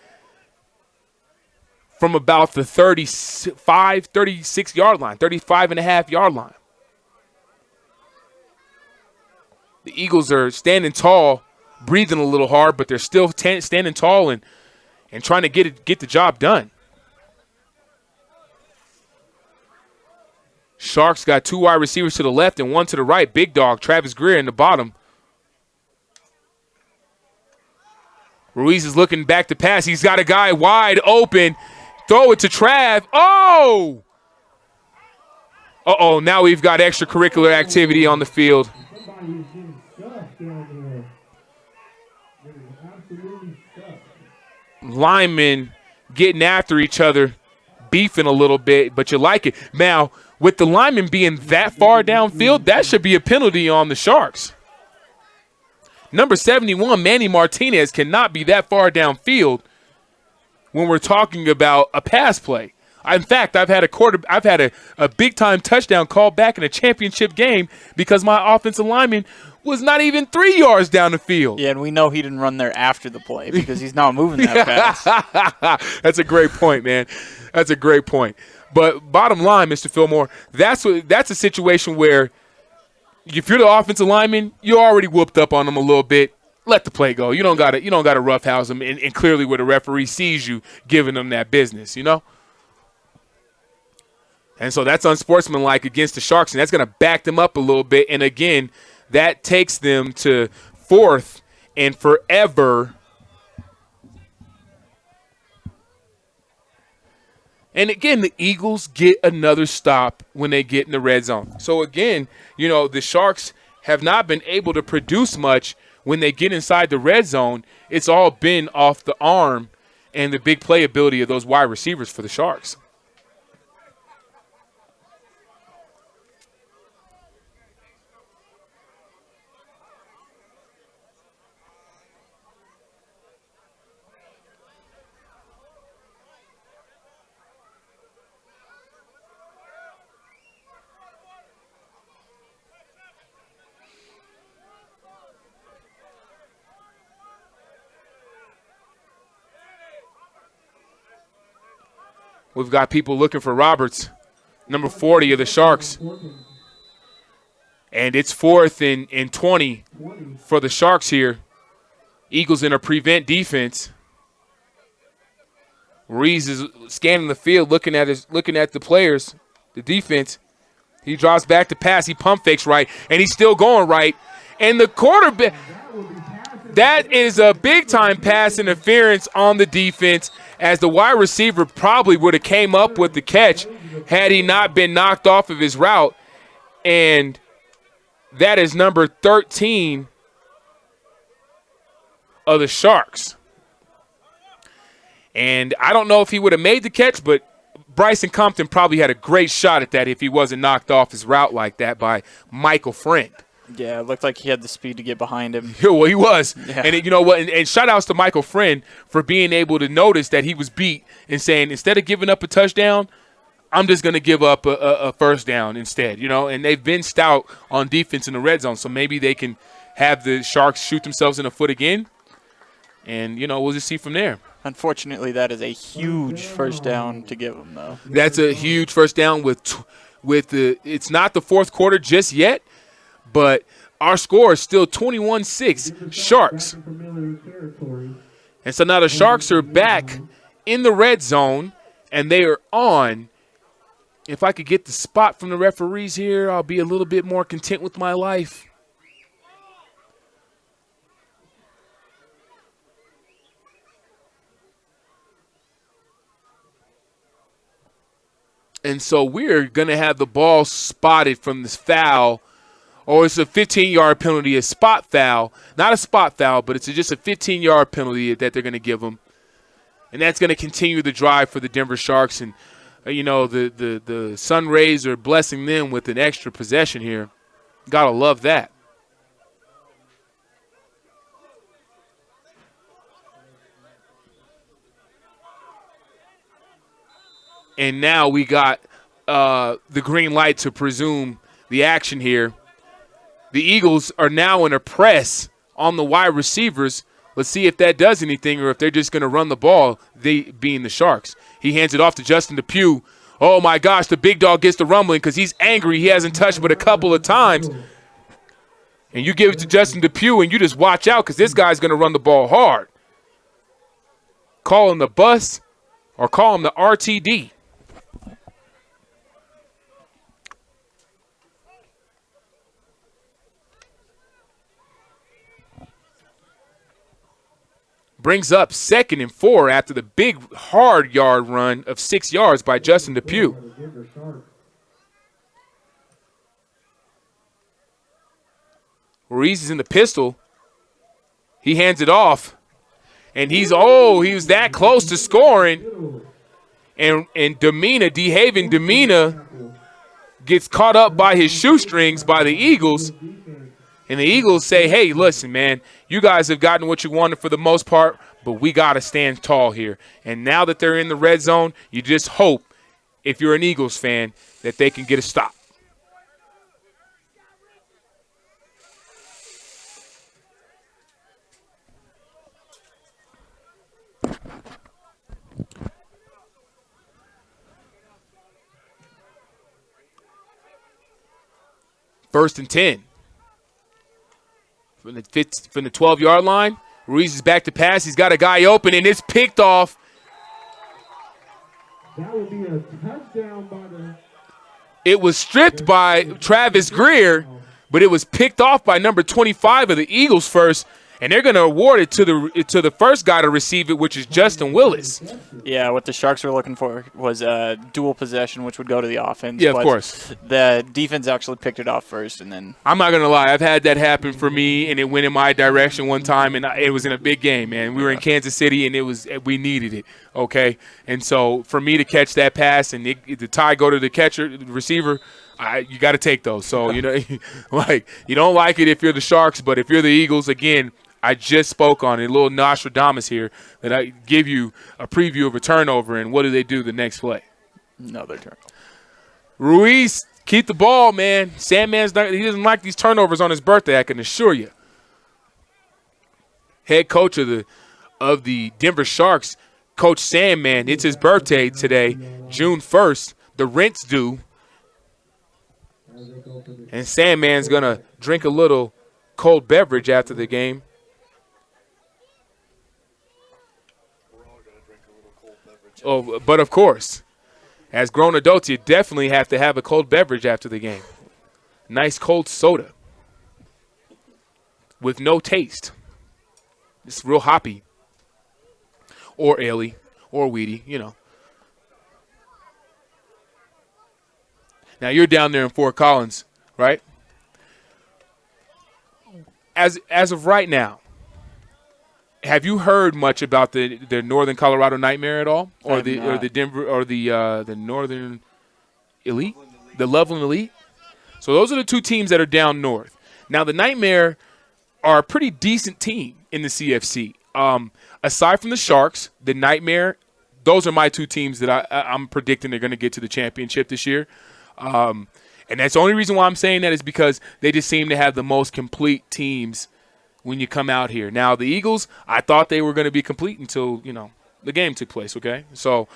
from about the 36-yard line, 35.5-yard line. The Eagles are standing tall, breathing a little hard, but they're still standing tall and trying to get the job done. Sharks got 2 wide receivers to the left and 1 to the right. Big dog, Travis Greer in the bottom. Ruiz is looking back to pass. He's got a guy wide open. Throw it to Trav. Oh! Uh-oh, now we've got extracurricular activity on the field. Linemen getting after each other, beefing a little bit, but you like it. Now, with the linemen being that far downfield, that should be a penalty on the Sharks. Number 71, Manny Martinez, cannot be that far downfield when we're talking about a pass play. In fact, I've had a big-time touchdown called back in a championship game because my offensive lineman was not even 3 yards down the field. Yeah, and we know he didn't run there after the play because he's not moving that fast. That's a great point, man. That's a great point. But bottom line, Mr. Fillmore, that's a situation where if you're the offensive lineman, you already whooped up on them a little bit. Let the play go. You don't got to roughhouse them, and clearly where the referee sees you giving them that business, you know? And so that's unsportsmanlike against the Sharks, and that's going to back them up a little bit. And again, that takes them to 4th and forever. And again, the Eagles get another stop when they get in the red zone. So again, you know, the Sharks have not been able to produce much when they get inside the red zone. It's all been off the arm and the big play ability of those wide receivers for the Sharks. We've got people looking for Roberts, number 40 of the Sharks. And it's 4th and 20 for the Sharks here. Eagles in a prevent defense. Ruiz is scanning the field, looking at the players, the defense. He drops back to pass. He pump fakes right, and he's still going right. And the quarterback, that is a big-time pass interference on the defense, as the wide receiver probably would have came up with the catch had he not been knocked off of his route. And that is number 13 of the Sharks. And I don't know if he would have made the catch, but Bryson Compton probably had a great shot at that if he wasn't knocked off his route like that by Michael Friend. Yeah, it looked like he had the speed to get behind him. Yeah, well, he was. Yeah. And you know what? And shout-outs to Michael Friend for being able to notice that he was beat and saying, instead of giving up a touchdown, I'm just going to give up a first down instead, you know. And they've been stout on defense in the red zone, so maybe they can have the Sharks shoot themselves in the foot again. And, you know, we'll just see from there. Unfortunately, that is a huge first down to give them, though. That's a huge first down with the – it's not the fourth quarter just yet, but our score is still 21-6 Sharks. And so now the Sharks are back in the red zone, and they are on. If I could get the spot from the referees here, I'll be a little bit more content with my life. And so we're going to have the ball spotted from this foul, or it's a 15-yard penalty, a spot foul. Not a spot foul, but it's just a 15-yard penalty that they're going to give them. And that's going to continue the drive for the Denver Sharks. And, the sun rays are blessing them with an extra possession here. Got to love that. And now we got the green light to presume the action here. The Eagles are now in a press on the wide receivers. Let's see if that does anything or if they're just going to run the ball, they being the Sharks. He hands it off to Justin Depew. Oh, my gosh, the big dog gets the rumbling because he's angry. He hasn't touched but a couple of times. And you give it to Justin Depew, and you just watch out because this guy's going to run the ball hard. Call him the bus or call him the RTD. Brings up 2nd and 4 after the big hard yard run of 6 yards by Justin Depew. Ruiz is in the pistol. He hands it off. And he was that close to scoring. And DeHaven Demina gets caught up by his shoestrings by the Eagles. And the Eagles say, hey, listen, man, you guys have gotten what you wanted for the most part, but we got to stand tall here. And now that they're in the red zone, you just hope, if you're an Eagles fan, that they can get a stop. First and 10. From the 12-yard line, Ruiz is back to pass. He's got a guy open, and it's picked off. That would be a touchdown by the... It was stripped by Travis Greer, but it was picked off by number 25 of the Eagles first, and they're going to award it to the first guy to receive it, which is Justin Willis. Yeah, what the Sharks were looking for was a dual possession, which would go to the offense. Yeah, of course. The defense actually picked it off first, and then I'm not going to lie. I've had that happen for me, and it went in my direction one time, and it was in a big game, man. We were in Kansas City, and we needed it, okay? And so for me to catch that pass and the tie go to the receiver, you got to take those. So, you don't like it if you're the Sharks, but if you're the Eagles, again, I just spoke on it, a little Nostradamus here, that I give you a preview of a turnover, and what do they do the next play? Another turnover. Ruiz, keep the ball, man. Sandman's he doesn't like these turnovers on his birthday, I can assure you. Head coach of the Denver Sharks, Coach Sandman, it's his birthday today, June 1st. The rent's due. And Sandman's going to drink a little cold beverage after the game. Oh, but of course, as grown adults, you definitely have to have a cold beverage after the game. Nice cold soda with no taste. It's real hoppy or ale or weedy, Now, you're down there in Fort Collins, right? As of right now, have you heard much about the Northern Colorado Nightmare at all, or the Denver or the Northern Elite, the Loveland Elite? So those are the two teams that are down north. Now the Nightmare are a pretty decent team in the CFC. Aside from the Sharks, the Nightmare, those are my two teams that I'm predicting they're going to get to the championship this year. And that's the only reason why I'm saying that is because they just seem to have the most complete teams when you come out here. Now, the Eagles, I thought they were going to be complete until, the game took place, okay? So,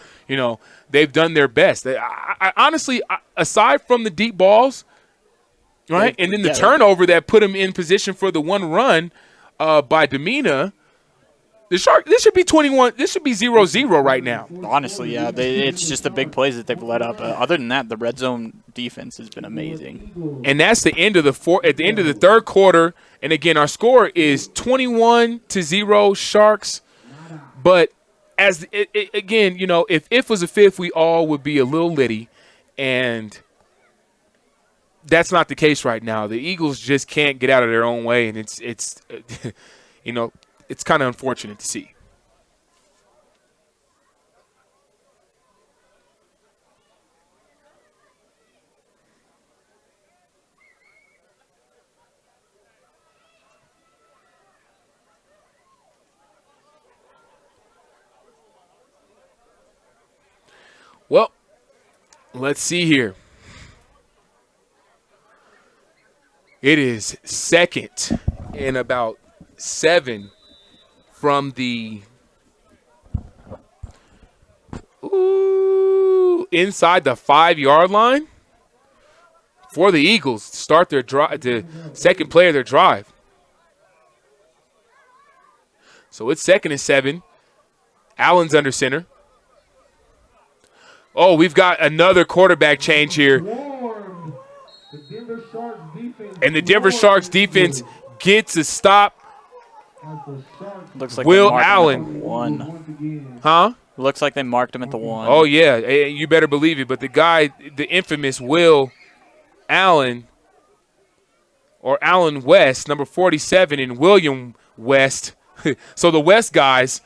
they've done their best. I honestly, aside from the deep balls, right, and then the turnover that put them in position for the one run by Demina, the Sharks, this should be 21. This should be 0-0 right now. Honestly, yeah. It's just the big plays that they've let up. Other than that, the red zone defense has been amazing. And that's the end of at the end of the third quarter. And again, our score is 21-0 Sharks. But again, if was a fifth, we all would be a little litty. And that's not the case right now. The Eagles just can't get out of their own way, and it's you know, it's kind of unfortunate to see. Well, let's see here. It is 2nd and about 7 from the inside the 5-yard line for the Eagles to start their drive, the second play of their drive. So it's 2nd and 7. Allen's under center. Oh, we've got another quarterback change here. And the Denver Sharks defense gets a stop. Looks like Will Allen. 1. Huh? Looks like they marked him at the 1. Oh, yeah. You better believe it. But the guy, the infamous Will Allen, or Allen West, number 47, and William West. So the West guys,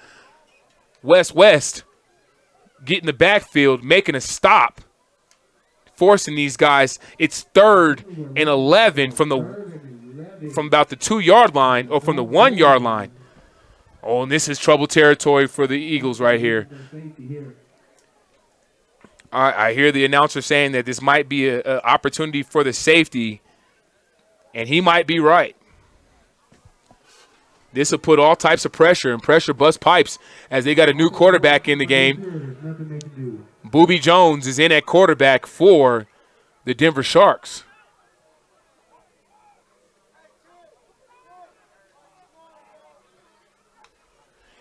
West, get in the backfield, making a stop, forcing these guys. It's 3rd and 11 from about the 2-yard line, or from the 1-yard line. Oh, and this is trouble territory for the Eagles right here. I hear the announcer saying that this might be an opportunity for the safety, and he might be right. This will put all types of pressure and pressure bust pipes as they got a new quarterback in the game. Booby Jones is in at quarterback for the Denver Sharks.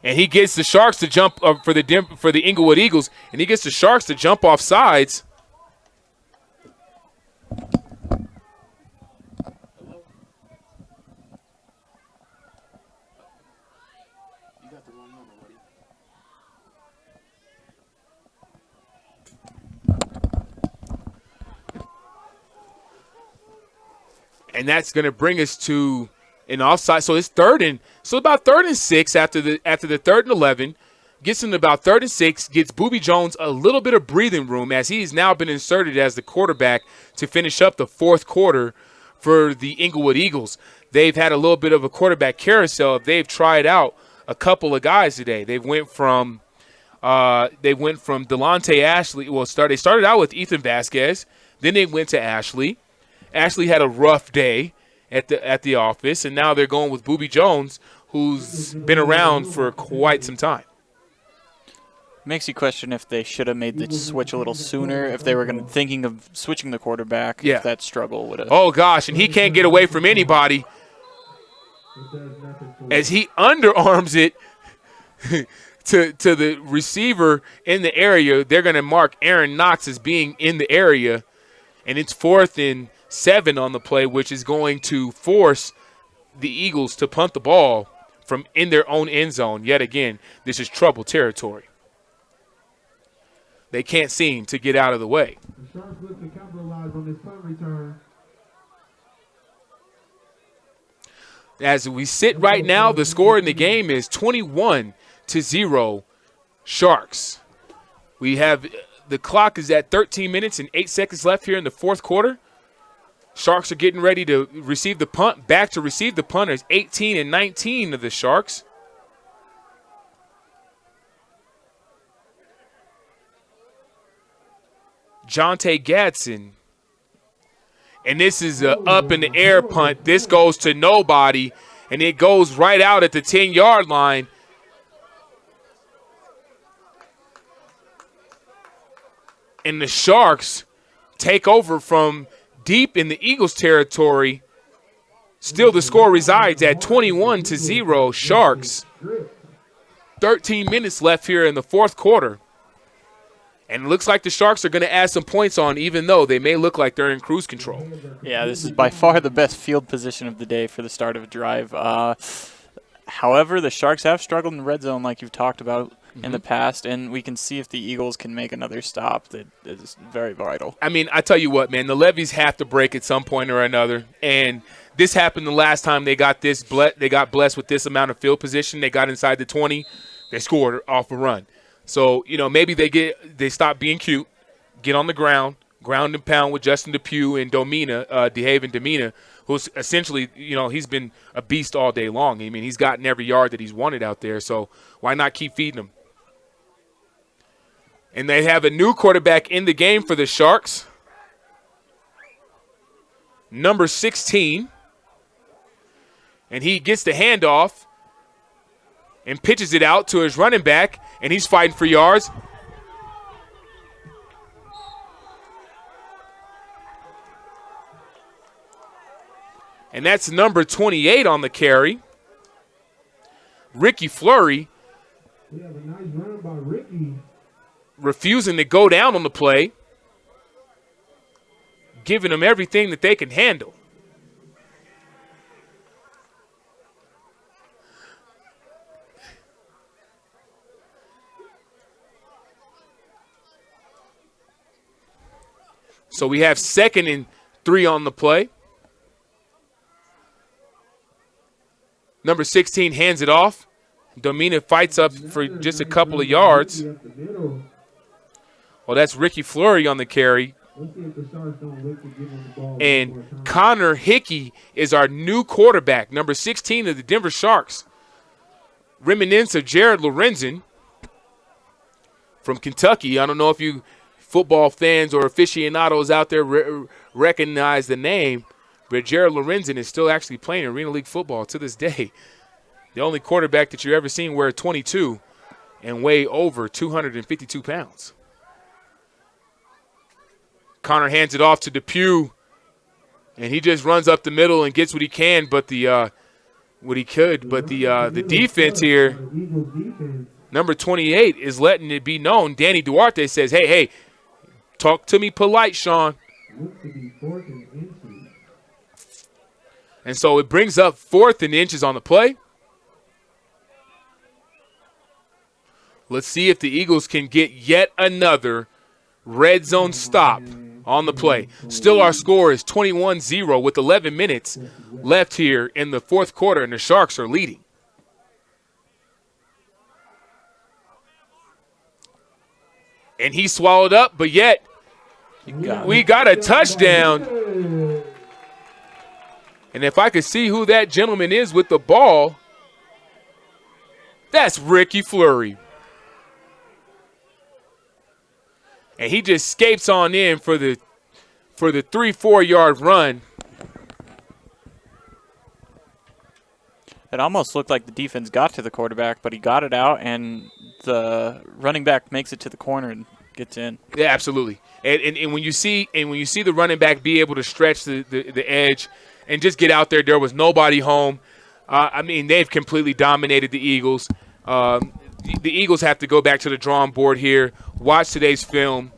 And he gets the Sharks to jump for the Englewood Eagles, and he gets the Sharks to jump off sides. And that's going to bring us to an offside. So it's about 3rd and 6 after the 3rd and 11. Gets into about 3rd and 6. Gets Booby Jones a little bit of breathing room as he's now been inserted as the quarterback to finish up the 4th quarter for the Englewood Eagles. They've had a little bit of a quarterback carousel. They've tried out a couple of guys today. They went from Delonte Ashley. Well, they started out with Ethan Vasquez. Then they went to Ashley. Ashley had a rough day at the office, and now they're going with Booby Jones, who's been around for quite some time. Makes you question if they should have made the switch a little sooner, if they were thinking of switching the quarterback, if that struggle would have. Oh, gosh, and he can't get away from anybody as he underarms it to the receiver in the area. They're going to mark Aaron Knox as being in the area, and it's 4th and 7 on the play, which is going to force the Eagles to punt the ball from in their own end zone. Yet again, this is trouble territory. They can't seem to get out of the way. The Sharks look to capitalize on this punt return. As we sit right now, the score in the game is 21-0 Sharks. We have the clock is at 13 minutes and 8 seconds left here in the 4th quarter. Sharks are getting ready to receive the punt. Back to receive the punt is 18 and 19 of the Sharks. Jonte Gadsden. And this is a up in the air punt. This goes to nobody, and it goes right out at the 10-yard line. And the Sharks take over from deep in the Eagles territory. Still, the score resides at 21-0 Sharks. 13 minutes left here in the 4th quarter. And it looks like the Sharks are going to add some points on, even though they may look like they're in cruise control. Yeah, this is by far the best field position of the day for the start of a drive. However, the Sharks have struggled in the red zone like you've talked about. in the past, and we can see if the Eagles can make another stop. That is very vital. I mean, I tell you what, man, the levees have to break at some point or another, and this happened the last time they got blessed with this amount of field position. They got inside the 20, they scored off a run. So, maybe they stop being cute, get on the ground and pound with Justin Depew and DeHaven Domina, who's essentially, he's been a beast all day long. I mean, he's gotten every yard that he's wanted out there, so why not keep feeding him? And they have a new quarterback in the game for the Sharks, number 16. And he gets the handoff and pitches it out to his running back, and he's fighting for yards. And that's number 28 on the carry, Ricky Fleury. We have a nice run by Ricky. Refusing to go down on the play, giving them everything that they can handle. So we have 2nd and 3 on the play. Number 16 hands it off. Domina fights up for just a couple of yards. Well, that's Ricky Fleury on the carry. And Connor Hickey is our new quarterback, number 16 of the Denver Sharks. Reminiscence of Jared Lorenzen from Kentucky. I don't know if you football fans or aficionados out there recognize the name, but Jared Lorenzen is still actually playing Arena League football to this day. The only quarterback that you've ever seen wear 22 and weigh over 252 pounds. Connor hands it off to Depew, and he just runs up the middle and gets what he can, but the defense here, number 28, is letting it be known. Danny Duarte says, hey, talk to me polite, Sean. And so it brings up 4th and inches on the play. Let's see if the Eagles can get yet another red zone stop on the play. Still our score is 21-0 with 11 minutes left here in the 4th quarter, and the Sharks are leading. And he swallowed up, but yet we got a touchdown. And if I could see who that gentleman is with the ball, that's Ricky Fleury. And he just escapes on in for the 3-4 yard run. It almost looked like the defense got to the quarterback, but he got it out, and the running back makes it to the corner and gets in. Yeah, absolutely. And when you see the running back be able to stretch the edge and just get out there was nobody home. I mean, they've completely dominated the Eagles. The Eagles have to go back to the drawing board here, watch today's film.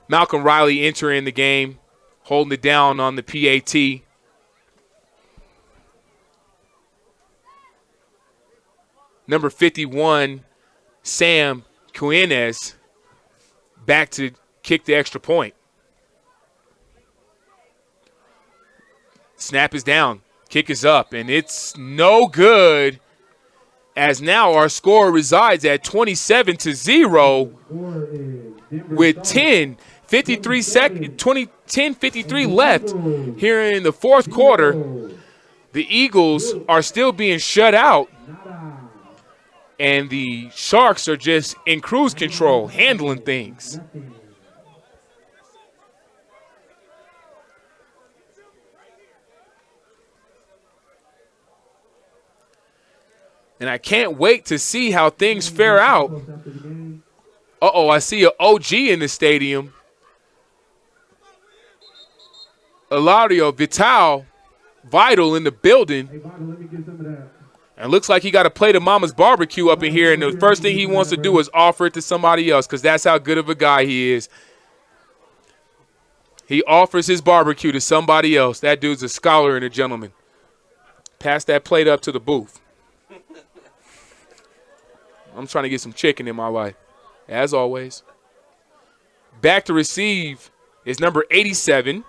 Malcolm Riley entering the game, holding it down on the PAT. Number 51, Sam Cuenes, back to kick the extra point. Snap is down, kick is up, and it's no good, as now our score resides at 27-0 with 10:53 left here in the 4th quarter. The Eagles are still being shut out, and the Sharks are just in cruise control, handling things. And I can't wait to see how things fare out. Uh-oh, I see an OG in the stadium. Eladio Vital in the building. And looks like he got a plate of Mama's barbecue up in here, and the first thing he wants to do is offer it to somebody else, because that's how good of a guy he is. He offers his barbecue to somebody else. That dude's a scholar and a gentleman. Pass that plate up to the booth. I'm trying to get some chicken in my life, as always. Back to receive is number 87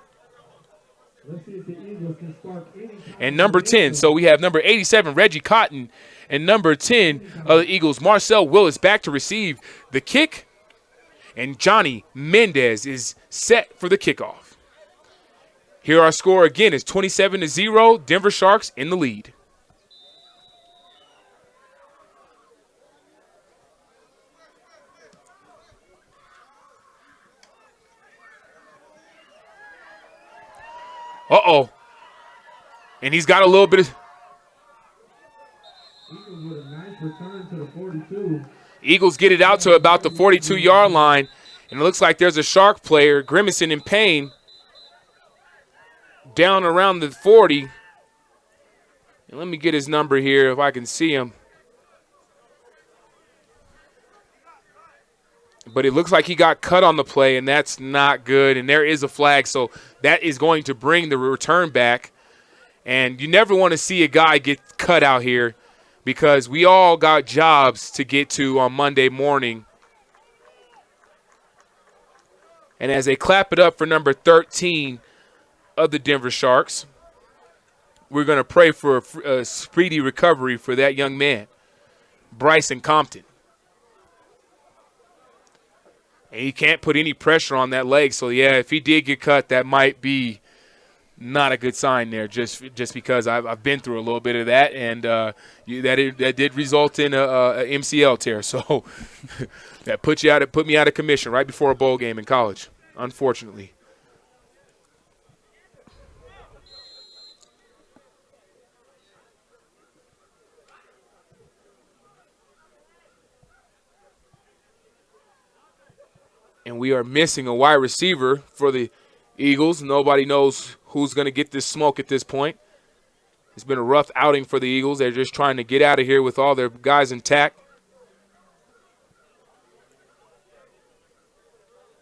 Let's see if the Eagles can spark any kind and of number 10. momentum. So we have number 87, Reggie Cotton, and number 10 of the Eagles, Marcel Willis, back to receive the kick. And Johnny Mendez is set for the kickoff. Here our score again is 27-0, Denver Sharks in the lead. Uh-oh. And he's got a little bit of... Eagles with a nice return to the 42. Eagles get it out to about the 42-yard line, and it looks like there's a Shark player grimacing in pain down around the 40. And let me get his number here if I can see him. But it looks like he got cut on the play, and that's not good. And there is a flag, so that is going to bring the return back. And you never want to see a guy get cut out here because we all got jobs to get to on Monday morning. And as they clap it up for number 13 of the Denver Sharks, we're going to pray for a speedy recovery for that young man, Bryson Compton. And he can't put any pressure on that leg. So, yeah, if he did get cut, that might be not a good sign there just because I've been through a little bit of that, and that did result in a MCL tear. So that put me out of commission right before a bowl game in college, unfortunately. And we are missing a wide receiver for the Eagles. Nobody knows who's going to get this smoke at this point. It's been a rough outing for the Eagles. They're just trying to get out of here with all their guys intact.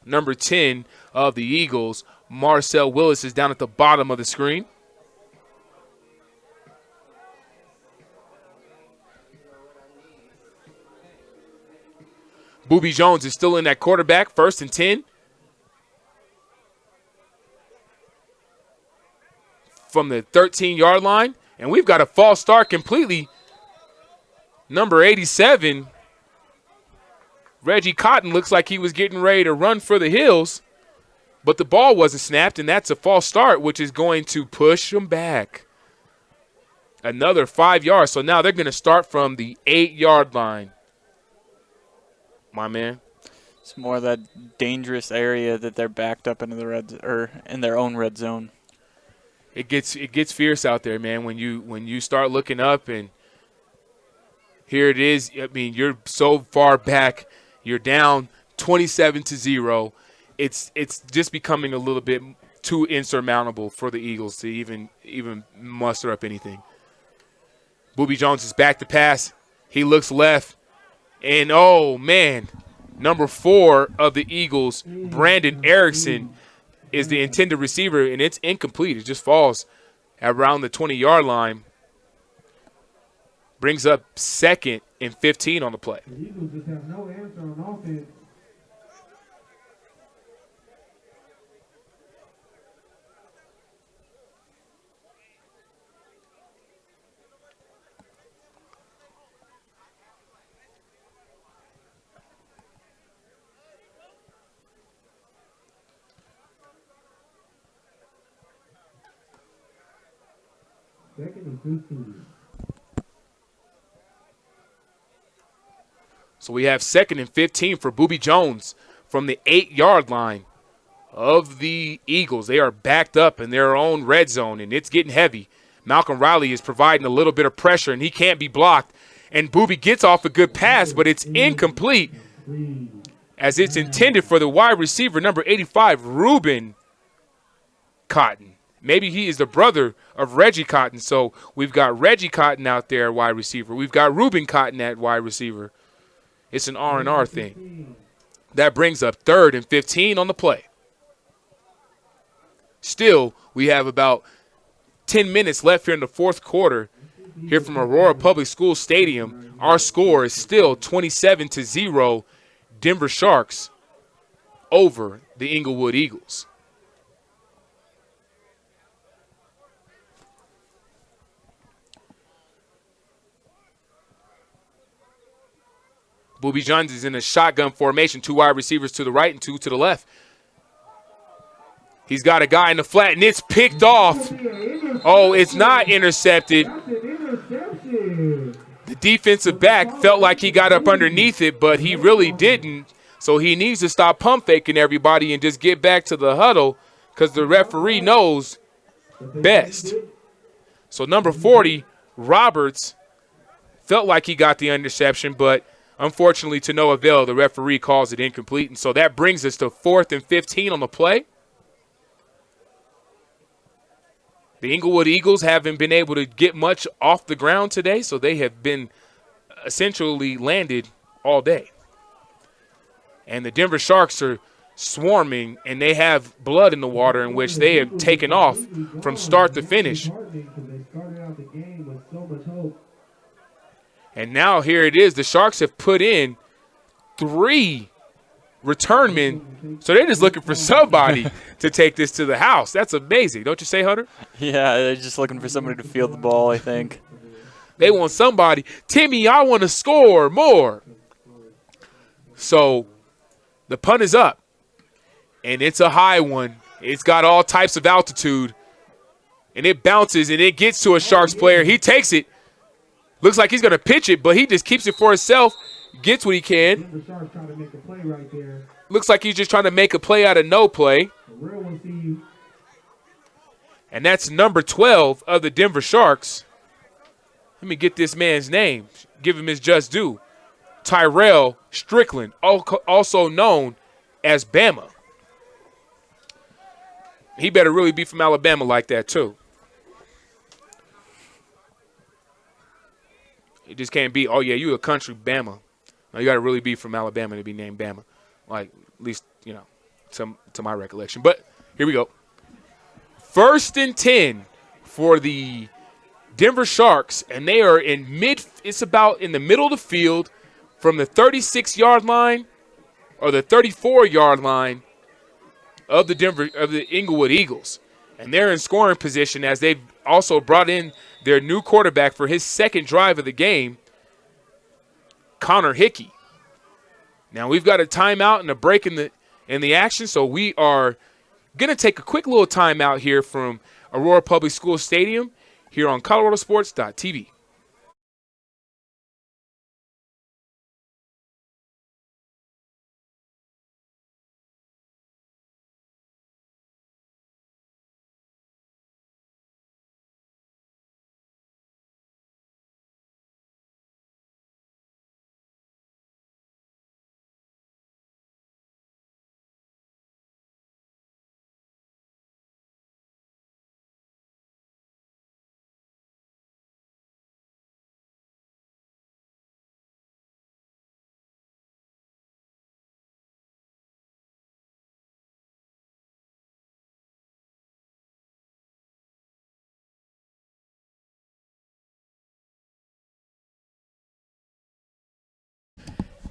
Number 10 of the Eagles, Marcel Willis, is down at the bottom of the screen. Boobie Jones is still in that quarterback, 1st and 10. From the 13-yard line. And we've got a false start completely. Number 87, Reggie Cotton, looks like he was getting ready to run for the hills. But the ball wasn't snapped, and that's a false start, which is going to push them back. Another 5 yards. So now they're going to start from the 8-yard line. My man. It's more of that dangerous area that they're backed up into in their own red zone. It gets fierce out there, man. When you start looking up and here it is. I mean, you're so far back. You're down 27-0. It's just becoming a little bit too insurmountable for the Eagles to even muster up anything. Boobie Jones is back to pass. He looks left. And, oh, man, number 4 of the Eagles, Brandon Erickson, is the intended receiver, and it's incomplete. It just falls around the 20-yard line. Brings up 2nd and 15 on the play. The Eagles just have no answer on offense. Second and 15. So we have 2nd and 15 for Boobie Jones from the 8-yard line of the Eagles. They are backed up in their own red zone, and it's getting heavy. Malcolm Riley is providing a little bit of pressure, and he can't be blocked. And Boobie gets off a good pass, but it's incomplete as it's intended for the wide receiver, number 85, Reuben Cotton. Maybe he is the brother of Reggie Cotton. So we've got Reggie Cotton out there at wide receiver. We've got Reuben Cotton at wide receiver. It's an R&R thing. That brings up 3rd and 15 on the play. Still, we have about 10 minutes left here in the 4th quarter, here from Aurora Public School Stadium. Our score is still 27-0, Denver Sharks over the Englewood Eagles. Booby Johns is in a shotgun formation, 2 wide receivers to the right and 2 to the left. He's got a guy in the flat, and it's picked off. Oh, it's not intercepted. The defensive back felt like he got up underneath it, but he really didn't. So he needs to stop pump faking everybody and just get back to the huddle because the referee knows best. So number 40, Roberts, felt like he got the interception, but unfortunately to no avail. The referee calls it incomplete. And so that brings us to 4th and 15 on the play. The Englewood Eagles haven't been able to get much off the ground today, so they have been essentially landed all day. And the Denver Sharks are swarming, and they have blood in the water in which they have taken off from start to finish. And now here it is. The Sharks have put in 3 return men, so they're just looking for somebody to take this to the house. That's amazing. Don't you say, Hunter? Yeah, they're just looking for somebody to field the ball, I think. They want somebody. Timmy, I want to score more. So the punt is up, and it's a high one. It's got all types of altitude, and it bounces, and it gets to a Sharks player. He takes it. Looks like he's going to pitch it, but he just keeps it for himself, gets what he can. Looks like he's just trying to make a play out of no play. And that's number 12 of the Denver Sharks. Let me get this man's name. Give him his just due. Tyrell Strickland, also known as Bama. He better really be from Alabama like that, too. It just can't be, oh, yeah, you a country Bama. No, you got to really be from Alabama to be named Bama. Like, at least, you know, to my recollection. But here we go. 1st and 10 for the Denver Sharks, and they are it's about in the middle of the field from the 36-yard line or the 34-yard line of the Englewood Eagles. And they're in scoring position as they've also brought in their new quarterback for his 2nd drive of the game, Connor Hickey. Now we've got a timeout and a break in the action, so we are going to take a quick little timeout here from Aurora Public School Stadium here on ColoradoSports.TV.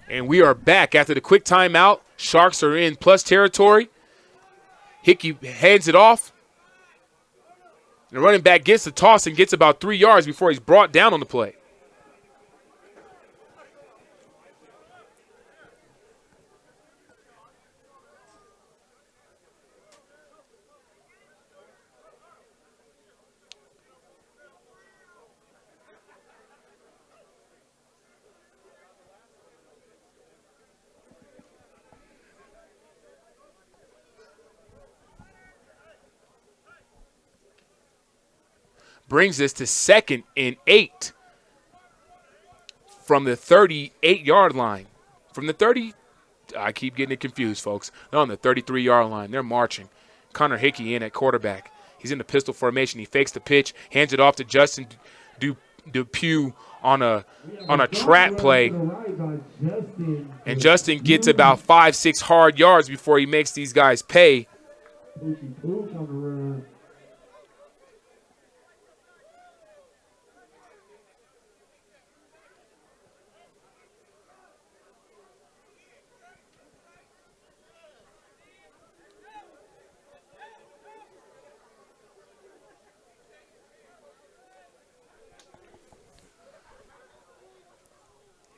And we are back after the quick timeout. Sharks are in plus territory. Hickey hands it off. And the running back gets the toss and gets about 3 yards before he's brought down on the play. Brings us to 2nd and 8 from the 38-yard line. From the 30, I keep getting it confused, folks. They're on the 33-yard line. They're marching. Connor Hickey in at quarterback. He's in the pistol formation. He fakes the pitch, hands it off to Justin Dupuis on a trap play. And Justin gets about 5-6 hard yards before he makes these guys pay.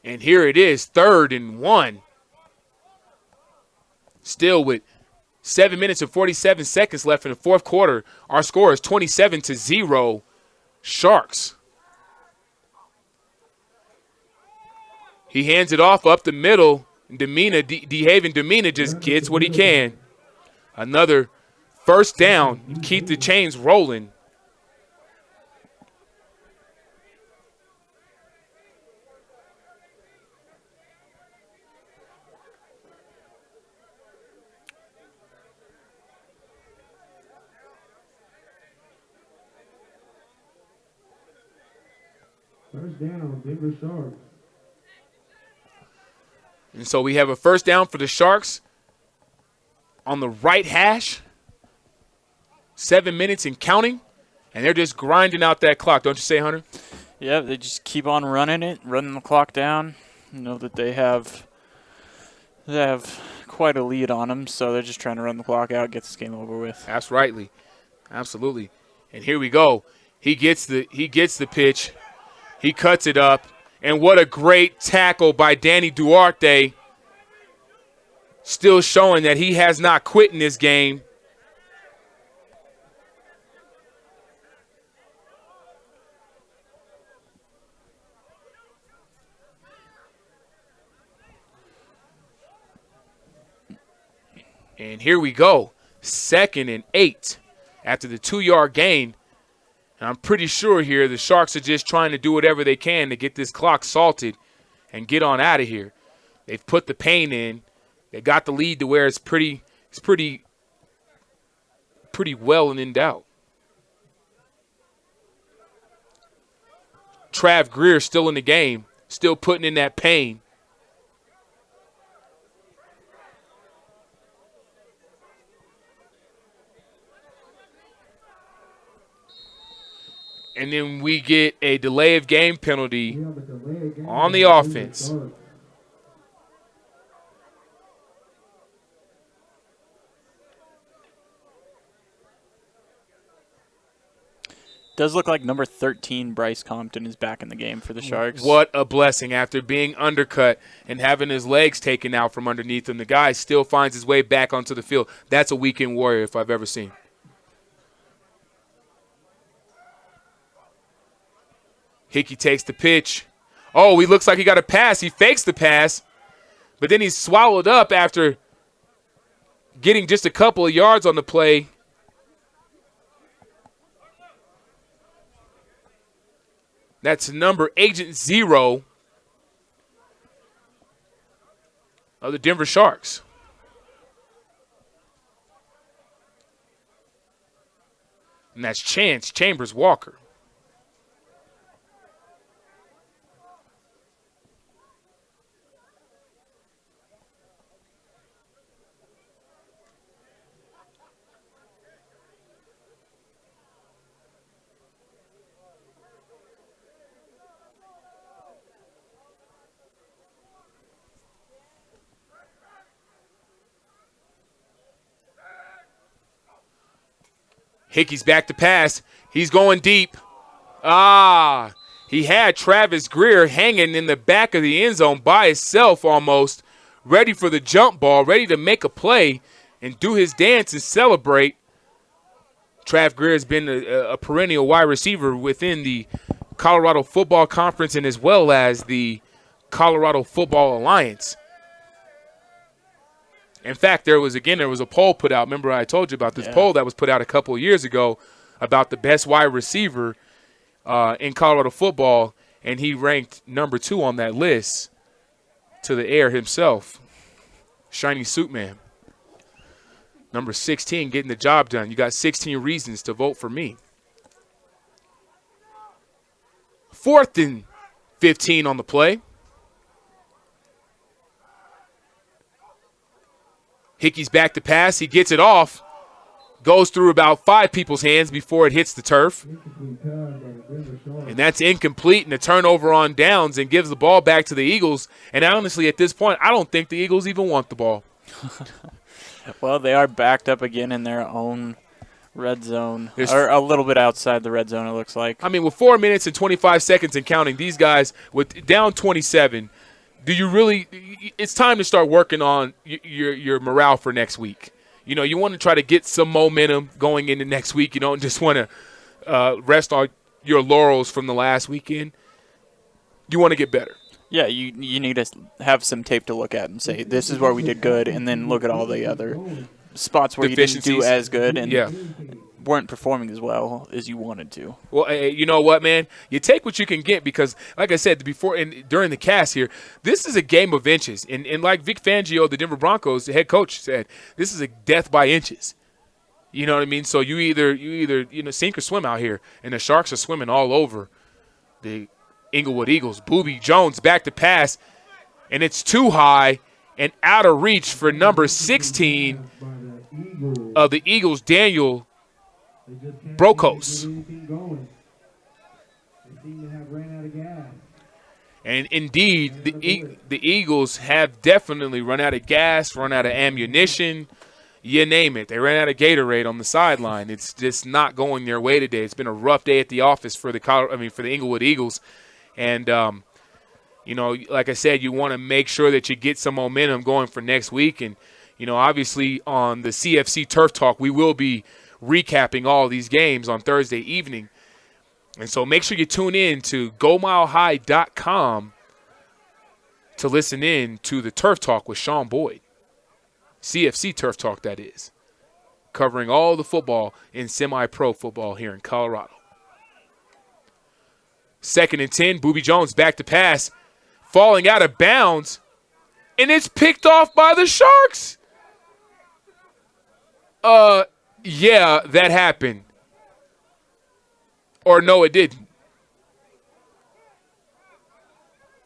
And here it is, 3rd and 1. Still with 7 minutes and 47 seconds left in the fourth quarter. Our score is 27-0 Sharks. He hands it off up the middle. DeHaven Demina just gets what he can. Another first down. Keep the chains rolling. First down, Denver Sharks. And so we have a first down for the Sharks on the right hash. 7 minutes and counting. And they're just grinding out that clock. Don't you say, Hunter? Yeah, they just keep on running it, running the clock down. You know that they have quite a lead on them, so they're just trying to run the clock out, get this game over with. That's rightly. Absolutely. And here we go. He gets the pitch. He cuts it up. And what a great tackle by Danny Duarte. Still showing that he has not quit in this game. And here we go. 2nd and 8 after the 2-yard gain. And I'm pretty sure here the Sharks are just trying to do whatever they can to get this clock salted and get on out of here. They've put the pain in. They got the lead to where it's pretty well and in doubt. Trav Greer still in the game, still putting in that pain. And then we get a delay of game penalty on the offense. Does look like number 13, Bryce Compton, is back in the game for the Sharks. What a blessing. After being undercut and having his legs taken out from underneath him, the guy still finds his way back onto the field. That's a weekend warrior if I've ever seen. Hickey takes the pitch. Oh, he looks like he got a pass. He fakes the pass, but then he's swallowed up after getting just a couple of yards on the play. That's number Agent 0 of the Denver Sharks. And that's Chance Chambers Walker. Hickey's back to pass. He's going deep. He had Travis Greer hanging in the back of the end zone by himself almost, ready for the jump ball, ready to make a play and do his dance and celebrate. Trav Greer has been a perennial wide receiver within the Colorado Football Conference and as well as the Colorado Football Alliance. In fact, there was a poll put out. Remember I told you about this poll that was put out a couple of years ago about the best wide receiver in Colorado football, and he ranked number 2 on that list to the air himself, Shiny Suit Man. Number 16, getting the job done. You got 16 reasons to vote for me. 4th and 15 on the play. Hickey's back to pass. He gets it off. Goes through about 5 people's hands before it hits the turf. And that's incomplete and a turnover on downs and gives the ball back to the Eagles. And honestly, at this point, I don't think the Eagles even want the ball. Well, they are backed up again in their own red zone. Or a little bit outside the red zone, it looks like. I mean, with 4 minutes and 25 seconds and counting, these guys, with down 27, do you really – it's time to start working on your morale for next week. You know, you want to try to get some momentum going into next week. You don't just want to rest on your laurels from the last weekend. You want to get better. Yeah, you need to have some tape to look at and say, this is where we did good, and then look at all the other spots where you didn't do as good and weren't performing as well as you wanted to. Well, you know what, man? You take what you can get because, like I said before and during the cast here, this is a game of inches. And like Vic Fangio, the Denver Broncos, the head coach, said, this is a death by inches. You know what I mean? So you either sink or swim out here, and the Sharks are swimming all over the Englewood Eagles. Boobie Jones back to pass, and it's too high and out of reach for number 16 of the Eagles, Daniel Brokos. And indeed, the Eagles have definitely run out of gas, run out of ammunition, you name it. They ran out of Gatorade on the sideline. It's just not going their way today. It's been a rough day at the office for the Englewood Eagles. And, like I said, you want to make sure that you get some momentum going for next week. And, obviously on the CFC Turf Talk, we will be recapping all these games on Thursday evening. And so make sure you tune in to GoMileHigh.com to listen in to the Turf Talk with Sean Boyd. CFC Turf Talk, that is. Covering all the football in semi-pro football here in Colorado. 2nd and 10, Boobie Jones back to pass. Falling out of bounds. And it's picked off by the Sharks. Yeah, that happened. Or no, it didn't.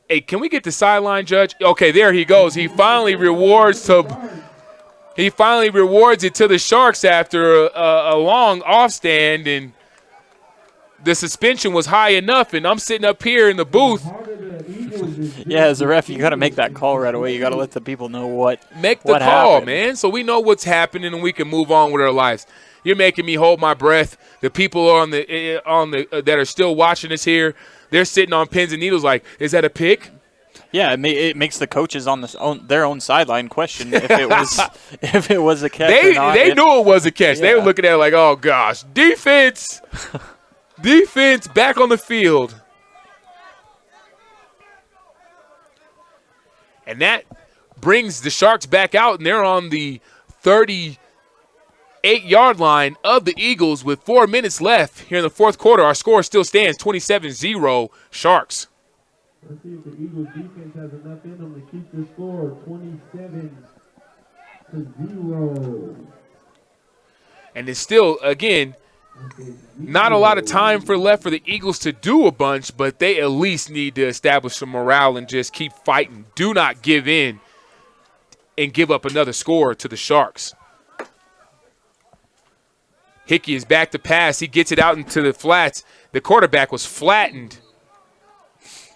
Hey, can we get the sideline judge? Okay, there he goes. He finally rewards it to the Sharks after a long off stand, and the suspension was high enough, and I'm sitting up here in the booth. Yeah, as a ref, you got to make that call right away. You got to let the people know what Make the call, happened. Man, so we know what's happening and we can move on with our lives. You're making me hold my breath. The people that are still watching us here, they're sitting on pins and needles like, is that a pick? Yeah, it makes the coaches on their own sideline question if it was a catch or not. They knew it was a catch. Yeah. They were looking at it like, oh, gosh, defense. Defense back on the field. And that brings the Sharks back out, and they're on the 38-yard line of the Eagles with 4 minutes left here in the fourth quarter. Our score still stands 27-0 Sharks. Let's see if the Eagles defense has enough in them to keep the score 27-0. And it's still, again, not a lot of time left for the Eagles to do a bunch, but they at least need to establish some morale and just keep fighting. Do not give in and give up another score to the Sharks. Hickey is back to pass. He gets it out into the flats. The quarterback was flattened.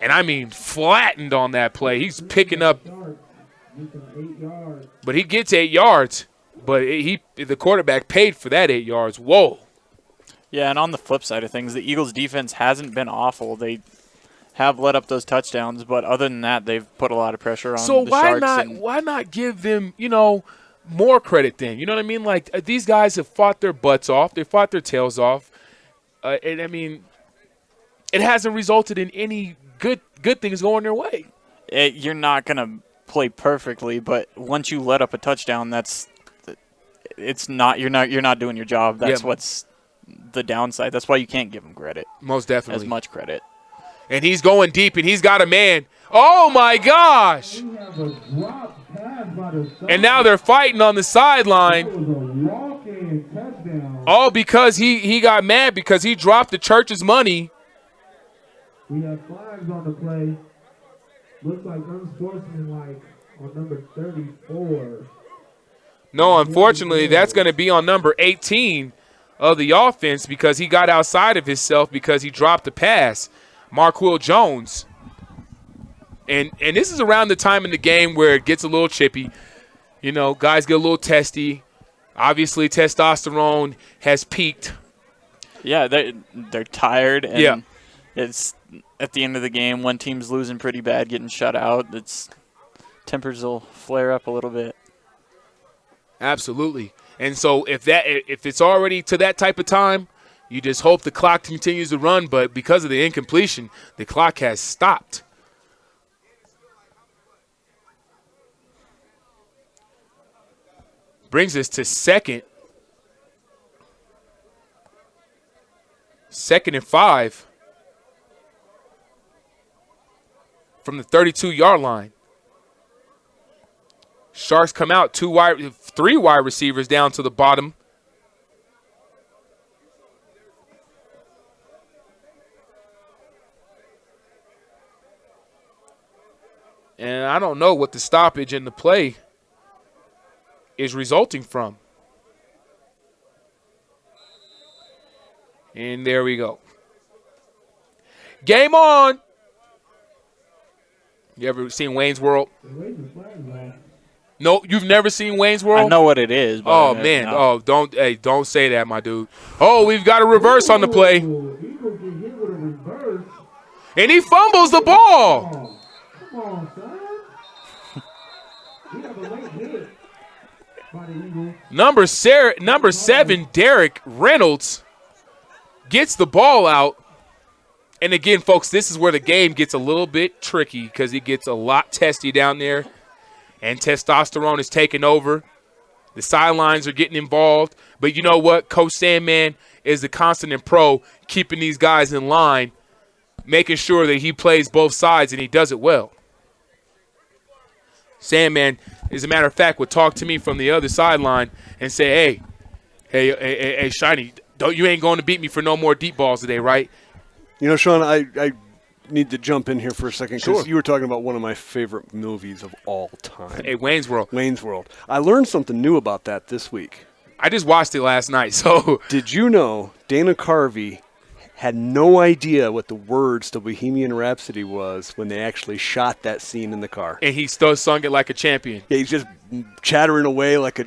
And I mean flattened on that play. He's picking up. But he gets 8 yards. But the quarterback paid for that 8 yards. Whoa. Yeah, and on the flip side of things, the Eagles' defense hasn't been awful. They have let up those touchdowns, but other than that, they've put a lot of pressure on the Sharks. So why not give them, more credit then? You know what I mean? Like, these guys have fought their butts off. They fought their tails off. And, I mean, it hasn't resulted in any good things going their way. You're not going to play perfectly, but once you let up a touchdown, you're not doing your job. That's what's the downside. That's why you can't give him credit. Most definitely. As much credit. And he's going deep, and he's got a man. Oh, my gosh. And now they're fighting on the sideline. All because he got mad because he dropped the church's money. We have flags on the play. Looks like unsportsmanlike on number 34. No, unfortunately, that's going to be on number 18 of the offense because he got outside of himself because he dropped the pass. Marquil Jones. And this is around the time in the game where it gets a little chippy. Guys get a little testy. Obviously, testosterone has peaked. Yeah, they're tired. And it's at the end of the game, one team's losing pretty bad, getting shut out, tempers will flare up a little bit. Absolutely. And so if it's already to that type of time, you just hope the clock continues to run. But because of the incompletion, the clock has stopped. Brings us to second and 5 from the 32-yard line. Sharks come out, 3 wide receivers down to the bottom. And I don't know what the stoppage in the play is resulting from. And there we go. Game on. You ever seen Wayne's World? No, you've never seen Wayne's World? I know what it is. But oh, man. Oh, don't say that, my dude. Oh, we've got a reverse on the play. And he fumbles the ball. Come on, son. We have a late hit by the Eagles. Number 7, Derek Reynolds, gets the ball out. And again, folks, this is where the game gets a little bit tricky because it gets a lot testy down there. And testosterone is taking over. The sidelines are getting involved. But you know what? Coach Sandman is the constant and pro, keeping these guys in line, making sure that he plays both sides, and he does it well. Sandman, as a matter of fact, would talk to me from the other sideline and say, hey, Shiny, you ain't going to beat me for no more deep balls today, right? You know, Sean, I need to jump in here for a second because Sure. you were talking about one of my favorite movies of all time. Hey, Wayne's World. Wayne's World. I learned something new about that this week. I just watched it last night, so. Did you know Dana Carvey had no idea what the words to Bohemian Rhapsody was when they actually shot that scene in the car? And he still sung it like a champion. Yeah, he's just chattering away like a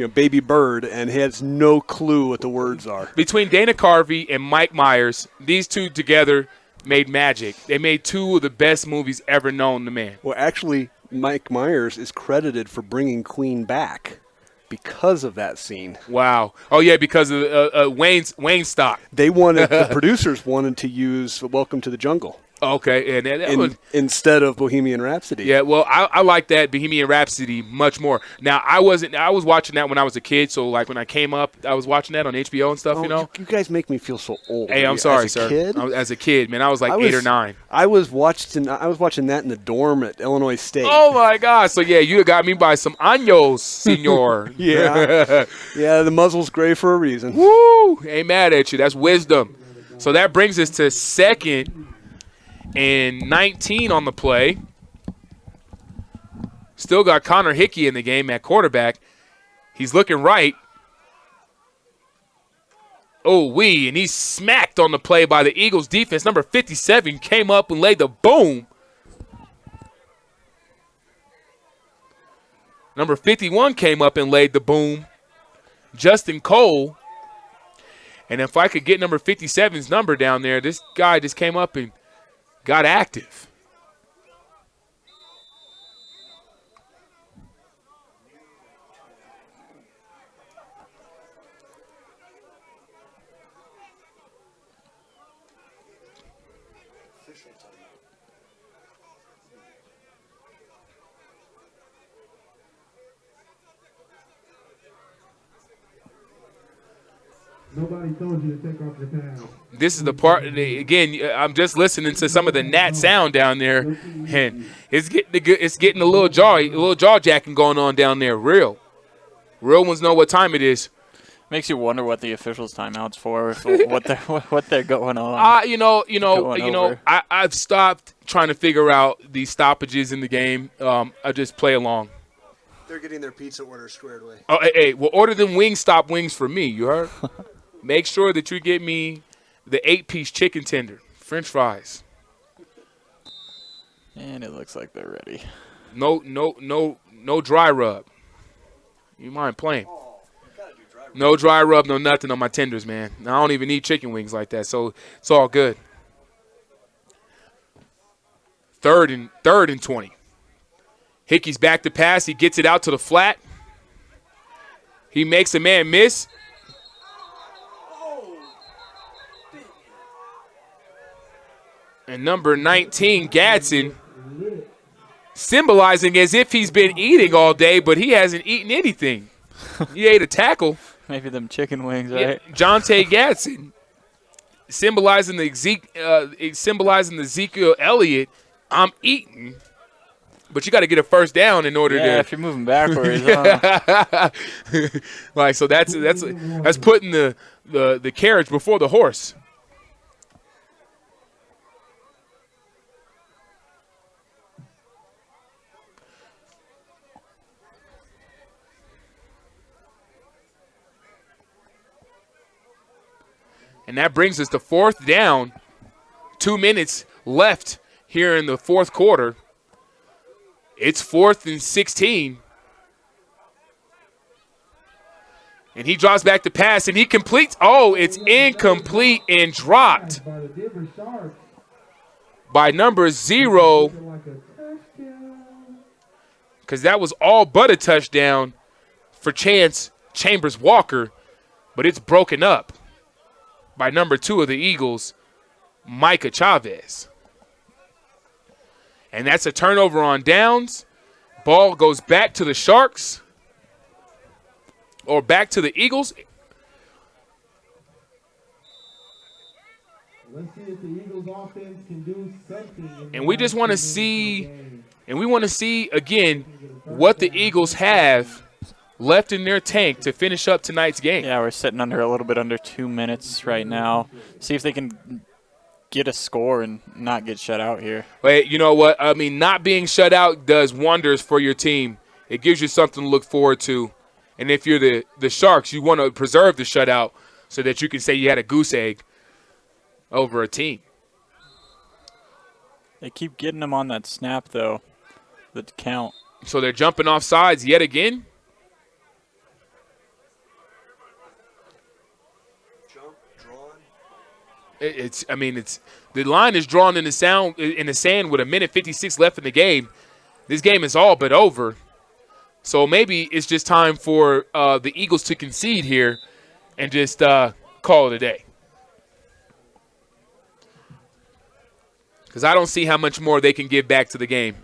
baby bird, and he has no clue what the words are. Between Dana Carvey and Mike Myers, these two together made magic. They made 2 of the best movies ever known to man. Well, actually, Mike Myers is credited for bringing Queen back because of that scene. Wow. Oh, yeah, because of Wayne stock. They wanted, the producers wanted to use Welcome to the Jungle. Okay, and that was, instead of Bohemian Rhapsody. Yeah, well, I like that Bohemian Rhapsody much more. Now, I was watching that when I was a kid, so like when I came up, I was watching that on HBO and stuff, you know. You guys make me feel so old. Hey, I'm sorry, as a sir. Kid? As a kid, man, I was like 8 or 9. I was watching that in the dorm at Illinois State. Oh my God! So yeah, you got me by some años, senor. Yeah, yeah. The muzzle's gray for a reason. Woo! Ain't mad at you. That's wisdom. So that brings us to second and 19 on the play. Still got Connor Hickey in the game at quarterback. He's looking right. And he's smacked on the play by the Eagles defense. Number 57 came up and laid the boom. Number 51 came up and laid the boom. Justin Cole. And if I could get number 57's number down there, this guy just came up and got active. Nobody told you to take off your pants. This is the part, again, I'm just listening to some of the Nat sound down there, and it's getting a little jaw jacking going on down there. Real ones know what time it is. Makes you wonder what the officials' timeouts for, what they're going on. I've stopped trying to figure out these stoppages in the game. I just play along. They're getting their pizza order squared away. Oh, hey, well, order them Wingstop wings for me. You heard? Make sure that you get me the 8-piece chicken tender, French fries. And it looks like they're ready. No dry rub. You mind playing? No dry rub, no nothing on my tenders, man. I don't even eat chicken wings like that, so it's all good. Third and 20. Hickey's back to pass. He gets it out to the flat. He makes a man miss. And number 19, Gadsden, symbolizing as if he's been eating all day, but he hasn't eaten anything. He ate a tackle. Maybe them chicken wings, right? Yeah, Jonte Gadsden, symbolizing the Ezekiel Elliott, I'm eating. But you got to get a first down in order to. Yeah, if you're moving backwards. Huh? Like, so that's putting the carriage before the horse. And that brings us to fourth down. 2 minutes left here in the fourth quarter. It's 4th and 16. And he draws back the pass, and he completes. Oh, it's incomplete and dropped by number 0. Because that was all but a touchdown for Chance Chambers Walker. But it's broken up by number 2 of the Eagles, Micah Chavez. And that's a turnover on downs. Ball goes back to the Sharks. Or back to the Eagles. Let's see if the Eagles offense can do something. And we just want to see, again, what the Eagles have left in their tank to finish up tonight's game. Yeah, we're sitting under a little bit under 2 minutes right now. See if they can get a score and not get shut out here. Wait, you know what? I mean, not being shut out does wonders for your team. It gives you something to look forward to. And if you're the Sharks, you want to preserve the shutout so that you can say you had a goose egg over a team. They keep getting them on that snap, though, the count. So they're jumping off sides yet again. It's the line is drawn in the sand with 1:56 left in the game. This game is all but over. So maybe it's just time for the Eagles to concede here and just call it a day. Because I don't see how much more they can give back to the game.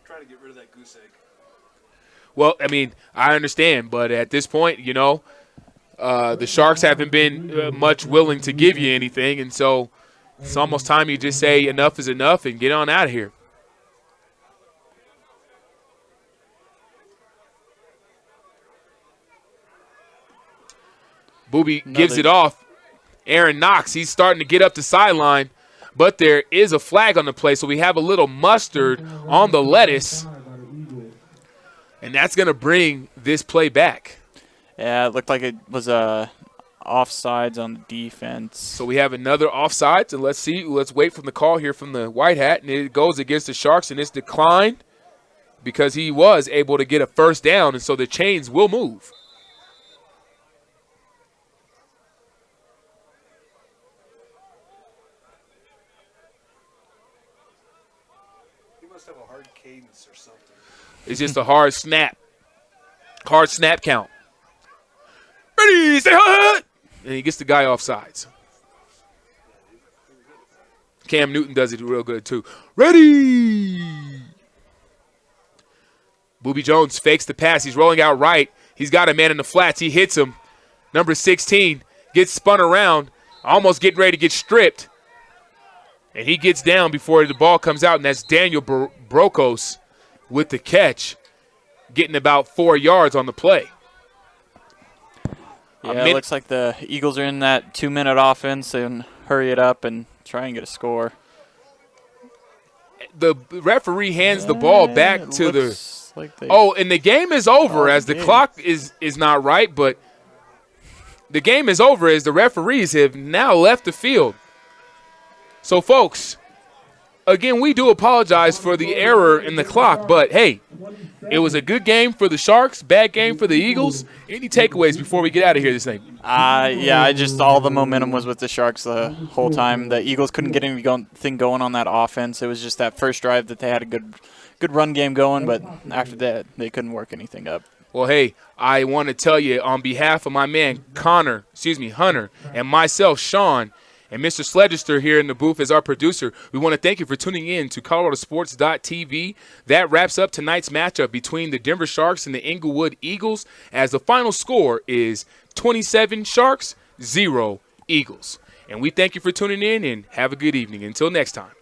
Try to get rid of that goose egg. Well, I mean, I understand, but at this point, you know, the Sharks haven't been much willing to give you anything, and so it's almost time you just say enough is enough and get on out of here. Booby gives it off. Aaron Knox, he's starting to get up the sideline, but there is a flag on the play, so we have a little mustard on the lettuce, and that's going to bring this play back. Yeah, it looked like it was offsides on the defense. So we have another offsides, and let's wait for the call here from the white hat, and it goes against the Sharks, and it's declined because he was able to get a first down, and so the chains will move. Have a hard cadence or something. It's just a hard snap count. Ready, say hut, and he gets the guy off sides. Cam Newton does it real good too. Ready. Booby Jones fakes the pass. He's rolling out right. He's got a man in the flats. He hits him. Number 16 gets spun around, almost getting ready to get stripped. And he gets down before the ball comes out, and that's Daniel Brokos with the catch, getting about 4 yards on the play. Yeah, it looks like the Eagles are in that 2-minute offense and hurry it up and try and get a score. The referee hands the ball back to the like – and the game is over as the clock is not right, but the game is over as the referees have now left the field. So, folks, again, we do apologize for the error in the clock, but, hey, It was a good game for the Sharks, bad game for the Eagles. Any takeaways before we get out of here this thing? Yeah, all the momentum was with the Sharks the whole time. The Eagles couldn't get anything going on that offense. It was just that first drive that they had a good run game going, but after that, they couldn't work anything up. Well, hey, I want to tell you on behalf of my man Hunter, and myself, Sean, and Mr. Sledgester here in the booth as our producer, we want to thank you for tuning in to ColoradoSports.TV. That wraps up tonight's matchup between the Denver Sharks and the Englewood Eagles, as the final score is 27 Sharks, 0 Eagles. And we thank you for tuning in, and have a good evening. Until next time.